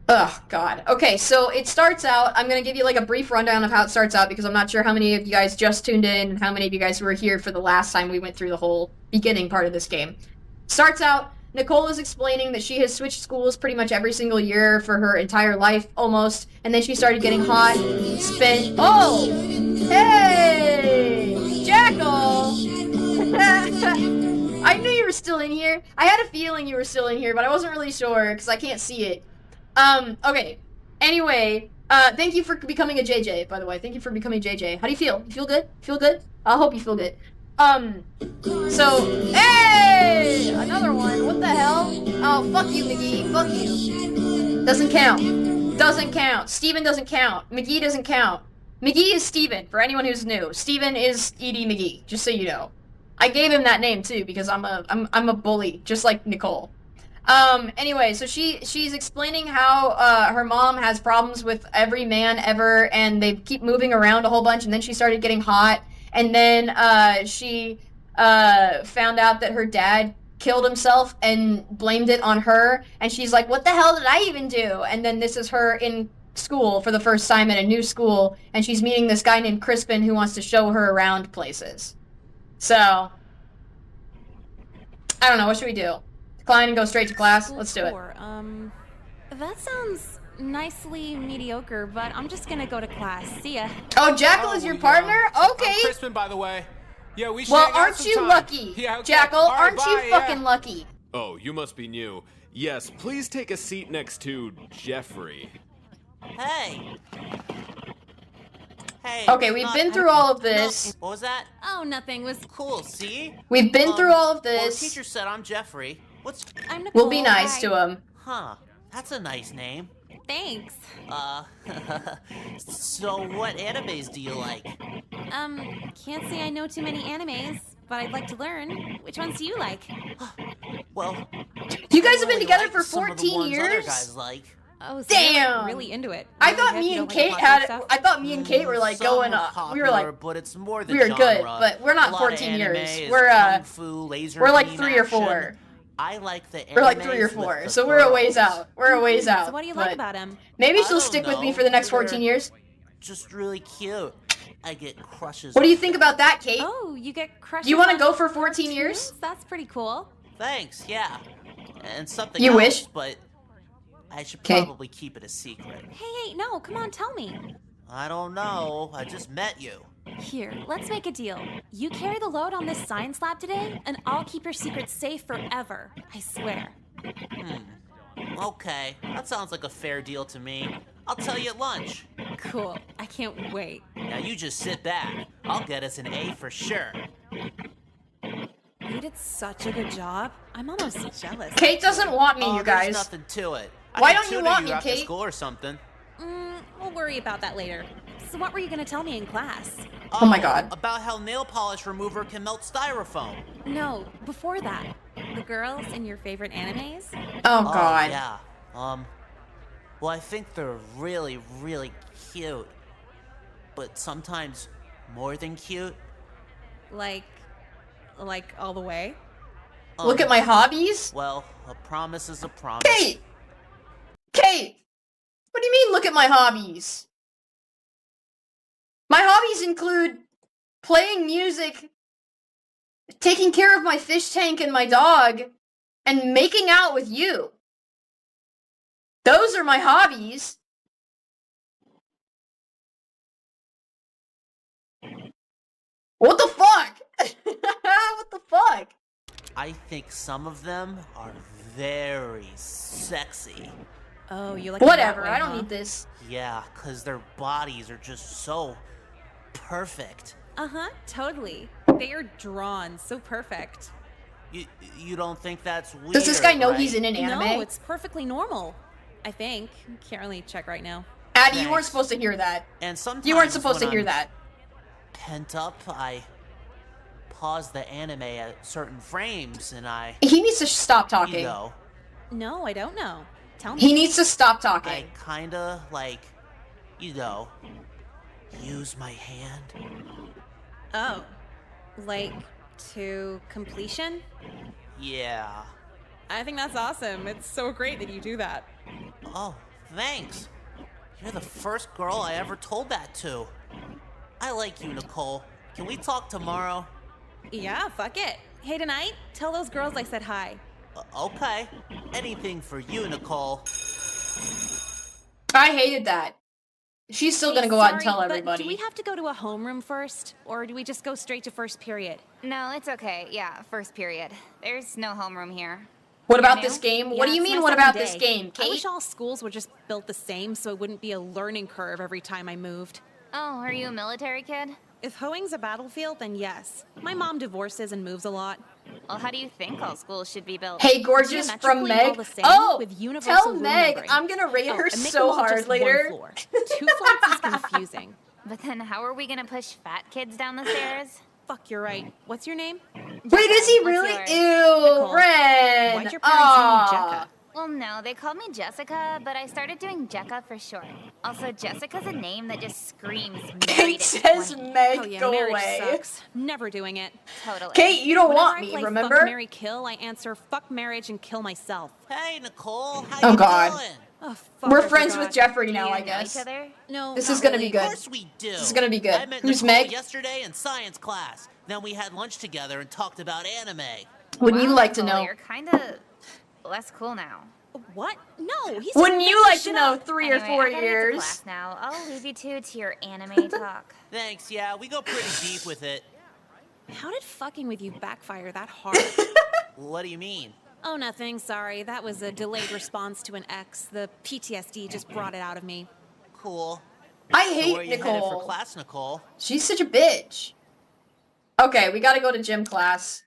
Ugh, God. Okay, so it starts out, I'm gonna give you like a brief rundown of how it starts out because I'm not sure how many of you guys just tuned in and how many of you guys were here for the last time we went through the whole beginning part of this game. Starts out, Nicole is explaining that she has switched schools pretty much every single year for her entire life, almost, and then she started getting hot, oh! Hey! Jackal! I knew you were still in here. I had a feeling you were still in here, but I wasn't really sure, because I can't see it. Okay. Anyway, thank you for becoming a JJ, by the way. Thank you for becoming JJ. How do you feel? You feel good? Feel good? I hope you feel good. So, hey! Another one. What the hell? Oh, fuck you, McGee. Fuck you. Doesn't count. Doesn't count. Steven doesn't count. McGee doesn't count. McGee is Steven, for anyone who's new. Steven is E.D. McGee, just so you know. I gave him that name, too, because I'm a bully, just like Nicole. Anyway, so she's explaining how, her mom has problems with every man ever, and they keep moving around a whole bunch, and then she started getting hot, and then, she, found out that her dad killed himself and blamed it on her, and she's like, what the hell did I even do? And then this is her in school for the first time in a new school, and she's meeting this guy named Crispin who wants to show her around places. So, I don't know, what should we do? Decline and go straight to class? Let's do it. That sounds nicely mediocre, but I'm just gonna go to class. See ya. Oh, Jackal is your partner? Okay. I'm Crispin, by the way. Yeah, we should Well, hang out aren't you sometime. lucky, Yeah, okay. Jackal? All right, aren't bye, you fucking lucky? Oh, you must be new. Yes, please take a seat next to Jeffrey. Hey. Hey. Okay, we've been through all of this. What was that? Oh, nothing. Was cool. See? We've been through all of Well, the this. teacher said I'm Jeffrey. I'm Nicole. We'll be nice to him. Huh. That's a nice name. Thanks. So what animes do you like? Can't say I know too many animes, but I'd like to learn. Which ones do you like? Well, you guys have been really together like for some of the 14 ones other years? guys like. Oh, so Damn! you're like really into it. I Really thought good? me You and don't like Kate the had. stuff? I thought me and Kate were like Some going were up. We were popular, like, but it's more the we were genre. good, but we're not A lot 14 of years. anime is We're kung fu, laser we're like beam 3 or action. 4. I like the We're like 3 or animes with 4, the so we're a ways girls. out. We're a ways out. So what do you like but about him? Maybe I she'll don't stick with me know. for the next They're 14 years. Just really cute. I get crushes. What do you on think them. about that, Kate? Oh, you get crushed. You want to go for 14 years? That's pretty cool. Thanks, yeah. And something You else, wish? but I should 'Kay. probably keep it a secret. Hey, no, come on, tell me. I don't know. I just met you. Here, let's make a deal. You carry the load on this science lab today, and I'll keep your secret safe forever. I swear. Okay, that sounds like a fair deal to me. I'll tell you at lunch. Cool. I can't wait. Now you just sit back. I'll get us an A for sure. You did such a good job. I'm almost jealous. Kate doesn't want me, Oh, you there's guys. nothing to it. Why I could don't you tutor want me, after Kate? school or something. We'll worry about that later. So what were you gonna tell me in class? Oh my god. About how nail polish remover can melt styrofoam. No, before that. The girls in your favorite animes? Oh god. Yeah. Well, I think they're really, really cute. But sometimes more than cute. Like all the way? Look at my hobbies? Well, a promise is a promise. Kate! Kate! What do you mean, look at my hobbies? My hobbies include playing music, taking care of my fish tank and my dog, and making out with you. Those are my hobbies. What the fuck? What the fuck? I think some of them are very sexy. Oh, you like Whatever, it that way, I don't huh? need this. Yeah, 'cause their bodies are just so perfect. Uh-huh, totally. They are drawn so perfect. You don't think that's weird? Does this guy know right? he's in an anime? No, it's perfectly normal. I think. Can't really check right now. Addy, you weren't supposed to hear that. And sometimes you weren't supposed to when hear I'm that. Pent up, I pause the anime at certain frames, and I. He needs to stop talking. You know, No, I don't know. Tell me. He needs to stop talking. I kinda like, you know, use my hand. Oh. Like, to completion? Yeah. I think that's awesome. It's so great that you do that. Oh, thanks. You're the first girl I ever told that to. I like you, Nicole. Can we talk tomorrow? Yeah, fuck it. Hey, tonight, tell those girls I said hi. Okay. Anything for you, Nicole. I hated that. She's still gonna go out and tell everybody. Do we have to go to a homeroom first? Or do we just go straight to first period? No, it's okay. Yeah, first period. There's no homeroom here. What about this game? What do you mean, what about this game, I Kate? wish all schools were just built the same so it wouldn't be a learning curve every time I moved. Oh, are you a military kid? If hoeing's a battlefield, then yes. My mom divorces and moves a lot. Well, how do you think all schools should be built? Hey, gorgeous from Meg. Oh, tell Meg I'm gonna rate her so hard later. 2 floors is confusing. But then how are we gonna push fat kids down the stairs? Fuck, you're right. What's your name? Wait, is he really? Ew, Ren. Why'd your parents name you Jekka? Well, no, they called me Jessica, but I started doing Jekka for short. Also, Jessica's a name that just screams married Kate says Meg, Oh yeah, go marriage away. sucks. Never doing it. Totally. Kate, you don't Whenever want I me, play remember? Fuck, marry, kill, I answer fuck marriage and kill myself. Hey, Nicole, how Oh, you God. doing? Oh, fuck, We're I friends forgot. with Jeffrey Do now, you I know guess. each other? No, This not is gonna really. be good. Of course we do. This is gonna be good. I met Who's Nicole Meg? yesterday in science class. Then we had lunch together and talked about anime. Wouldn't you Wow, like to Nicole, know? You're kind of less cool now. What? No, he's Wouldn't just you making like to shit know up. 3 or Anyway, 4 I gotta get to years? class now. I'll leave you two to your anime talk. Thanks, yeah, we go pretty deep with it. How did fucking with you backfire that hard? What do you mean? Oh, nothing. Sorry. That was a delayed response to an ex. The PTSD just brought it out of me. Cool. I So hate where are you headed Nicole. for class, Nicole? She's such a bitch. Okay, we gotta go to gym class.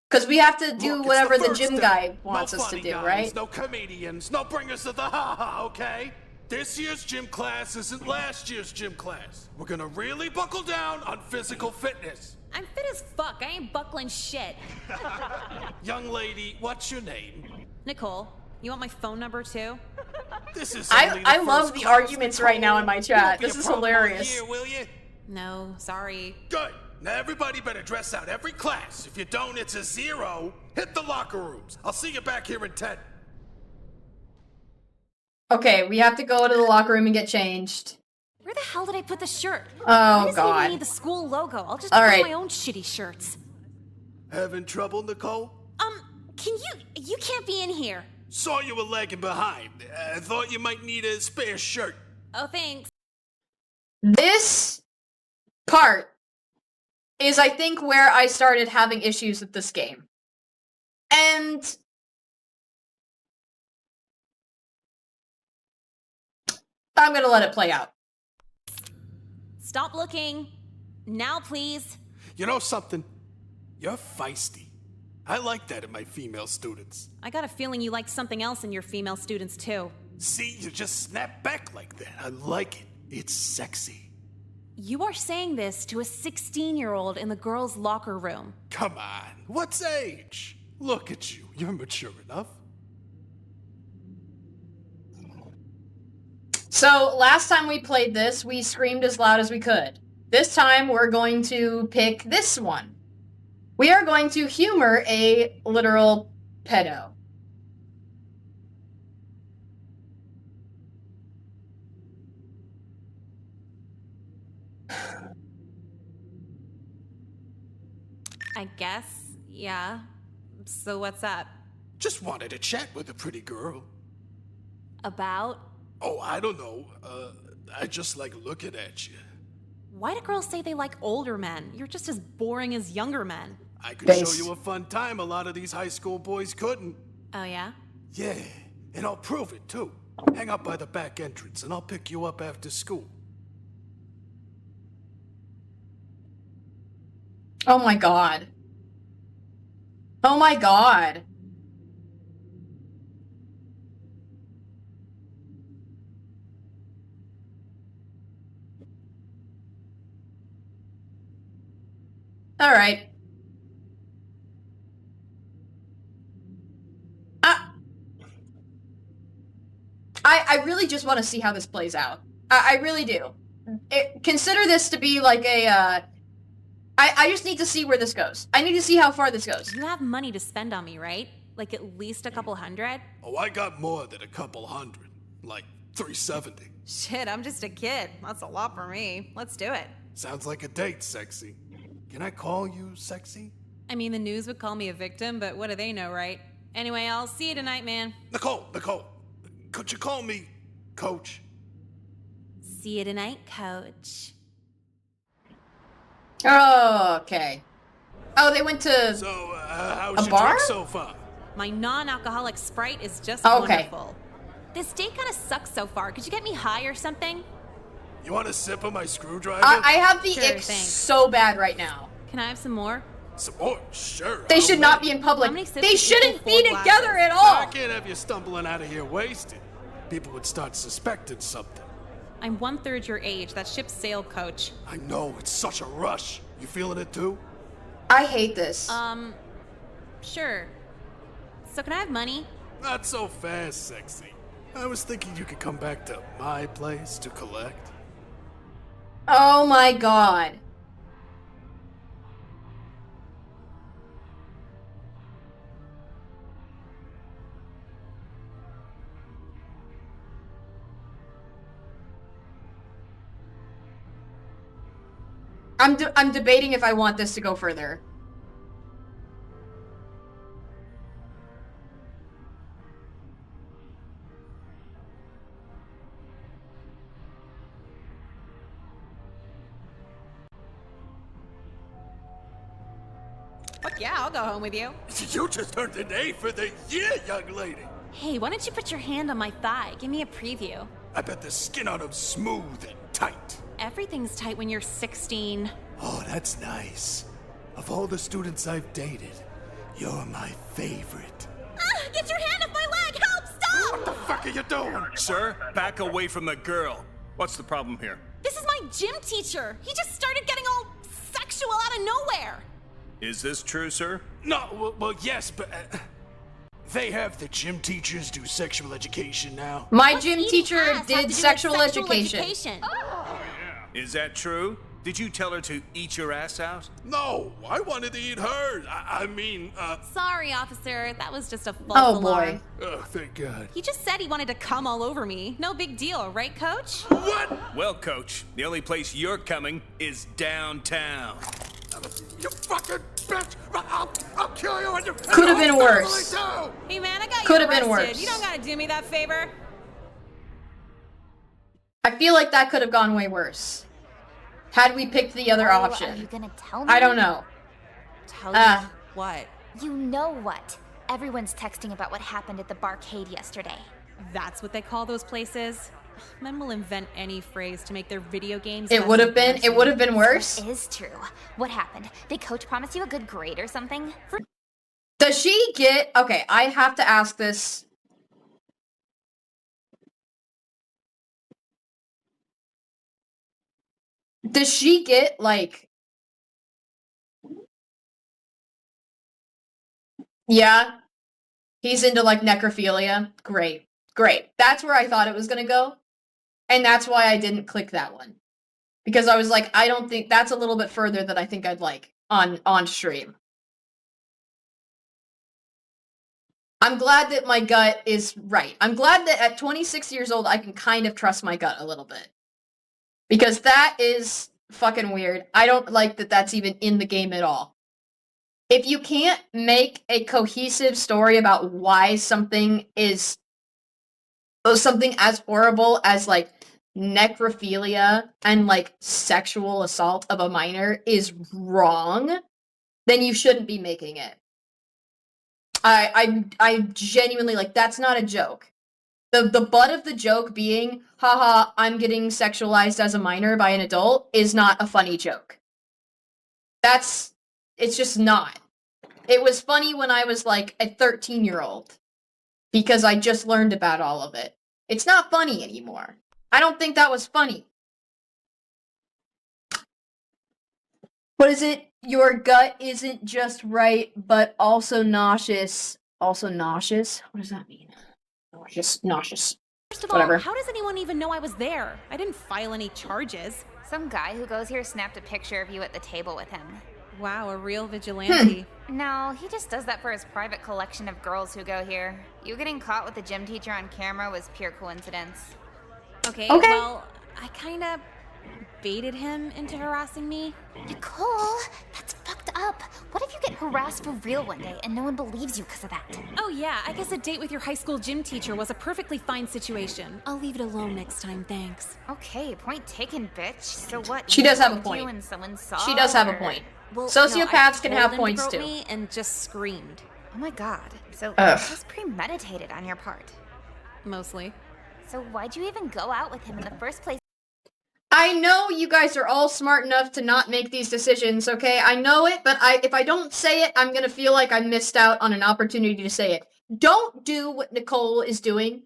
Because we have to do Look, it's whatever the first gym day. guy wants no us to funny do, guys, right? No comedians, no bringers of the ha-ha, okay? This year's gym class isn't last year's gym class. We're gonna really buckle down on physical fitness. I'm fit as fuck. I ain't buckling shit. Young lady, what's your name? Nicole, you want my phone number too? This is only I the love first the class, arguments Nicole. right now in my You chat. won't be This a is problem all hilarious. year, will you? No, sorry. Good. Now everybody better dress out every class. If you don't, it's a 0. Hit the locker rooms. I'll see you back here in 10. Okay, we have to go to the locker room and get changed. Where the hell did I put the shirt? Oh, Why does it God. even need the school logo? I'll just All put right. my own shitty shirts. Having trouble, Nicole? Can you can't be in here. Saw you were lagging behind. I thought you might need a spare shirt. Oh, thanks. This part is, I think, where I started having issues with this game. And I'm gonna let it play out. Stop looking. Now, please. You know something? You're feisty. I like that in my female students. I got a feeling you like something else in your female students too. See, you just snap back like that. I like it. It's sexy. You are saying this to a 16-year-old in the girls' locker room. Come on. What's age? Look at you. You're mature enough. So, last time we played this, we screamed as loud as we could. This time, we're going to pick this one. We are going to humor a literal pedo. I guess, yeah. So what's up? Just wanted to chat with a pretty girl. About? Oh, I don't know. I just like looking at you. Why do girls say they like older men? You're just as boring as younger men. I could show you a fun time a lot of these high school boys couldn't. Oh, yeah? Yeah, and I'll prove it too. Hang out by the back entrance and I'll pick you up after school. Oh my god. Oh my god. All right. I really just want to see how this plays out. I really do. Consider this to be like a, I just need to see where this goes. I need to see how far this goes. You have money to spend on me, right? Like at least a couple hundred? Oh, I got more than a couple hundred. Like 370. Shit, I'm just a kid. That's a lot for me. Let's do it. Sounds like a date, sexy. Can I call you sexy? I mean, the news would call me a victim, but what do they know, right? Anyway, I'll see you tonight, man. Nicole, could you call me Coach? See you tonight, Coach. Oh, okay. Oh, they went to So, how's a your bar? drink so far? My non-alcoholic Sprite is just Okay. wonderful. This date kind of sucks so far. Could you get me high or something? You want a sip of my screwdriver? I have the Sure, ick thanks. so bad right now. Can I have some more? Some more? Sure. They I'll should wait. not be in public. How many sips They equal shouldn't be 4 together glasses? at all. I can't have you stumbling out of here wasted. People would start suspecting something. I'm 1/3 your age. That ship sailed, Coach. I know, it's such a rush. You feeling it too? I hate this. Sure. So can I have money? Not so fast, sexy. I was thinking you could come back to my place to collect. Oh my god. I'm debating if I want this to go further. Fuck yeah, I'll go home with you. You just earned an A for the year, young lady. Hey, why don't you put your hand on my thigh? Give me a preview. I bet the skin on him's smooth and tight. Everything's tight when you're 16. Oh, that's nice. Of all the students I've dated, you're my favorite. Get your hand off my leg! Help! Stop! What the fuck are you doing? Sir, back away from the girl. What's the problem here? This is my gym teacher. He just started getting all sexual out of nowhere. Is this true, sir? No, well, yes, but they have the gym teachers do sexual education now. My What's gym eating teacher ass have to did do with sexual sexual education. Is that true? Did you tell her to eat your ass out? No, I wanted to eat hers. I mean, Sorry, officer. That was just a false Oh, alarm. boy. Oh, thank God. He just said he wanted to come all over me. No big deal, right, Coach? What? Well, coach, the only place you're coming is downtown. You fucking bitch! I'll kill you and you. Could have been worse. Hey, man, I got Could you have been arrested. worse. You don't gotta do me that favor. I feel like that could have gone way worse. Had we picked the other option. Are you gonna tell me? I don't know. Tell you what? You know what? Everyone's texting about what happened at the barcade yesterday. That's what they call those places? Men will invent any phrase to make their video games. It less would have been worse. It is true. What happened? Did Coach promise you a good grade or something? Does she get... Okay, I have to ask this. Does she get, like... Yeah? He's into, like, necrophilia? Great. Great. That's where I thought it was gonna go. And that's why I didn't click that one. Because I was like, I don't think... That's a little bit further than I think I'd like on stream. I'm glad that my gut is right. I'm glad that at 26 years old, I can kind of trust my gut a little bit. Because that is fucking weird. I don't like that that's even in the game at all. If you can't make a cohesive story about why something is something as horrible as, like, necrophilia and, like, sexual assault of a minor is wrong, then you shouldn't be making it. I genuinely, like, that's not a joke. The butt of the joke being, haha, I'm getting sexualized as a minor by an adult is not a funny joke. It's just not. It was funny when I was like a 13-year-old because I just learned about all of it. It's not funny anymore. I don't think that was funny. What is it? Your gut isn't just right, but also nauseous. Also nauseous? What does that mean? Nauseous. First of all, Whatever. how does anyone even know I was there? I didn't file any charges. Some guy who goes here snapped a picture of you at the table with him. Wow, a real vigilante. No, he just does that for his private collection of girls who go here. You getting caught with the gym teacher on camera was pure coincidence. Okay, well, I kinda baited him into harassing me. Nicole, that's fucked up. What if you get harassed for real one day and no one believes you because of that? Oh yeah, I guess a date with your high school gym teacher was a perfectly fine situation. I'll leave it alone next time, thanks. Okay, point taken, bitch. So what? She does have a You point. and someone saw She does have a or- point. Well, Sociopaths can I have told him points to too. grope me and just screamed. Oh my god. So Ugh. it was premeditated on your part. Mostly. So why'd you even go out with him in the first place? I know you guys are all smart enough to not make these decisions, okay? I know it, but if I don't say it, I'm gonna feel like I missed out on an opportunity to say it. Don't do what Nicole is doing.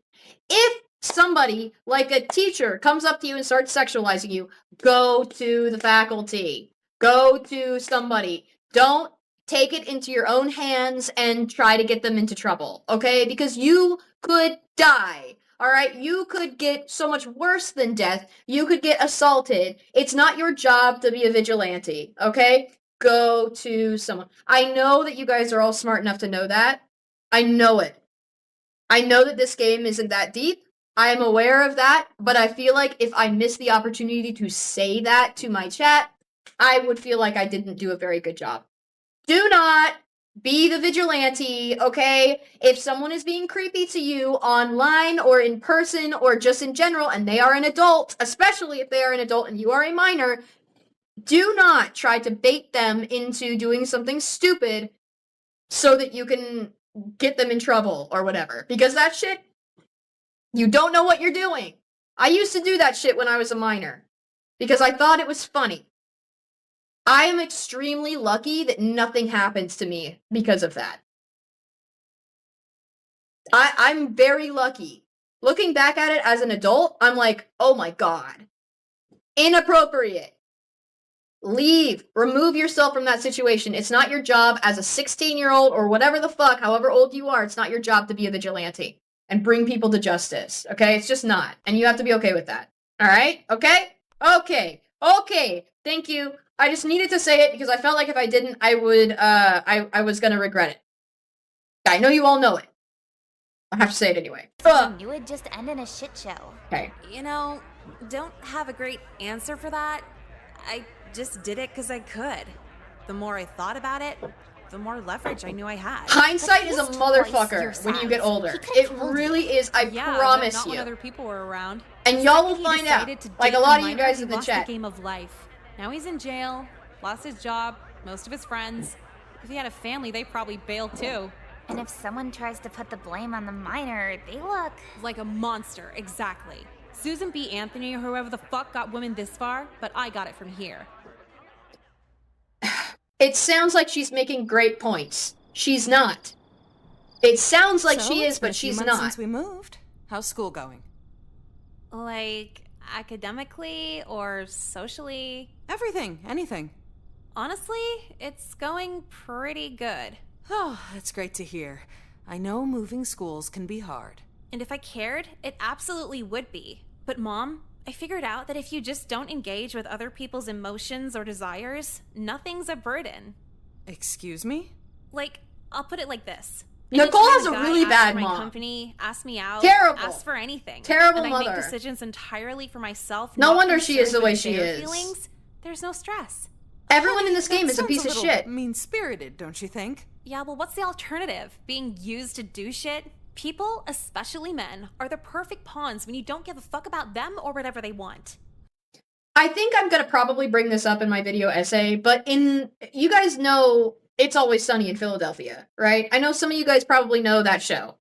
If somebody, like a teacher, comes up to you and starts sexualizing you, go to the faculty. Go to somebody. Don't take it into your own hands and try to get them into trouble, okay? Because you could die. All right, you could get so much worse than death. You could get assaulted. It's not your job to be a vigilante, okay? Go to someone. I know that you guys are all smart enough to know that. I know it. I know that this game isn't that deep. I am aware of that, but I feel like if I missed the opportunity to say that to my chat, I would feel like I didn't do a very good job. Do not be the vigilante, okay? If someone is being creepy to you online or in person or just in general, and they are an adult, especially if they are an adult and you are a minor, do not try to bait them into doing something stupid so that you can get them in trouble or whatever. Because that shit, you don't know what you're doing. I used to do that shit when I was a minor because I thought it was funny. I am extremely lucky that nothing happens to me because of that. I'm very lucky. Looking back at it as an adult, I'm like, oh my god. Inappropriate. Leave. Remove yourself from that situation. It's not your job as a 16-year-old or whatever the fuck, however old you are, it's not your job to be a vigilante and bring people to justice. Okay? It's just not. And you have to be okay with that. Alright? Okay? Okay. Okay. Thank you. I just needed to say it because I felt like if I didn't, I would, I was gonna regret it. I know you all know it. I have to say it anyway. You would just end in a shit show. Okay. You know, don't have a great answer for that. I just did it because I could. The more I thought about it, the more leverage I knew I had. Hindsight is a motherfucker when you get older. It really is, I promise not you. when other people were around. And y'all will find out. Like a lot of you guys in the lost chat. The game of life. Now he's in jail, lost his job, most of his friends. If he had a family, they probably bailed too. And if someone tries to put the blame on the minor, they look like a monster, exactly. Susan B. Anthony or whoever the fuck got women this far, but I got it from here. It sounds like she's making great points. She's not. It sounds like So, she is, it's been but a few she's months not. Since we moved, how's school going? Like, academically or socially? Everything, anything. Honestly, it's going pretty good. Oh, that's great to hear. I know moving schools can be hard. And if I cared, it absolutely would be. But Mom, I figured out that if you just don't engage with other people's emotions or desires, nothing's a burden. Excuse me? Like, I'll put it like this. Nicole has a Anytime really guy asks bad for my mom. company, asks me out, Terrible. asks for anything. Terrible and I mother. make decisions entirely for myself. No not wonder she is the concerned way with she their is. Feelings, there's no stress. Everyone in this game is a Sounds piece of little shit. mean-spirited, don't you think? Yeah, well, what's the alternative? Being used to do shit? People, especially men, are the perfect pawns when you don't give a fuck about them or whatever they want. I think I'm gonna probably bring this up in my video essay, but you guys know It's Always Sunny in Philadelphia, right? I know some of you guys probably know that show.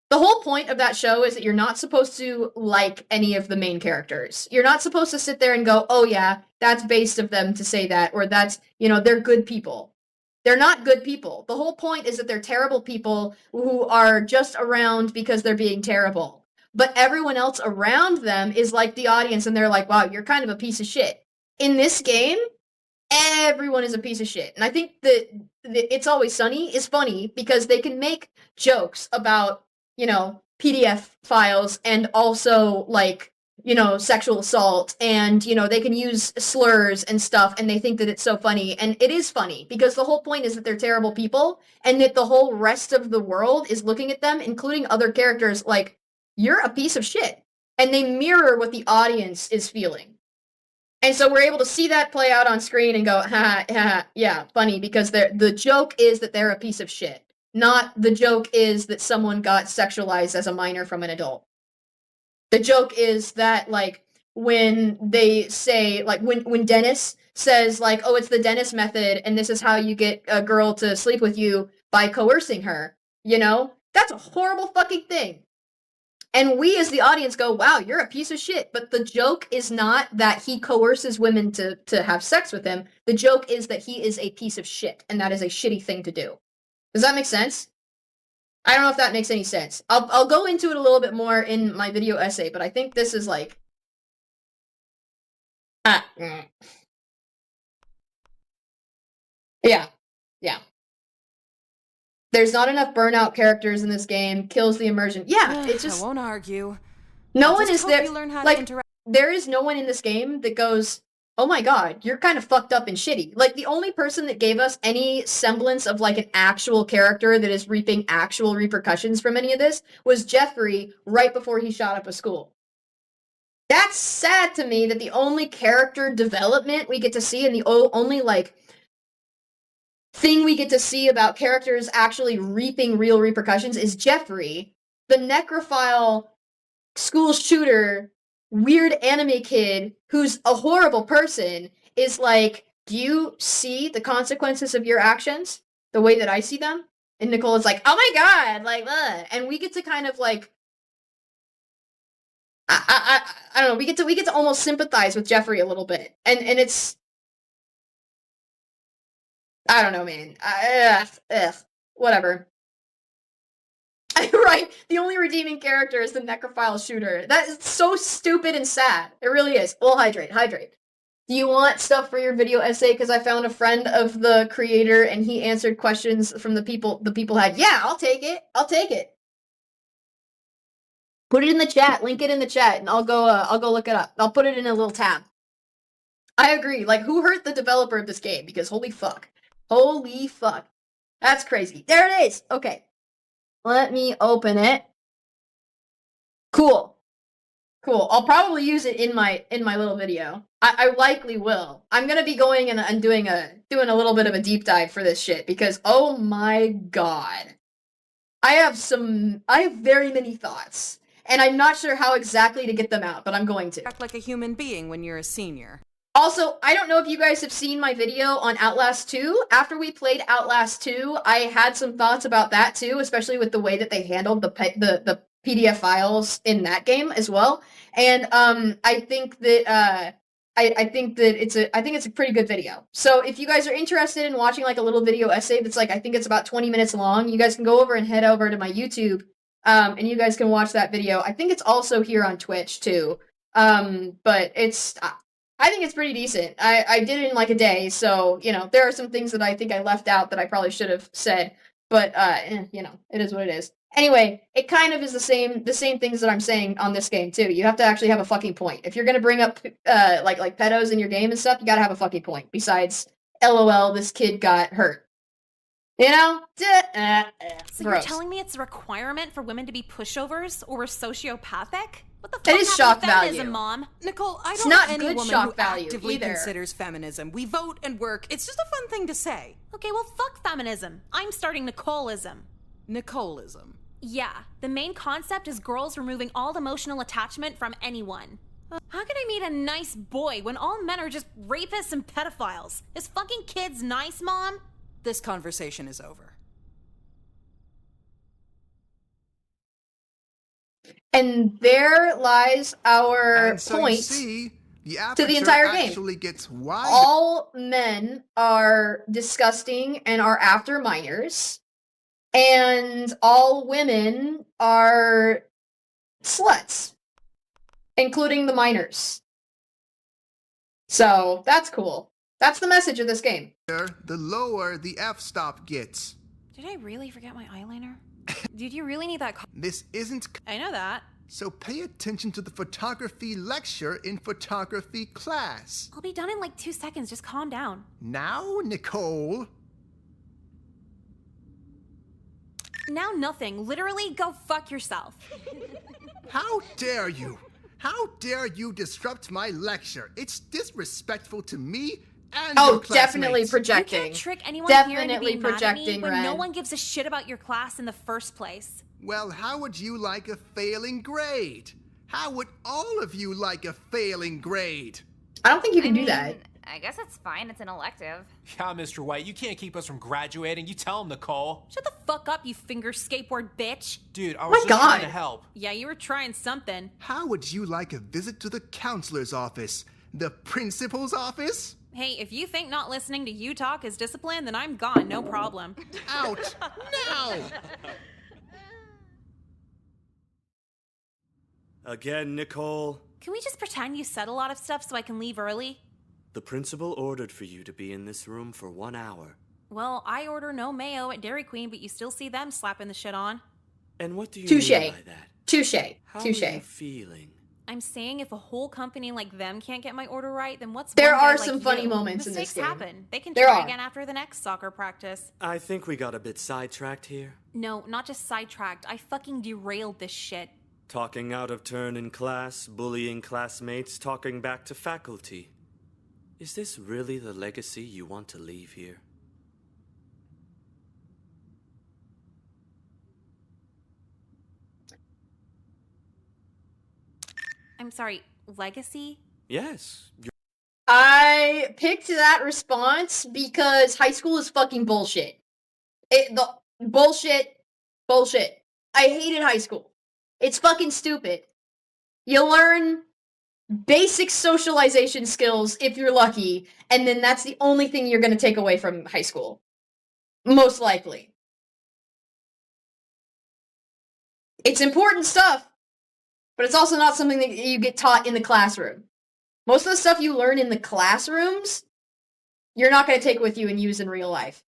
The whole point of that show is that you're not supposed to like any of the main characters. You're not supposed to sit there and go, oh yeah, that's based of them to say that, or that's, they're good people. They're not good people. The whole point is that they're terrible people who are just around because they're being terrible. But everyone else around them is like the audience, and they're like, wow, you're kind of a piece of shit. In this game, everyone is a piece of shit. And I think that It's Always Sunny is funny because they can make jokes about, PDF files and also like, sexual assault and, they can use slurs and stuff and they think that it's so funny. And it is funny because the whole point is that they're terrible people and that the whole rest of the world is looking at them, including other characters, like, you're a piece of shit. And they mirror what the audience is feeling. And so we're able to see that play out on screen and go, ha, ha, yeah, funny, because the joke is that they're a piece of shit. Not the joke is that someone got sexualized as a minor from an adult. The joke is that, like, when they say, like, when Dennis says, like, oh, it's the Dennis method, and this is how you get a girl to sleep with you by coercing her, that's a horrible fucking thing. And we as the audience go, wow, you're a piece of shit. But the joke is not that he coerces women to have sex with him. The joke is that he is a piece of shit, and that is a shitty thing to do. Does that make sense? I don't know if that makes any sense. I'll go into it a little bit more in my video essay, but I think this is like... Yeah. Yeah. There's not enough burnout characters in this game. Kills the immersion. Yeah, it's just... I won't argue. No I'll one just is hope there. you learn how to Like, interact. there is no one in this game that goes, oh my god, you're kind of fucked up and shitty. Like, the only person that gave us any semblance of, like, an actual character that is reaping actual repercussions from any of this was Jeffrey right before he shot up a school. That's sad to me that the only character development we get to see and the only, like, thing we get to see about characters actually reaping real repercussions is Jeffrey, the necrophile school shooter, weird anime kid who's a horrible person, is like, do you see the consequences of your actions the way that I see them? And Nicole is like, oh my god, like, ugh. And we get to kind of like, I don't know, we get to almost sympathize with Jeffrey a little bit, and it's, I don't know, man, whatever. Right, the only redeeming character is the necrophile shooter. That is so stupid and sad. It really is. Well, hydrate. Do you want stuff for your video essay? Because I found a friend of the creator and he answered questions from the people had. Yeah, I'll take it. Put it in the chat. Link it in the chat, and I'll go look it up. I'll put it in a little tab. I agree. Like, who hurt the developer of this game? Because holy fuck. That's crazy. There it is. Okay. Let me open it. Cool. I'll probably use it in my little video. I likely will. I'm gonna be going and doing a little bit of a deep dive for this shit because oh my god. I have very many thoughts. And I'm not sure how exactly to get them out, but I'm going to. Act like a human being when you're a senior. Also, I don't know if you guys have seen my video on Outlast 2. After we played Outlast 2, I had some thoughts about that too, especially with the way that they handled the PDF files in that game as well. And I think that I think it's a pretty good video. So if you guys are interested in watching like a little video essay that's like, I think it's about 20 minutes long, you guys can go over and head over to my YouTube, and you guys can watch that video. I think it's also here on Twitch too. But I think it's pretty decent. I did it in like a day, so, there are some things that I think I left out that I probably should have said, but, it is what it is. Anyway, it kind of is the same things that I'm saying on this game, too. You have to actually have a fucking point. If you're gonna bring up, like pedos in your game and stuff, you gotta have a fucking point, besides, LOL, this kid got hurt. So you're Gross. telling me it's a requirement for women to be pushovers or we're sociopathic? What the fuck It is happened shock to feminism, value. Mom? Nicole, I It's don't not know any good woman shock who value actively either. considers feminism. We vote and work. It's just a fun thing to say. Okay, well, fuck feminism. I'm starting Nicoleism. Nicoleism. Yeah, the main concept is girls removing all emotional attachment from anyone. How can I meet a nice boy when all men are just rapists and pedophiles? Is fucking kids nice, Mom? This conversation is over. And there lies our And so point. you see, The to the aperture entire game. actually gets wide. All men are disgusting and are after minors, and all women are sluts, including the minors. So that's cool. That's the message of this game. The lower the f-stop gets. Did I really forget my eyeliner? Did you really need that? This isn't. I know that. So pay attention to the photography lecture in photography class. I'll be done in like 2 seconds. Just calm down. Now, Nicole. Now nothing. Literally, go fuck yourself. How dare you? How dare you disrupt my lecture? It's disrespectful to me and your classmates. Definitely projecting. You can't trick anyone here into Definitely being mad at me projecting, when no Ren. one gives a shit about your class in the first place. Well, how would you like a failing grade? How would all of you like a failing grade? I don't think you can do that. I guess it's fine. It's an elective. Yeah, Mr. White, you can't keep us from graduating. You tell him, Nicole. Shut the fuck up, you finger skateboard bitch. Dude, I was just trying to help. Yeah, you were trying something. How would you like a visit to the counselor's office? The principal's office? Hey, if you think not listening to you talk is discipline, then I'm gone, no problem. Out! Now! Again, Nicole. Can we just pretend you said a lot of stuff so I can leave early? The principal ordered for you to be in this room for 1 hour. Well, I order no mayo at Dairy Queen, but you still see them slapping the shit on. And what do you Touche. mean by that? Touche. How Touche. are you feeling? I'm saying if a whole company like them can't get my order right, then what's There one guy are like some you? funny moments in Mistakes this game. happen. They can There try are. again after the next soccer practice. I think we got a bit sidetracked here. No, not just sidetracked. I fucking derailed this shit. Talking out of turn in class, bullying classmates, talking back to faculty. Is this really the legacy you want to leave here? I'm sorry, legacy? Yes. I picked that response because high school is fucking bullshit. Bullshit. I hated high school. It's fucking stupid. You learn basic socialization skills if you're lucky, and then that's the only thing you're gonna take away from high school. Most likely. It's important stuff, but it's also not something that you get taught in the classroom. Most of the stuff you learn in the classrooms, you're not going to take with you and use in real life.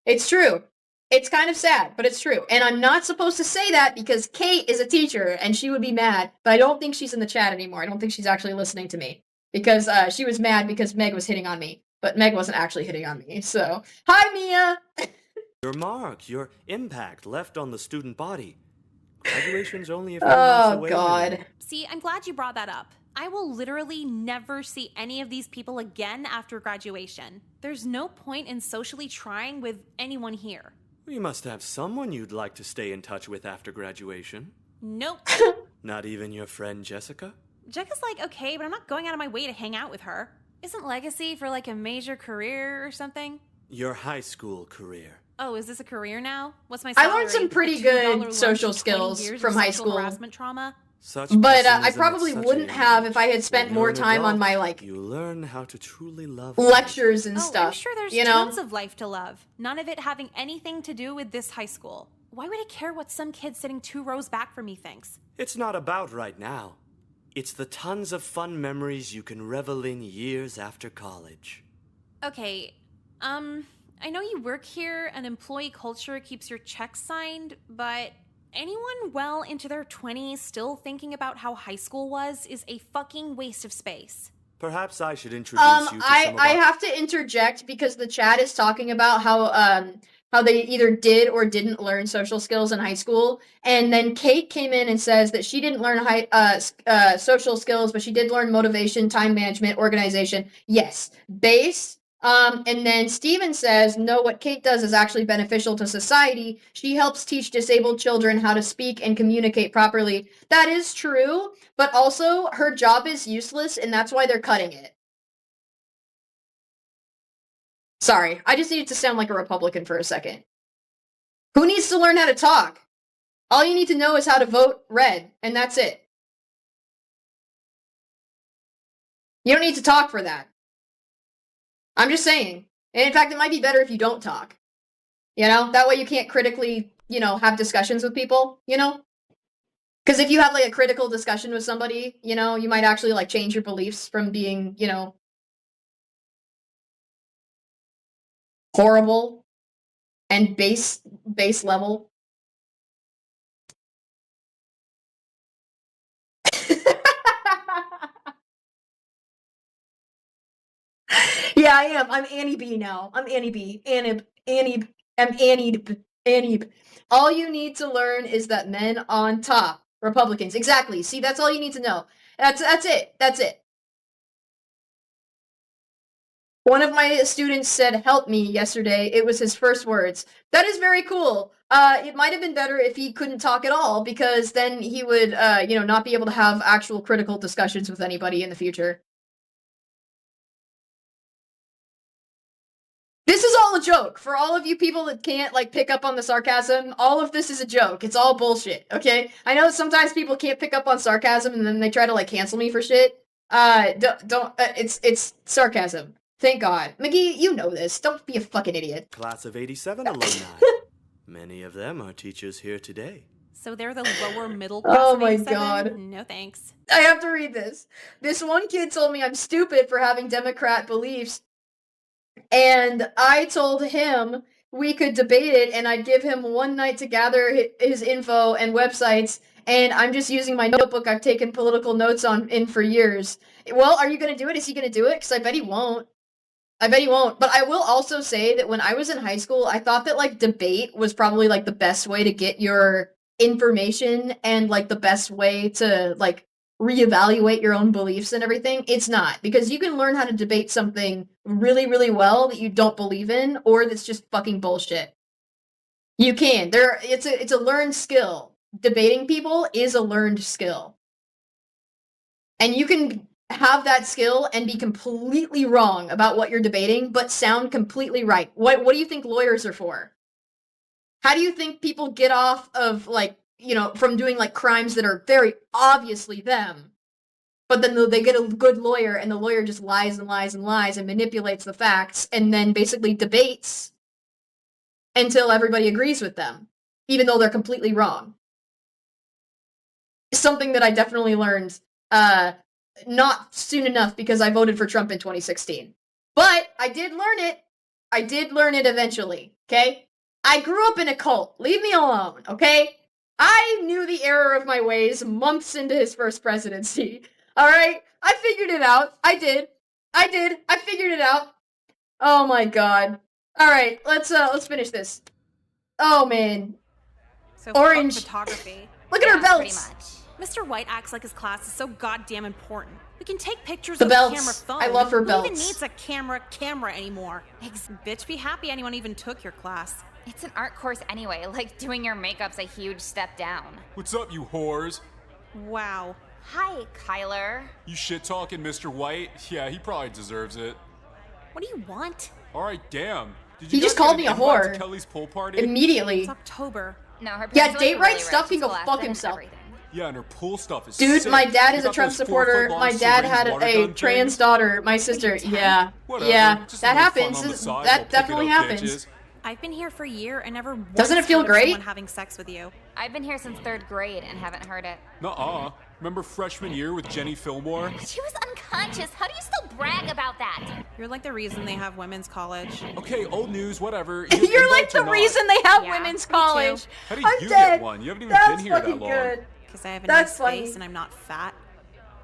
It's true. It's kind of sad, but it's true. And I'm not supposed to say that because Kate is a teacher and she would be mad, but I don't think she's in the chat anymore. I don't think she's actually listening to me because she was mad because Meg was hitting on me, but Meg wasn't actually hitting on me. So, hi, Mia! Your mark, your impact left on the student body. Graduation's only a few months away. Oh, God. See, I'm glad you brought that up. I will literally never see any of these people again after graduation. There's no point in socially trying with anyone here. You must have someone you'd like to stay in touch with after graduation. Nope. Not even your friend Jessica? Jessica's like, okay, but I'm not going out of my way to hang out with her. Isn't legacy for like a major career or something? Your high school career. Oh, is this a career now? What's my I salary? learned some pretty $2 good lunch social and 20 skills years from of high sexual school. harassment trauma? Such But I pessimism at probably such a wouldn't young have age. if I had spent When more you're an time on adult, my, like, you learn how to truly love lectures and Oh, stuff. I'm sure there's you know? tons of life to love. None of it having anything to do with this high school. Why would I care what some kid sitting 2 rows back from me thinks? It's not about right now. It's the tons of fun memories you can revel in years after college. Okay, I know you work here and employee culture keeps your checks signed, but anyone well into their 20s still thinking about how high school was is a fucking waste of space. Perhaps I should introduce you to some of I our... have to interject because the chat is talking about how they either did or didn't learn social skills in high school, and then Kate came in and says that she didn't learn social skills, but she did learn motivation, time management, organization. Yes, base. And then Steven says, no, what Kate does is actually beneficial to society. She helps teach disabled children how to speak and communicate properly. That is true, but also her job is useless, and that's why they're cutting it. Sorry, I just needed to sound like a Republican for a second. Who needs to learn how to talk? All you need to know is how to vote red, and that's it. You don't need to talk for that. I'm just saying. And in fact, it might be better if you don't talk. You know? That way you can't critically, have discussions with people, Because if you have, like, a critical discussion with somebody, you might actually, like, change your beliefs from being, horrible and base level. Yeah, I am. I'm Annie B now. I'm Annie B. I'm Annie B. All you need to learn is that men on top, Republicans. Exactly. See, that's all you need to know. That's it. That's it. One of my students said, "Help me," yesterday. It was his first words. That is very cool. It might have been better if he couldn't talk at all, because then he would, not be able to have actual critical discussions with anybody in the future. This is all a joke. For all of you people that can't, like, pick up on the sarcasm, all of this is a joke. It's all bullshit, okay? I know sometimes people can't pick up on sarcasm and then they try to, like, cancel me for shit. It's sarcasm. Thank God. McGee, you know this. Don't be a fucking idiot. Class of 87 alumni. Many of them are teachers here today. So they're the lower middle class Oh of my 87? God. No thanks. I have to read this. This one kid told me I'm stupid for having Democrat beliefs, and I told him we could debate it, and I'd give him one night to gather his info and websites, and I'm just using my notebook I've taken political notes in for years. Well, are you going to do it? Is he going to do it? Because I bet he won't. I bet he won't. But I will also say that when I was in high school, I thought that, like, debate was probably, like, the best way to get your information and, like, the best way to, like, reevaluate your own beliefs and everything. It's not, because you can learn how to debate something really, really well that you don't believe in, or that's just fucking bullshit. You can. It's a learned skill. Debating people is a learned skill. And you can have that skill and be completely wrong about what you're debating, but sound completely right. What do you think lawyers are for? How do you think people get off of, like, from doing, like, crimes that are very obviously them, but then they get a good lawyer and the lawyer just lies and lies and lies and manipulates the facts and then basically debates until everybody agrees with them, even though they're completely wrong? Something that I definitely learned not soon enough, because I voted for Trump in 2016. But I did learn it. I did learn it eventually, okay? I grew up in a cult. Leave me alone, okay? I knew the error of my ways months into his first presidency. All right? I figured it out. I did. I figured it out. Oh my god. All right, let's finish this. Oh man. So Orange. fuck photography. Look at her belts. Mr. White acts like his class is so goddamn important. We can take pictures The with belts. a camera phone. I love her Who belts. even needs a camera anymore? Bitch, be happy anyone even took your class. It's an art course anyway, like doing your makeup's a huge step down. What's up, you whores? Wow. Hi, Kyler. You shit-talking Mr. White? Yeah, he probably deserves it. What do you want? Alright, damn. Did He you just guys called get me a an invite to whore. Kelly's pool party? Immediately. It's October. No, her Yeah, parents date really right rich. stuff can go She's fuck classed himself. and everything. Yeah, and her pool stuff is Dude, sick. my dad They is a got Trump those supporter. 4-foot-long My dad syringe had water a gun trans things. daughter. My sister, yeah. Whatever, Yeah, just a that little fun happens. on the side while That picking definitely up happens. bitches. I've been here for a year and never once Doesn't it feel heard of great? someone having sex with you. I've been here since 3rd grade and haven't heard it. Nuh-uh. Remember freshman year with Jenny Fillmore? She was unconscious. How do you still brag about that? You're like the reason they have women's college. Okay, old news, whatever. You're like the reason they have Yeah, women's me college. too. How did I'm you dead. get one? You haven't even That's been here that fucking long. good. Because I have a That's nice funny. face and I'm not fat.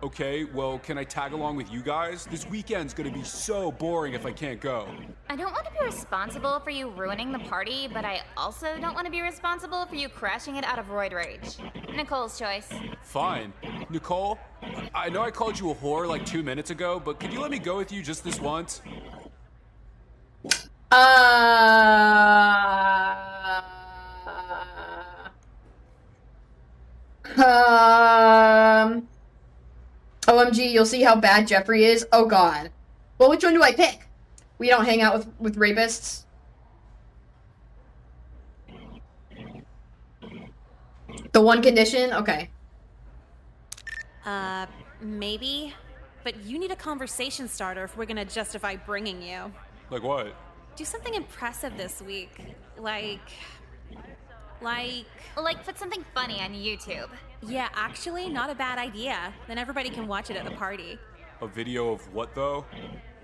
Okay, well, can I tag along with you guys? This weekend's gonna be so boring if I can't go. I don't want to be responsible for you ruining the party, but I also don't want to be responsible for you crashing it out of roid rage. Nicole's choice. Fine. Nicole, I know I called you a whore like 2 minutes ago, but could you let me go with you just this once? OMG, you'll see how bad Jeffrey is. Oh god. Well, which one do I pick? We don't hang out with rapists. The one condition? Okay. Maybe. but you need a conversation starter if we're gonna justify bringing you. Like what? Do something impressive this week. Like put something funny on YouTube. Yeah, actually, not a bad idea. Then everybody can watch it at the party. A video of what though?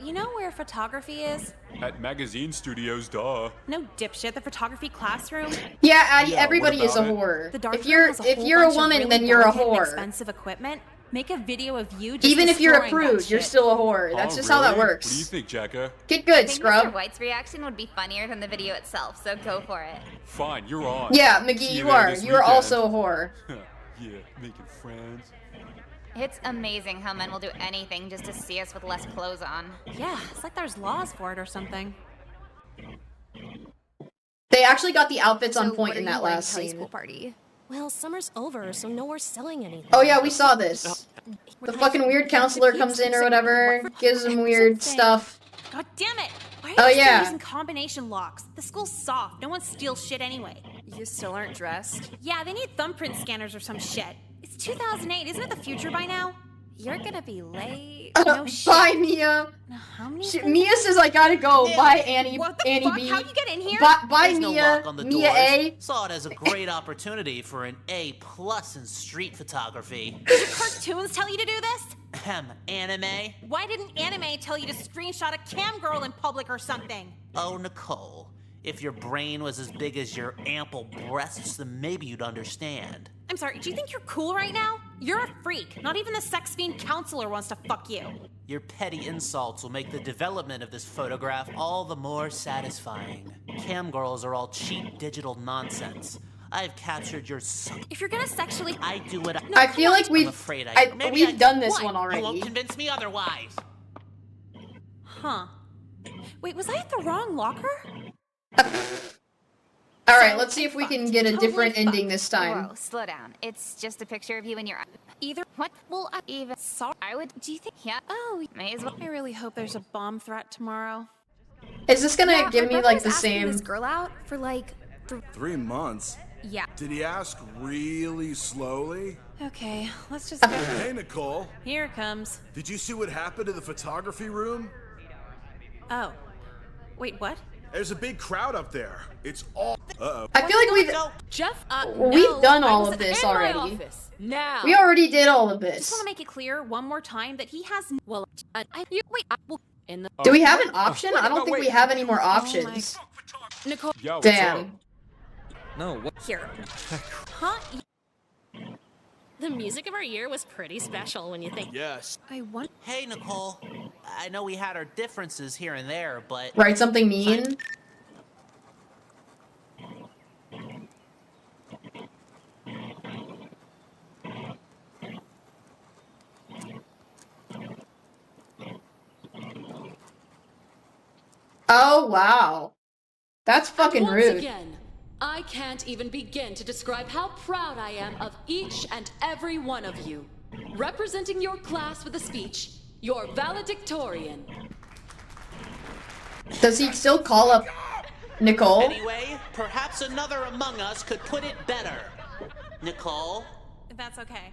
You know where photography is? At magazine studios, duh. No, dipshit, the photography classroom. Yeah, Addie, Yeah, everybody what is a about it? whore. The dark If room you're has a whole a bunch of woman, really then you're a delicate and whore. expensive equipment. Make a video of you just Even if you're a destroying that prude, you're shit. still a whore. That's Oh, just how that really? works. What do you think, Jacka? Get I good, think scrub. Mr. White's reaction would be funnier than the video itself, so go for it. Fine, you're on. Yeah, McGee, See you there are. this You are weekend. also a whore. Yeah, making friends. It's amazing how men will do anything just to see us with less clothes on. Yeah, it's like there's laws for it or something. They actually got the outfits on So point what in are you that wearing last to high scene. school party? Well, summer's over, so no more selling anything. Oh yeah, we saw this. The fucking weird counselor comes in or whatever, gives them weird stuff. God damn it! Why are Oh, you still yeah. using combination locks? The school's soft. No one steals shit anyway. You still aren't dressed? Yeah, they need thumbprint scanners or some shit. It's 2008. Isn't it the future by now? You're gonna be late. No shit. Bye, Mia. How many Shit, things- Mia says I gotta go. Yeah. Bye, Annie. What the Annie fuck? B. How'd you get in here? Bye, There's no Mia. lock on the Mia doors. A. Saw it as a great opportunity for an A+ in street photography. Did your cartoons tell you to do this? Anime? Why didn't anime tell you to screenshot a cam girl in public or something? Oh, Nicole, if your brain was as big as your ample breasts, then maybe you'd understand. I'm sorry, do you think you're cool right now? You're a freak. Not even the sex fiend counselor wants to fuck you. Your petty insults will make the development of this photograph all the more satisfying. Cam girls are all cheap digital nonsense. I've captured your If you're gonna sexually... I do it. I feel like I'm we've afraid we've done this What? one already. You won't convince me otherwise. Huh. Wait, was I at the wrong locker? All right, let's see if we can get a different Totally ending this time. Whoa, slow down. It's just a picture of you and your... Either... What? Well, even... Sorry. I would... Do you think... Yeah. Oh, may as well... I really hope there's a bomb threat tomorrow. Is this gonna Yeah, give my me brother like was the asking same? this girl out for like 3 months? Yeah. Did he ask really slowly? Okay, let's just go. Hey, Nicole. Here it comes. Did you see what happened to the photography room? Oh. Wait, what? There's a big crowd up there. It's all... Uh-oh. I feel like we've Jeff, we've done all I of was this in my already. office. Now. We already did all of Just this. want to make it clear one more time that he has... Well, in the... Do we have an option? I don't think we have any more options. Nicole. Yo, what's Damn. up? No, what? Here. Huh? The music of our year was pretty special when you think. Yes. I want... Hey, Nicole. I know we had our differences here and there, but... Write something mean. Oh wow. That's fucking Once rude. again, I can't even begin to describe how proud I am of each and every one of you. Representing your class with a speech, your valedictorian. Does he still call up Nicole? Anyway, perhaps another among us could put it better. Nicole? That's okay.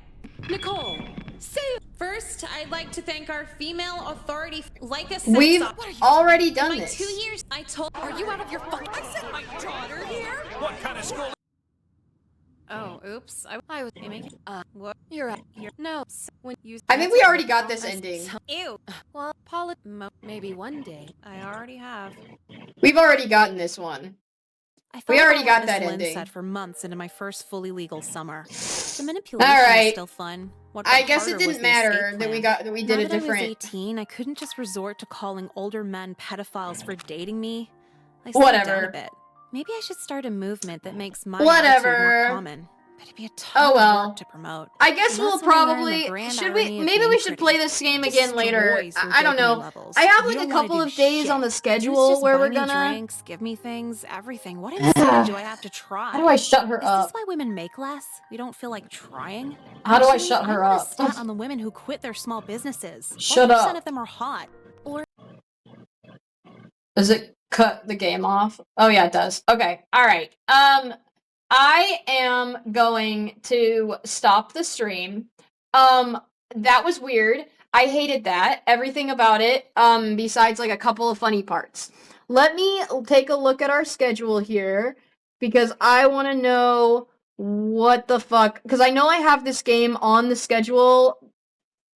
Nicole, say First, I'd like to thank our female authority, like a We've already done my this. 2 years. I told. Are you out of your fucking... I sent my daughter here? What kind of school? Oh, oops. I was making... what? You're no. When you... I think we already got this ending. Ew. Well, maybe one day. I already have. We've already gotten this one. I We thought already about got what that Miss Lynn ending. said for months into my first fully legal summer. The manipulation All was right. still fun. What I got guess it harder was didn't the escape matter that we plan. did now a that I different. was 18, I couldn't just resort to calling older men pedophiles for dating me. I slowed down Whatever. a bit. Maybe I should start a movement that makes my Whatever. attitude more common. But it'd be a ton Oh of well. work to promote. I guess And we'll that's when I learned the probably grand should irony we of maybe being we should pretty. play this game again later. Destroys your I don't know. dopamine levels. I have You like a don't wanna couple do of days shit. on the Dudes schedule just where buy we're me gonna. drinks, give me things, everything. What incentive do I have to try? How do I shut her Is up? this why women make less? We don't feel like trying? How do I Actually, shut her I want up? a stat on the women who quit their small businesses. Shut What percent up. of them are hot? Or Does it cut the game off? Oh yeah, it does. Okay. All right. I am going to stop the stream. That was weird. I hated that. Everything about it, besides like a couple of funny parts. Let me take a look at our schedule here because I want to know what the fuck. Because I know I have this game on the schedule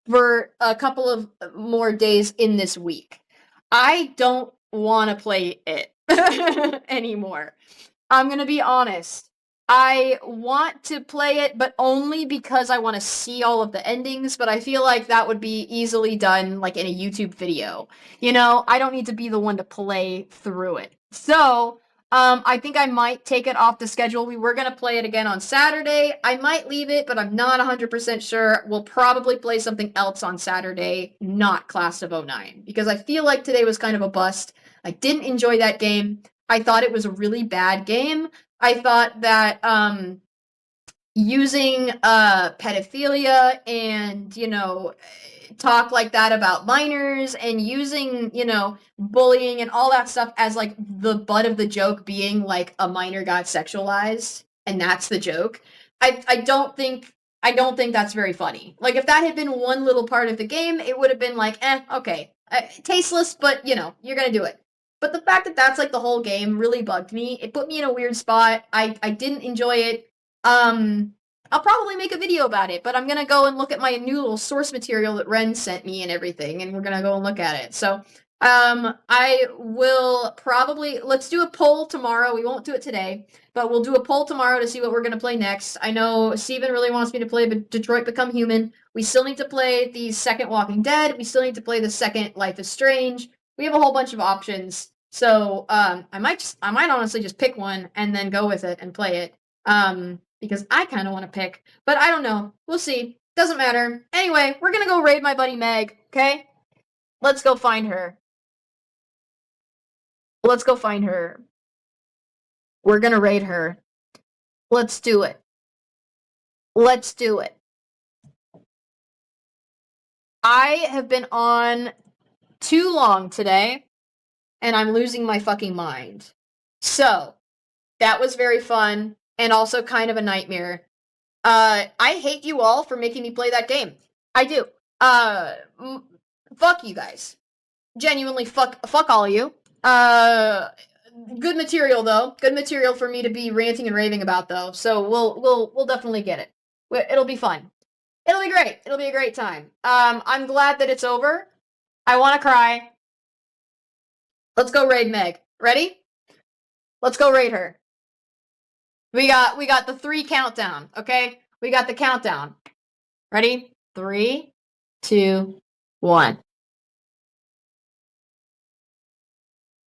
for a couple of more days in this week. I don't want to play it anymore. I'm gonna be honest. I want to play it, but only because I want to see all of the endings, but I feel like that would be easily done like in a YouTube video. You know, I don't need to be the one to play through it. So, I think I might take it off the schedule. We were gonna play it again on Saturday. I might leave it, but I'm not 100% sure. We'll probably play something else on Saturday, not Class of '09, because I feel like today was kind of a bust. I didn't enjoy that game. I thought it was a really bad game. I thought that using pedophilia and, you know, talk like that about minors and using, you know, bullying and all that stuff as like the butt of the joke being like a minor got sexualized and that's the joke. I don't think that's very funny. Like if that had been one little part of the game, it would have been like, okay, tasteless, but you know, you're gonna do it. But the fact that that's like the whole game really bugged me. It put me in a weird spot. I didn't enjoy it. I'll probably make a video about it, but I'm gonna go and look at my new little source material that Ren sent me and everything, and we're gonna go and look at it. So, I will probably let's do a poll tomorrow. We won't do it today, but we'll do a poll tomorrow to see what we're gonna play next. I know Steven really wants me to play Detroit Become Human. We still need to play the second Walking Dead. We still need to play the second Life is Strange. We have a whole bunch of options. So, I might honestly just pick one and then go with it and play it. Because I kind of want to pick, but I don't know. We'll see. Doesn't matter. Anyway, we're gonna go raid my buddy Meg, okay? Let's go find her. Let's go find her. We're gonna raid her. Let's do it. Let's do it. I have been on too long today, and I'm losing my fucking mind. So, that was very fun, and also kind of a nightmare. I hate you all for making me play that game. I do. Fuck you guys. Genuinely, fuck all of you. Good material though. Good material for me to be ranting and raving about though. So we'll definitely get it. It'll be fun. It'll be great. It'll be a great time. I'm glad that it's over. I want to cry. Let's go raid Meg. Ready? Let's go raid her. We got the 3 countdown, okay? We got the countdown. Ready? 3, 2, 1.